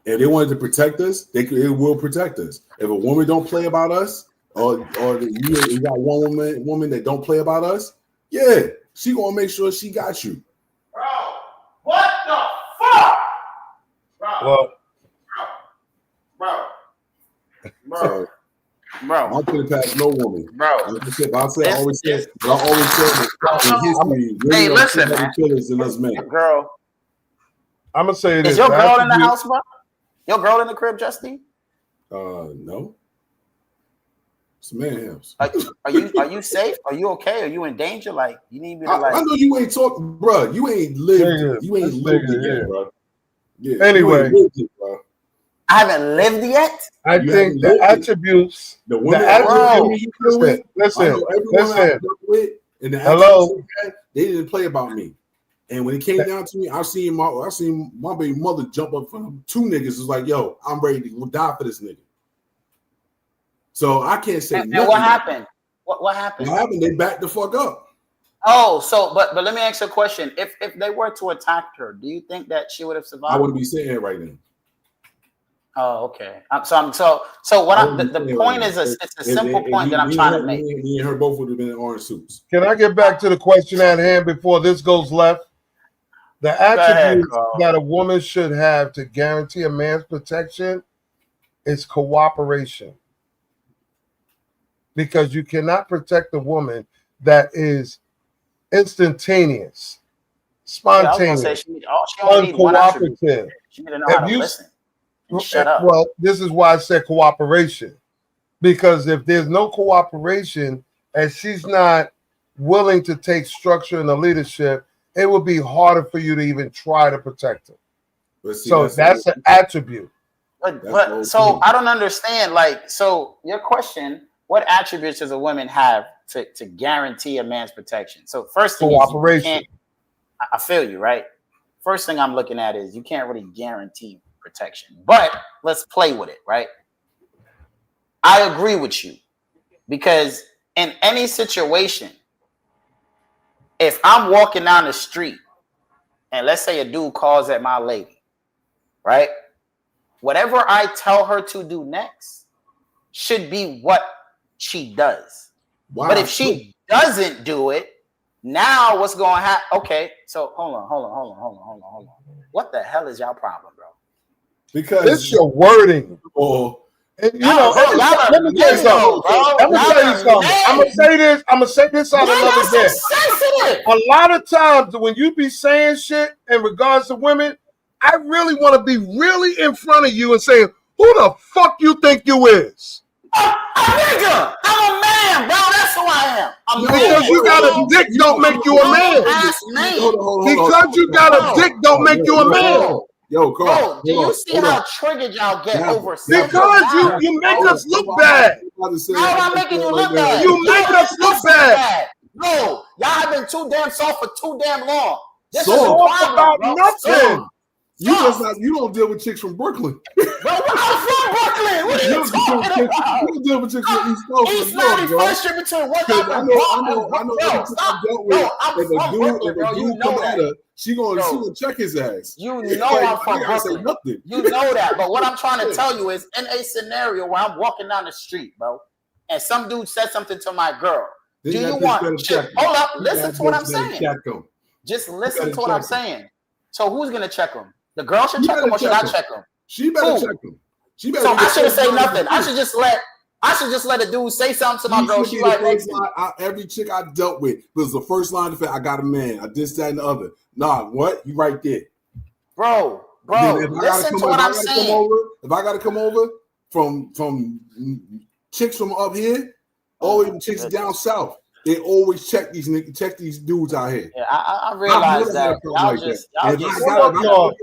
If they wanted to protect us, it will protect us. If a woman don't play about us, or you got one woman that don't play about us, yeah, she gonna make sure she got you.
Bro, what the fuck? Bro.
Bro. I don't put it past no woman.
Bro.
I always said in history,
hey, listen, man.
Killers than us men.
Girl.
I'm gonna say this.
Is your girl in the house, bro? Your girl in the crib, Justine?
No. It's a man house.
Are you safe? Are you okay? Are you in danger? Like you need me to
I know you ain't talking, bro. You ain't lived. You ain't lived it yet, bro. Yeah.
Anyway.
I haven't lived yet.
I think the attributes. Listen. Hello.
They didn't play about me, and when it came down to me, I seen my baby mother jump up from two niggas. Was like, yo, I'm ready to die for this nigga. So I can't say.
And what happened? What happened?
What happened? They backed the fuck up.
Oh, so but let me ask you a question. If they were to attack her, do you think that she would have survived?
I wouldn't be sitting here right now.
Oh, okay. So what the point is, it's a simple point that I'm trying to make.
Me and her both would have been in orange suits.
Can I get back to the question at hand before this goes left? The attributes that a woman should have to guarantee a man's protection is cooperation. Because you cannot protect a woman that is instantaneous, spontaneous, uncooperative.
She need to know how to listen. Shut up.
Well, this is why I said cooperation. Because if there's no cooperation and she's not willing to take structure and the leadership, it will be harder for you to even try to protect her. So that's an attribute.
But so I don't understand. Like, so your question, what attributes does a woman have to guarantee a man's protection? So first thing
cooperation.
I feel you, right? First thing I'm looking at is you can't really guarantee protection, but let's play with it, right? I agree with you because in any situation, if I'm walking down the street and let's say a dude calls at my lady, right? Whatever I tell her to do next should be what she does. Wow. But if she doesn't do it, now what's going to happen? Okay, so hold on. What the hell is y'all problem, bro?
Because it's your wording. Let me tell you something. I'm gonna say this. I'm gonna say this on another day. A lot of times when you be saying shit in regards to women, I really want to be really in front of you and saying, "Who the fuck you think you is?"
A nigga. I'm a man, bro. That's who I am.
Because you got a dick don't make you a man. Because you got a dick don't make you a man.
Yo,
bro, do you see how triggered y'all get over stuff?
Because you make us look bad.
How am I making you look bad?
You make us look bad.
No, y'all have been too damn soft for too damn long. This is
about nothing.
You don't deal with chicks from Brooklyn.
Bro, I'm from Brooklyn. What are you talking about?
You don't deal with chicks from East Coast.
East 91st Street between what
I know everything I've dealt with. If a dude come at her, she gonna check his ass.
You know I'm from Brooklyn. You know that. But what I'm trying to tell you is in a scenario where I'm walking down the street, bro, and some dude said something to my girl. Do you want hold up, listen to what I'm saying. Just listen to what I'm saying. So who's gonna check him? The girl should check him or should I check him?
She better check him.
So I shouldn't say nothing. I should just let I should just let a dude say something to my
You
girl.
should
She
be
right
the
next
first
to me.
line. Every chick I dealt with was the first line of defense. I got a man. I this, that, and the other. Nah, what? You right there.
Bro,
Then if
listen to what I'm saying.
If I gotta come over from chicks from up here, or even chicks down south, they always check these dudes out here.
Yeah, I realize that.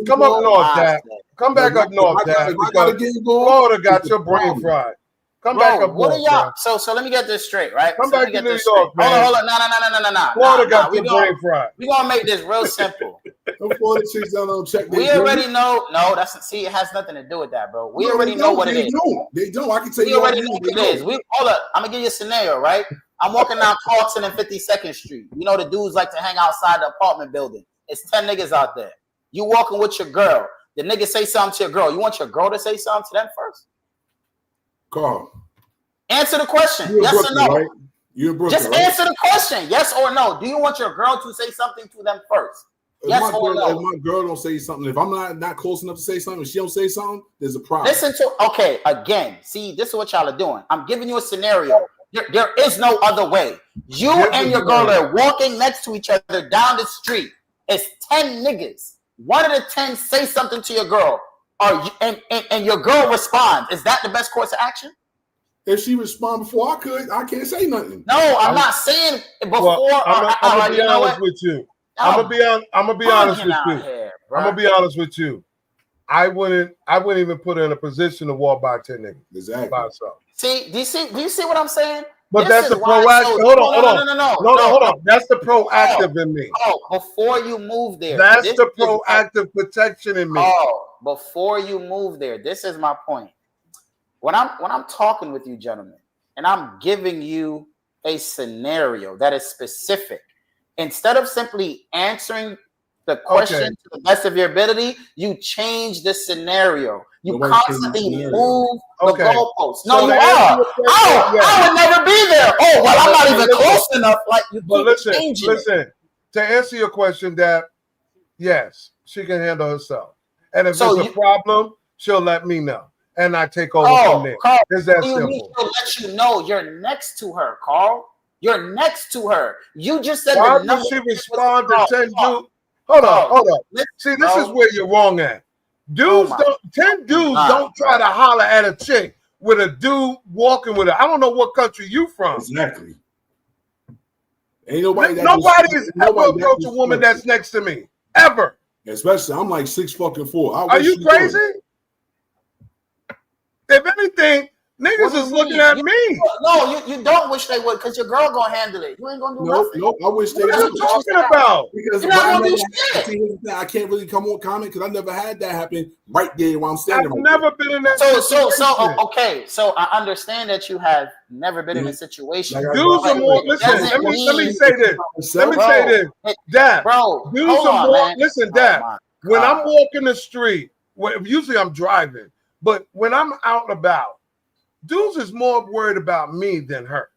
Come up north, Dad. Come back up north, Dad. Because Florida got your brain fried. Come back up
what
north.
are y'all? So let me get this straight, right?
Come
so
back to New York, man.
Hold on. No.
Florida got your brain fried.
We're gonna make this real simple.
Florida chicks don't check.
We already know. No, it has nothing to do with that, bro. We already know what it is.
They don't. I can tell you.
We already know what it is. Hold up. I'm gonna give you a scenario, right? I'm walking down Clarkson and 52nd Street. You know the dudes like to hang outside the apartment building. It's 10 niggas out there. You walking with your girl. The nigga say something to your girl. You want your girl to say something to them first?
Carl.
Answer the question.
You're
yes
Brooklyn,
or no?
Right? You're in Brooklyn,
Just
right?
answer the question. Yes or no? Do you want your girl to say something to them first? Yes or no?
If my girl don't say something, if I'm not close enough to say something, if she don't say something, there's a problem.
Listen to, okay, again, see, this is what y'all are doing. I'm giving you a scenario. There is no other way. You and your girl are walking next to each other down the street. It's 10 niggas. One of the 10 say something to your girl, and your girl responds. Is that the best course of action?
If she respond before I can't say nothing.
No, I'm not saying before.
Well, I'm gonna be honest with you. I'm gonna be honest with you. I'm gonna be honest with you. I wouldn't even put her in a position to walk by 10 niggas.
Exactly.
By herself.
See, do you see what I'm saying?
But that's the proactive. Hold on. That's the proactive in me.
Oh, before you move there.
That's the proactive protection in me.
Oh, before you move there. This is my point. When I'm talking with you, gentlemen, and I'm giving you a scenario that is specific, instead of simply answering the question to the best of your ability, you change the scenario. You constantly move the goalposts. No, you are. I would never be there. Oh, well, I'm not even close enough. Like you keep changing.
Listen. To answer your question, that yes, she can handle herself, and if there's a problem, she'll let me know. And I take over from there.
Carl,
it's that simple.
She'll let you know you're next to her, Carl. You're next to her. You just said
why does she respond to 10 dudes? Hold on. See, this is where you're wrong at. 10 dudes don't try to holler at a chick with a dude walking with her. I don't know what country you from.
Exactly. Ain't nobody's
ever approached a woman that's next to me. Ever.
Especially, I'm like 6'4".
Are you crazy? If anything, niggas is looking at me.
No, you don't wish they would, because your girl gonna handle it. You ain't gonna do nothing.
No, I wish they would.
What are you talking about?
Because
you're not gonna do shit.
I can't really come on comment because I never had that happen right there while I'm standing.
I've never been in that
situation. Okay, so I understand that you have never been in a situation.
Dudes are more. Listen, let me say this. Dad,
bro.
Dudes are more. Listen, Dad. When I'm walking the street, usually I'm driving. But when I'm out and about, dudes is more worried about me than her.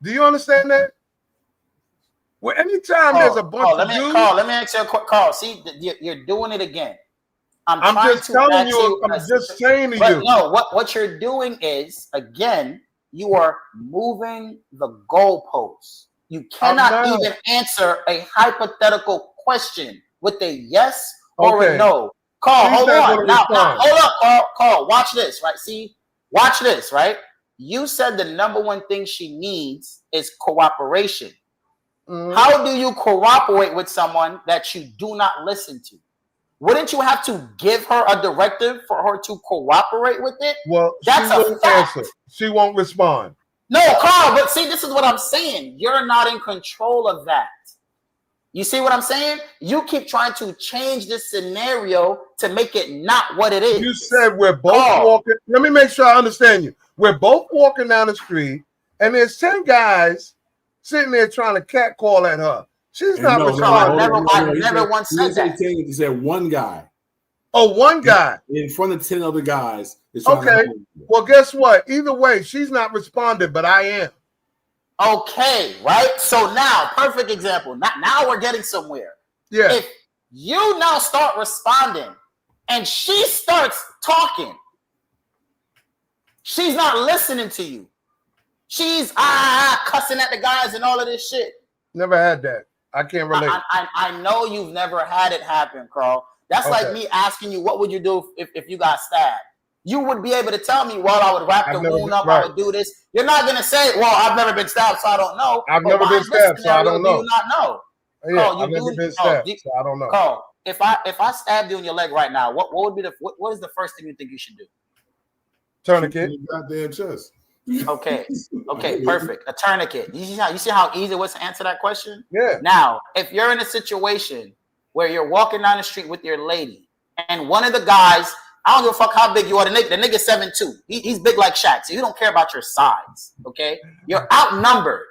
Do you understand that? Well, anytime there's a bunch of dudes...
let me ask you a quick call. See, you're doing it again.
I'm just telling you. I'm just saying to you.
No, what you're doing is, again, you are moving the goalposts. You cannot even answer a hypothetical question with a yes or a no. Carl, hold on. Now, hold up, Carl. Watch this, right? See, watch this, right? You said the number one thing she needs is cooperation. Mm-hmm. How do you cooperate with someone that you do not listen to? Wouldn't you have to give her a directive for her to cooperate with it?
Well, that's a fact. Answer. She won't respond.
No, Carl, but see, this is what I'm saying. You're not in control of that. You see what I'm saying? You keep trying to change this scenario to make it not what it is.
You said we're both walking. Let me make sure I understand you. We're both walking down the street, and there's 10 guys sitting there trying to catcall at her. She's not responding.
I never once said that.
He said one guy.
Oh, one guy.
In front of 10 other guys.
Okay. Well, guess what? Either way, she's not responding, but I am.
Okay, right? So now, perfect example. Now we're getting somewhere.
Yeah.
If you now start responding and she starts talking, She's not listening to you. She's cussing at the guys and all of this shit.
Never had that. I can't relate.
I know you've never had it happen, Carl. That's like me asking you, what would you do if you got stabbed? You would be able to tell me, well, I would wrap the wound up, I would do this. You're not going to say, well, I've never been stabbed, so I don't know.
I've never been stabbed, so I don't know.
Do you not know?
Yeah, I've never been stabbed, so I don't know.
Carl, if I stabbed you in your leg right now, what would be what is the first thing you think you should do?
Tourniquet.
Goddamn chest.
Okay, perfect. A tourniquet. You see how easy it was to answer that question?
Yeah.
Now, if you're in a situation where you're walking down the street with your lady, and one of the guys, I don't give a fuck how big you are, the nigga's 7'2". He's big like Shaq, so you don't care about your size, okay? You're outnumbered.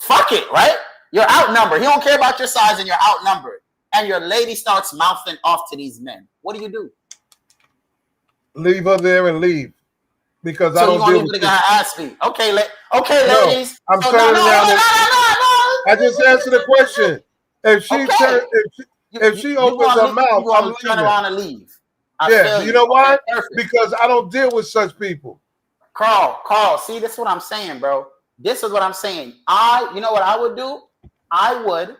Fuck it, right? You're outnumbered. He don't care about your size, and you're outnumbered. And your lady starts mouthing off to these men. What do?
Leave her there and leave. Because
so
I don't deal with
this. Ask me. Okay, ladies.
I'm turning around. I just answered the question. If she opens her mouth, I'm
turn around and leave.
Yeah, you know why? Because I don't deal with such people.
Carl, see, this is what I'm saying, bro. This is what I'm saying. You know what I would do? I would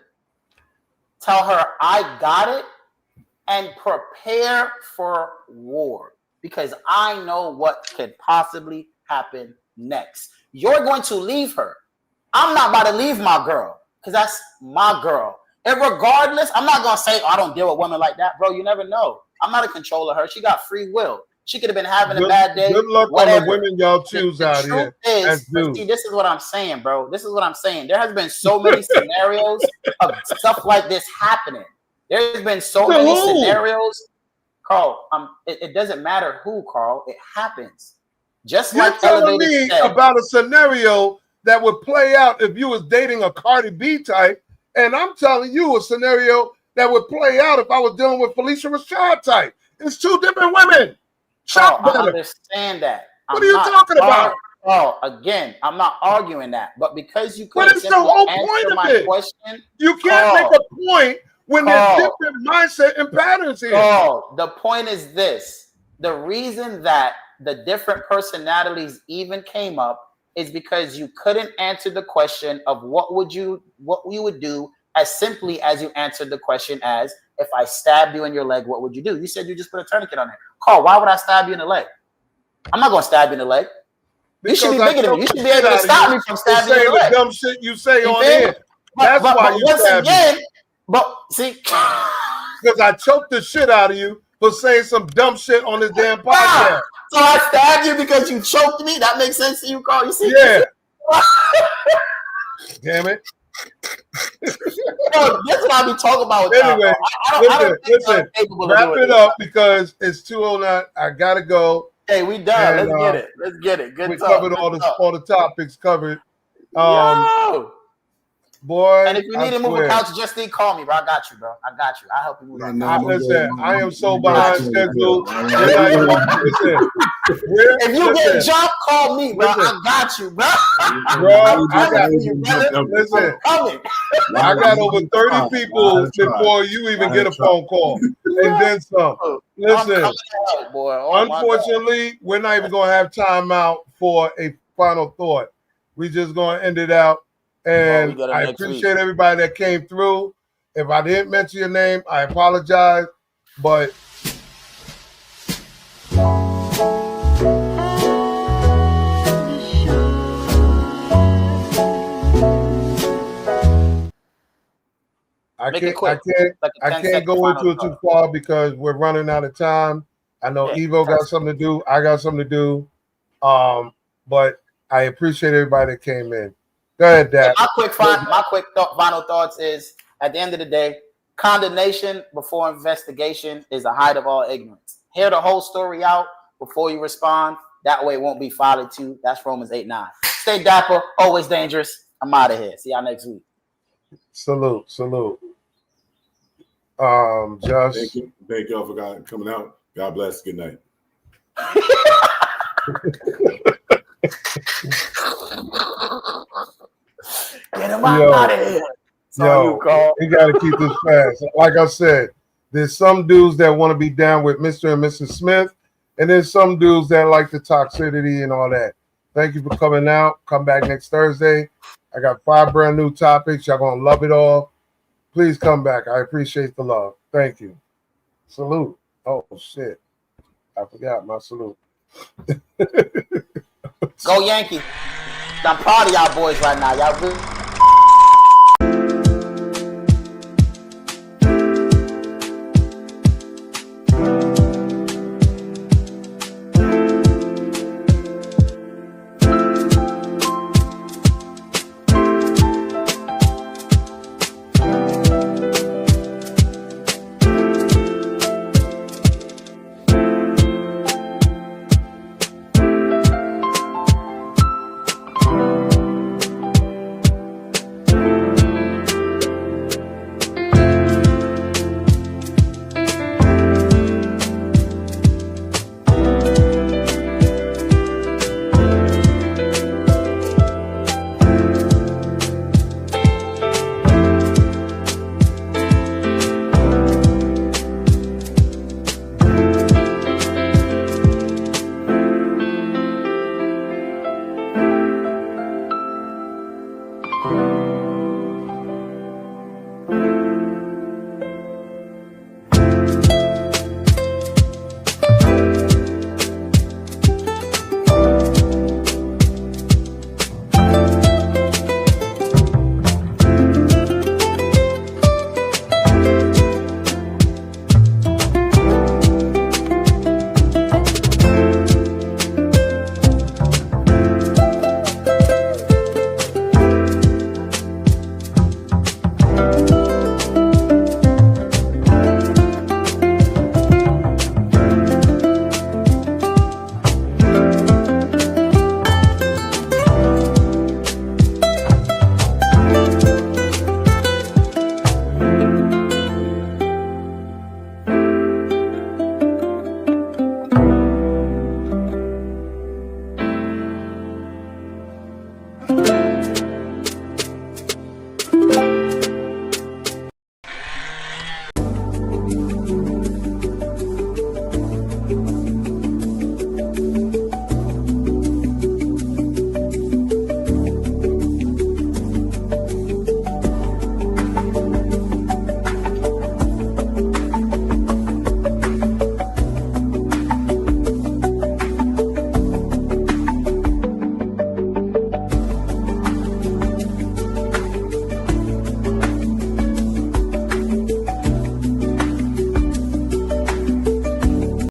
tell her I got it and prepare for war because I know what could possibly happen next. You're going to leave her. I'm not about to leave my girl because that's my girl. And regardless, I'm not going to say, I don't deal with women like that, bro. You never know. I'm not a controller of her. She got free will. She could have been having a bad day.
Good luck on the women y'all choose out here.
See, this is what I'm saying, bro. This is what I'm saying. There has been so many scenarios of stuff like this happening. There's been so many scenarios. Carl, it doesn't matter who, Carl. It happens. Just
You're
like
telling me about a scenario that would play out if you was dating a Cardi B type, and I'm telling you a scenario that would play out if I was dealing with Felicia Rashad type. It's two different women.
I understand that.
What are you talking about?
Oh, again, I'm not arguing that, but because you couldn't
but it's the whole point of it.
Question,
you can't make a point when there's different mindset and patterns here.
The point is this: the reason that the different personalities even came up is because you couldn't answer the question of what you would do as simply as you answered the question as, if I stabbed you in your leg, what would you do? You said you just put a tourniquet on it. Carl, why would I stab you in the leg? I'm not going to stab you in the leg.
Because
you should be bigger than me. You should be able to stop me from stabbing you in the leg.
The dumb shit you say on air. That's why you stab me.
But see,
because I choked the shit out of you for saying some dumb shit on this damn podcast.
So I stabbed you because you choked me? That makes sense to you, Carl? You see?
Yeah. Damn it.
Bro, that's what I'll be talking about with
anyway, listen, wrap it up because it's 2:09. I gotta go.
Hey, we done. And, Let's get it. Good.
We covered all the topics covered. Boy,
and if you need to move a couch, just call me, bro. I got you, bro. I got you. I'll help you move that.
Listen, I am so behind schedule.
If you get jumped, call me, bro. I got you, bro.
I got you, brother. Listen, I got over 30 people before you even get a phone call, and then some. Listen, unfortunately, we're not even gonna have time out for a final thought. We just gonna end it out. And I appreciate everybody that came through. If I didn't mention your name, I apologize. But I can't go into it too far because we're running out of time. I know Evo got something to do. I got something to do. But I appreciate everybody that came in. Go ahead, Dad.
My quick final thoughts is, at the end of the day, condemnation before investigation is the height of all ignorance. Hear the whole story out before you respond. That way it won't be followed too. That's Romans 8:9. Stay dapper, always dangerous. I'm out of here. See y'all next week.
Salute. Josh.
Thank y'all for coming out. God bless. Good night.
Get him out of here.
We got to keep this fast. Like I said, there's some dudes that want to be down with Mr. and Mrs. Smith, And there's some dudes that like the toxicity and all that. Thank you for coming out. Come back next Thursday. I got 5 brand new topics. Y'all gonna love it all. Please come back. I appreciate the love. Thank you. Salute. Oh shit. I forgot my salute.
Go Yankees. I'm proud of y'all boys right now. Y'all really